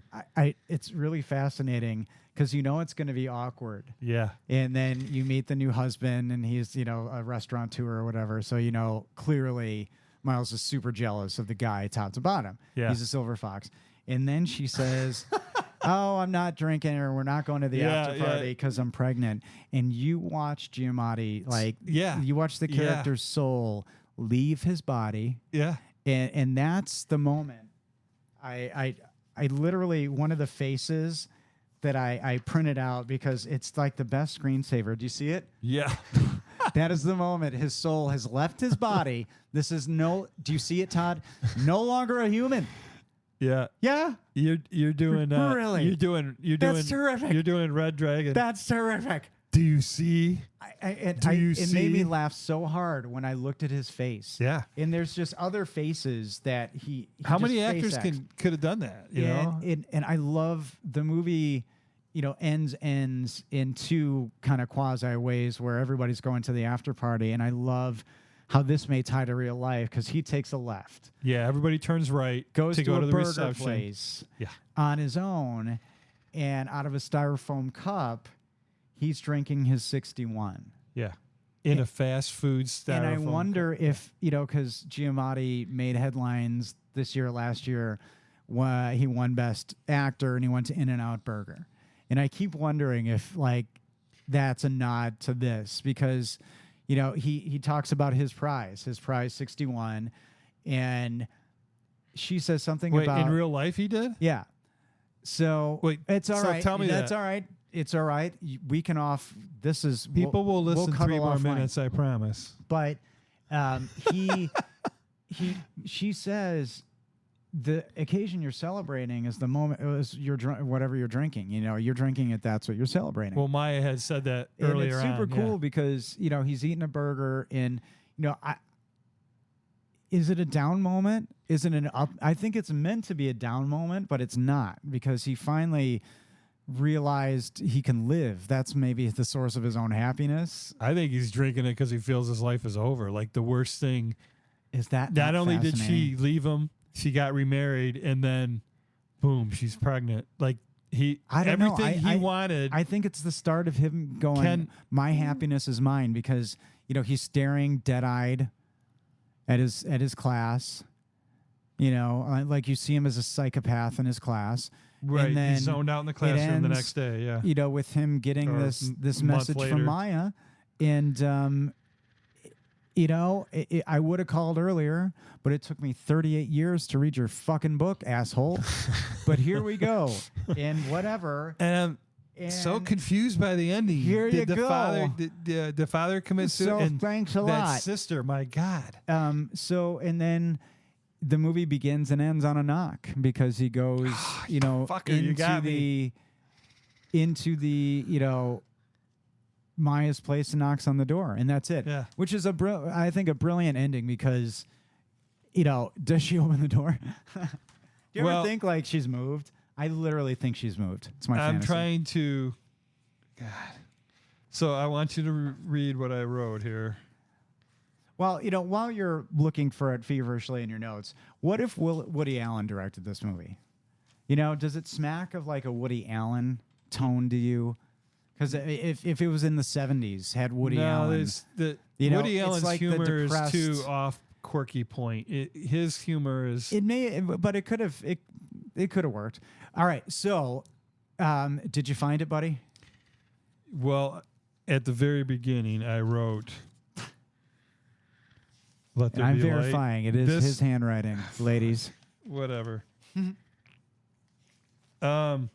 it's really fascinating because it's going to be awkward. Yeah, and then you meet the new husband, and he's a restaurateur or whatever. So clearly Miles is super jealous of the guy top to bottom. Yeah, he's a silver fox. And then she says, oh, I'm not drinking, or we're not going to the after party because I'm pregnant. And you watch Giamatti, you watch the character's soul leave his body. Yeah. And that's the moment I I literally, one of the faces that I printed out because it's like the best screensaver. Do you see it? Yeah. That is the moment his soul has left his body. This is do you see it, Todd? No longer a human. Yeah. Yeah. You're doing really? You're doing That's terrific. You're doing Red Dragon. That's terrific. Do you see? It made me laugh so hard when I looked at his face. Yeah. And there's just other faces that he How just many face actors acts. could have done that? You know? And I love the movie, ends in two kind of quasi ways where everybody's going to the after party. And I love how this may tie to real life because he takes a left. Yeah, everybody turns right, Goes to go a to the burger reception. place Yeah. on his own, and out of a styrofoam cup, he's drinking his 61. Yeah. In a fast food styrofoam. And I wonder if, because Giamatti made headlines this year, last year, he won Best Actor and he went to In-N-Out Burger. And I keep wondering if, that's a nod to this because, he talks about his prize 61, and she says something about... in real life he did? Yeah. So it's all right. Tell me that's all right. It's all right. We can off. This is People will listen we'll 3 more offline. minutes, I promise. But she says the occasion you're celebrating is the moment. It was whatever you're drinking. You're drinking it. That's what you're celebrating. Well, Maya had said that and earlier it's super on. cool Yeah. because he's eating a burger and is it a down moment? Is it an up? I think it's meant to be a down moment, but it's not because he finally realized he can live. That's maybe the source of his own happiness. I think he's drinking it because he feels his life is over. Like the worst thing is that not only did she leave him, she got remarried, and then boom, she's pregnant. Like everything he wanted. I think it's the start of him going, my happiness is mine, because he's staring dead-eyed at his class. Like you see him as a psychopath in his class. Right, and then he's zoned out in the classroom the next day. Yeah, with him getting Or this month message later. from Maya, and I would have called earlier, but it took me 38 years to read your fucking book, asshole. But here we go, and whatever. And I'm so confused by the ending. Here you the go. Father, did the father commit suicide? So And thanks a that lot. sister, my God. And then the movie begins and ends on a knock because he goes, Fucker, you got into the Maya's place and knocks on the door, and that's it. Yeah. Which is I think a brilliant ending because, does she open the door? Do you ever think like she's moved? I literally think she's moved. It's my fantasy. I'm trying to. God. So I want you to read what I wrote here. Well, while you're looking for it feverishly in your notes, what if Woody Allen directed this movie? Does it smack of like a Woody Allen tone to you? Because if it was in the 70s, had Woody Allen... Woody Allen's like humor is too off quirky point. His humor is... It may, but it could have worked. All right, so did you find it, buddy? Well, at the very beginning, I wrote... Let there I'm be verifying. light. It is his handwriting, ladies. Whatever. The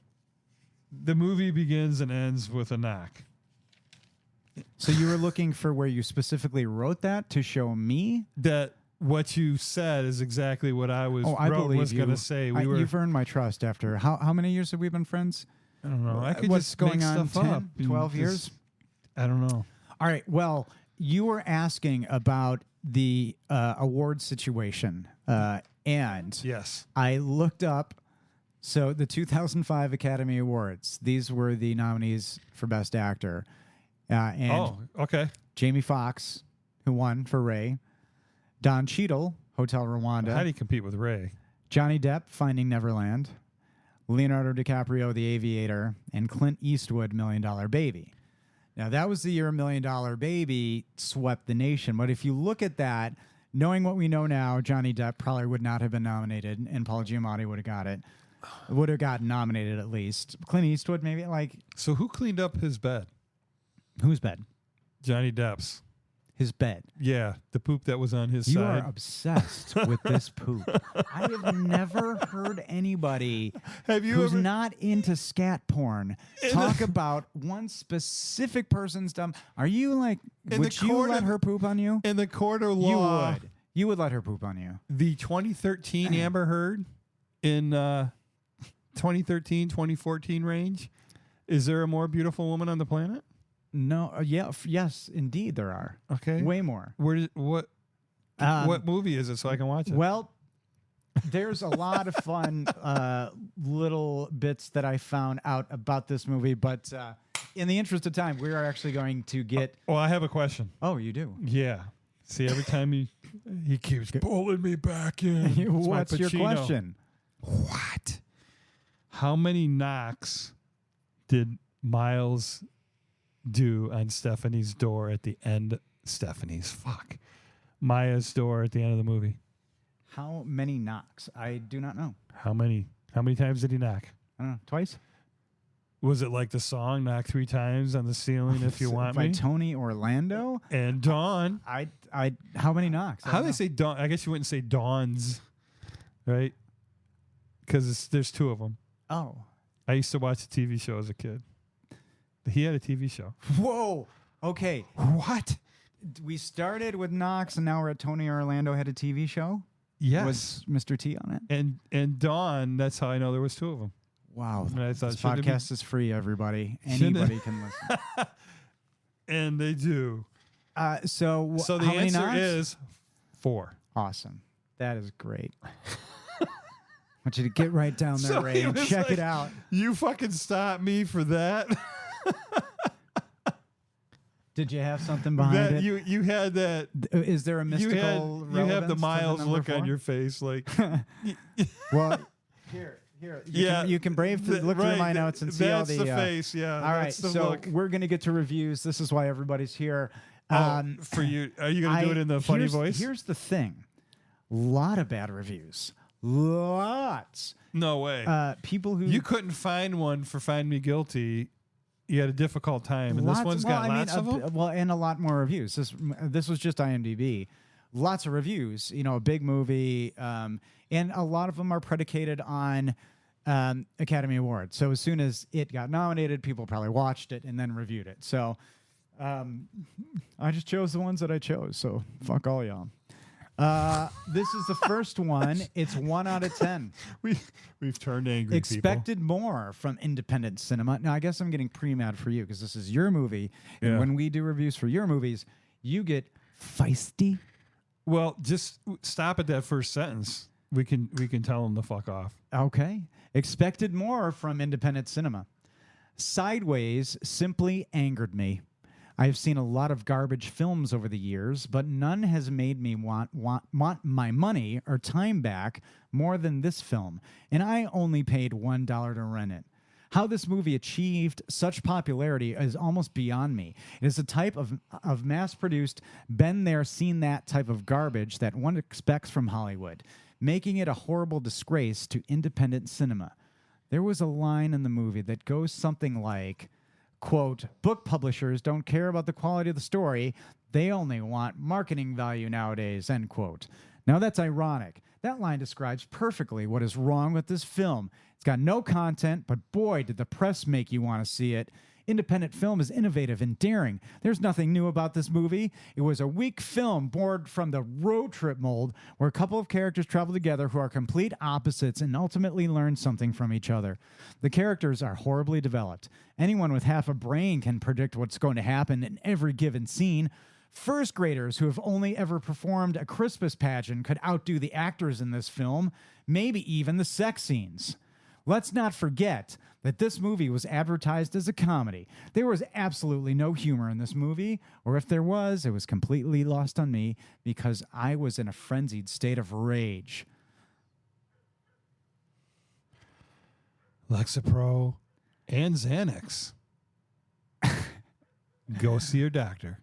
movie begins and ends with a knock. So you were looking for where you specifically wrote that to show me? That what you said is exactly what I was going to say. You've earned my trust after how many years have we been friends? I don't know. I could What's just going make on? stuff 10, up. 12 years? I don't know. All right. Well, you were asking about the award situation, and yes, I looked up. So the 2005 Academy Awards, these were the nominees for Best Actor. Okay. Jamie Foxx, who won for Ray. Don Cheadle, Hotel Rwanda. How do you compete with Ray? Johnny Depp, Finding Neverland. Leonardo DiCaprio, The Aviator. And Clint Eastwood, $1 Million Baby. Now, that was the year $1 Million Baby swept the nation. But if you look at that, knowing what we know now, Johnny Depp probably would not have been nominated, and Paul Giamatti would have got it. Would have gotten nominated at least. Clint Eastwood, maybe. So who cleaned up his bed? Whose bed? Johnny Depp's. His bed. Yeah, the poop that was on his You side. are obsessed with this poop. I have never heard anybody who's not into scat porn talk about one specific person's dumb. Are you like, would you let her poop on you? In the court of law. You would. You would let her poop on you. The 2013 Amber Heard in 2013, 2014 range. Is there a more beautiful woman on the planet? No, yes, indeed there are. Okay. Way more. What movie is it so I can watch it? Well, there's a lot of fun little bits that I found out about this movie, but in the interest of time, we are actually going to get... Well, I have a question. Oh, you do? Yeah. See, every time he keeps pulling me back in. What's your question? What? How many knocks did Miles do on Stephanie's door at the end? Maya's door at the end of the movie. How many knocks? I do not know. How many times did he knock? I don't know. Twice? Was it like the song "Knock 3 Times on the Ceiling If You Want by Me"? Tony Orlando And Dawn. How many knocks? How do they say Dawn? I guess you wouldn't say Dawns, right? Because there's 2 of them. Oh. I used to watch a TV show as a kid. He had a TV show. Whoa. Okay. What? We started with Knox, and now we're at Tony Orlando had a TV show. Yes. Was Mr. T on it? And Dawn. That's how I know there was 2 of them. Wow. And I thought, this podcast is free, everybody. Anybody can listen. And they do. So the how many answer knocks? is 4. Awesome. That is great. I want you to get right down there, Ray, and check it out. You fucking stop me for that. Did you have something behind it? You had that. Is there a mystical You have the relevance to Miles number look 4? on your face, like. Well, here. You can brave to look through my notes and see all the. That's the face, yeah. All right, so look. we're gonna get to reviews. This is why everybody's here. For you, are you gonna do it in the funny voice? Here's the thing: lot of bad reviews. Lots. No way. People who you couldn't find one for Find Me Guilty. You had a difficult time, and this one's got lots of them. Well, and a lot more reviews. This was just IMDb. Lots of reviews. You know, a big movie, and a lot of them are predicated on Academy Awards. So as soon as it got nominated, people probably watched it and then reviewed it. So I just chose the ones that I chose. So fuck all y'all. This is the first one. It's 1 out of 10. We've turned angry. Expected more from independent cinema. Now, I guess I'm getting pre-mad for you because this is your movie. Yeah. And when we do reviews for your movies, you get feisty. Well, just stop at that first sentence. We can tell them to fuck off. Okay. Expected more from independent cinema. Sideways simply angered me. I have seen a lot of garbage films over the years, but none has made me want my money or time back more than this film, and I only paid $1 to rent it. How this movie achieved such popularity is almost beyond me. It is a type of mass-produced, been there, seen that type of garbage that one expects from Hollywood, making it a horrible disgrace to independent cinema. There was a line in the movie that goes something like, quote, book publishers don't care about the quality of the story. They only want marketing value nowadays, end quote. Now that's ironic. That line describes perfectly what is wrong with this film. It's got no content, but boy, did the press make you want to see it. Independent film is innovative and daring. There's nothing new about this movie. It was a weak film born from the road trip mold where a couple of characters travel together who are complete opposites and ultimately learn something from each other. The characters are horribly developed. Anyone with half a brain can predict what's going to happen in every given scene. First graders who have only ever performed a Christmas pageant could outdo the actors in this film, maybe even the sex scenes. Let's not forget that this movie was advertised as a comedy. There was absolutely no humor in this movie, or if there was, it was completely lost on me because I was in a frenzied state of rage. Lexapro and Xanax. Go see your doctor.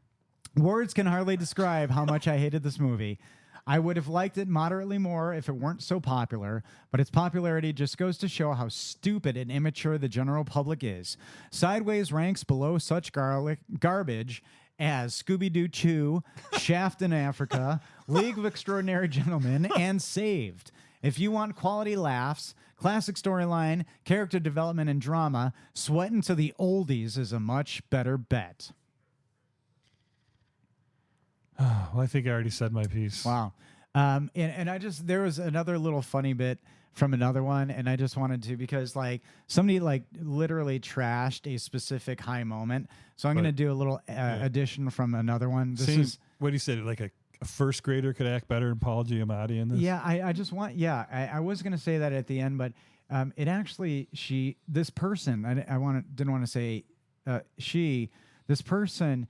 Words can hardly describe how much I hated this movie. I would have liked it moderately more if it weren't so popular, but its popularity just goes to show how stupid and immature the general public is. Sideways ranks below such garbage as Scooby-Doo 2, Shaft in Africa, League of Extraordinary Gentlemen, and Saved. If you want quality laughs, classic storyline, character development, and drama, Sweatin' to the Oldies is a much better bet. Well, I think I already said my piece. Wow. And there was another little funny bit from another one, and I just wanted to, because like somebody like literally trashed a specific high moment. So I'm going to do a little addition from another one. This is what he said, like a first grader could act better than Paul Giamatti in this. Yeah, I just want, I was going to say that at the end, but it actually, this person, didn't want to say this person,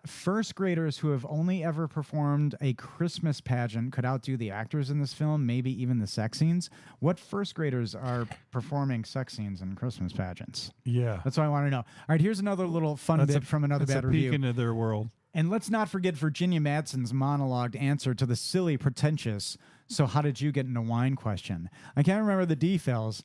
first graders who have only ever performed a Christmas pageant could outdo the actors in this film, maybe even the sex scenes. What first graders are performing sex scenes in Christmas pageants? Yeah. That's what I want to know. All right, here's another little fun bit from another bad review. That's a peek into their world. And let's not forget Virginia Madsen's monologued answer to the silly, pretentious, "So how did you get into wine?" question. I can't remember the details.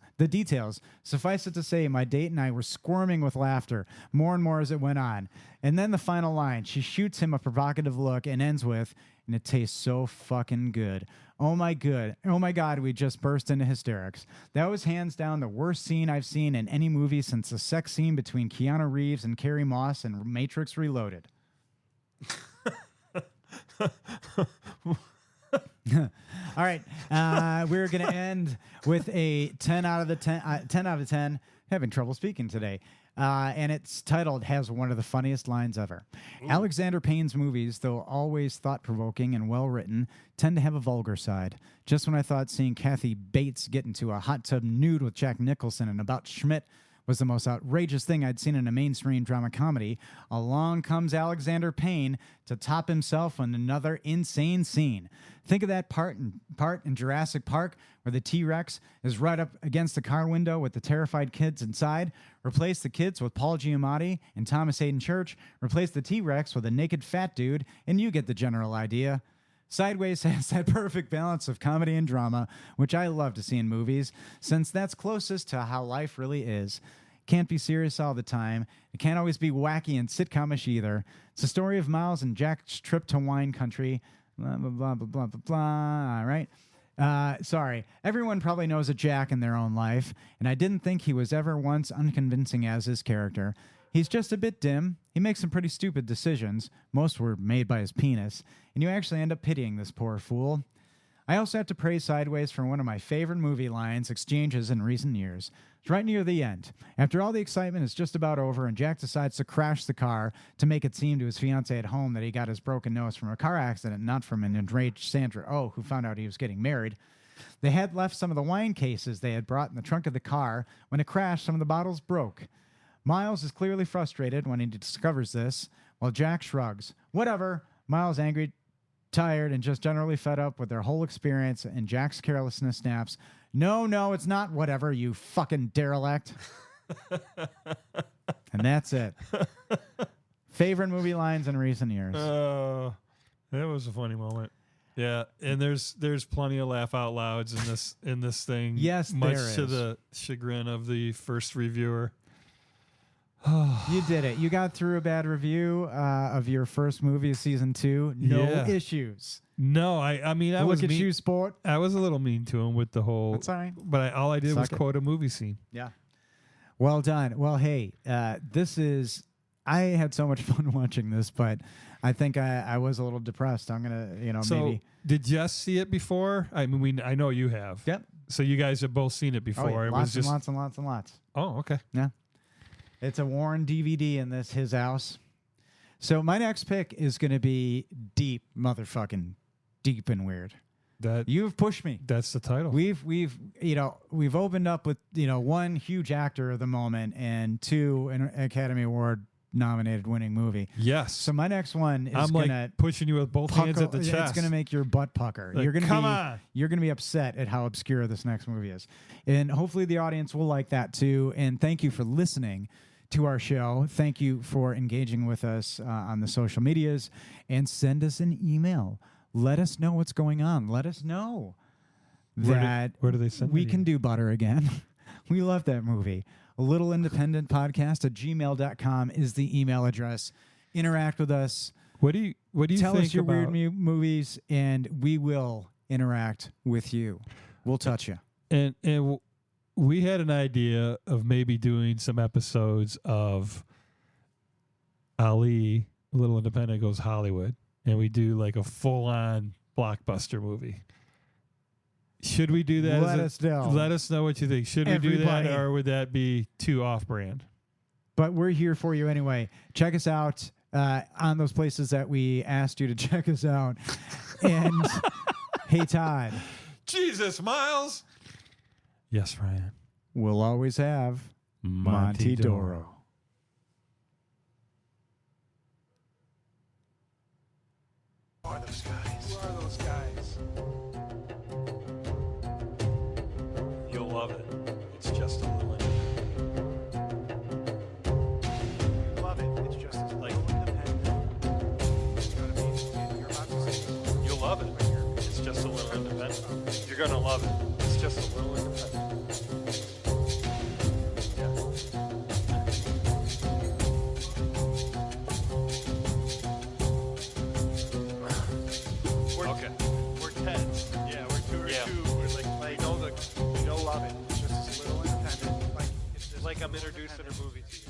Suffice it to say, my date and I were squirming with laughter, more and more as it went on. And then the final line, she shoots him a provocative look and ends with, "And it tastes so fucking good. Oh my God, we just burst into hysterics. That was hands down the worst scene I've seen in any movie since the sex scene between Keanu Reeves and Carrie Moss in Matrix Reloaded." All right, we're going to end with a 10 out of 10. Having trouble speaking today. And it's titled, has one of the funniest lines ever. Ooh. Alexander Payne's movies, though always thought-provoking and well-written, tend to have a vulgar side. Just when I thought seeing Kathy Bates get into a hot tub nude with Jack Nicholson and About Schmidt was the most outrageous thing I'd seen in a mainstream drama comedy, along comes Alexander Payne to top himself on another insane scene. Think of that part in Jurassic Park where the T-Rex is right up against the car window with the terrified kids inside. Replace the kids with Paul Giamatti and Thomas Hayden Church. Replace the T-Rex with a naked fat dude, and you get the general idea. Sideways has that perfect balance of comedy and drama, which I love to see in movies, since that's closest to how life really is. Can't be serious all the time. It can't always be wacky and sitcomish either. It's a story of Miles and Jack's trip to wine country. Blah, blah, blah, blah, blah, blah, blah. All right. Sorry. Everyone probably knows a Jack in their own life, and I didn't think he was ever once unconvincing as his character. He's just a bit dim. He makes some pretty stupid decisions. Most were made by his penis, and you actually end up pitying this poor fool. I also have to praise Sideways for one of my favorite movie lines exchanges in recent years. It's right near the end. After all the excitement is just about over and Jack decides to crash the car to make it seem to his fiancée at home that he got his broken nose from a car accident, not from an enraged Sandra Oh, who found out he was getting married. They had left some of the wine cases they had brought in the trunk of the car. When it crashed, some of the bottles broke. Miles is clearly frustrated when he discovers this, while Jack shrugs. Whatever. Miles angry, tired, and just generally fed up with their whole experience, and Jack's carelessness snaps, No, it's not whatever, you fucking derelict. And that's it. Favorite movie lines in recent years. That was a funny moment. Yeah, and there's plenty of laugh out louds in this thing. Yes, much there is. To the chagrin of the first reviewer. You did it. You got through a bad review of your first movie of season 2. No issues. No, I mean, I was look at you, sport. I was a little mean to him with the whole. That's all right. But all I did was quote a movie scene. Yeah. Well done. Well, hey, this is. I had so much fun watching this, but I think I was a little depressed. I'm gonna, so maybe. Did Jess see it before? I mean, I know you have. Yep. So you guys have both seen it before. Oh, yeah. It Lots was just and lots and lots and lots. Oh, okay. Yeah. It's a Warren DVD in his house. So my next pick is going to be deep and weird. That you've pushed me. That's the title. We've opened up with, one huge actor of the moment and 2 an Academy Award nominated winning movie. Yes. So my next one is I'm gonna pushing you with both hands at the chest. It's gonna make your butt pucker. Like, You're gonna be upset at how obscure this next movie is, and hopefully the audience will like that too. And thank you for listening to our show. Thank you for engaging with us on the social medias, and send us an email. Let us know what's going on. Let us know that where do they send we can do Butter again. We love that movie. alittleindependentpodcast@gmail.com is the email address. interact with us. What do you Tell think us your about, weird movies, and we will interact with you. We'll touch you. And we had an idea of maybe doing some episodes of Ali, Little Independent Goes Hollywood, and we do like a full-on blockbuster movie. Should we do that? Let us know. Let us know what you think. Should we do that, or would that be too off-brand? But we're here for you anyway. Check us out on those places that we asked you to check us out. And hey, Todd. Jesus, Miles. Yes, Ryan. We'll always have Monty Doro. Who are those guys? Who are those guys? You'll love it. It's just a little You love it. It's just as like independent. You know what I mean? You're about to say You'll love it. It's just a little independent. You're going to love it. It's just a little independent. We're 10. Yeah, we're 2 or 2. We're like you know love it. It's just a little independent. Like, it's just like I'm introducing a movie to you.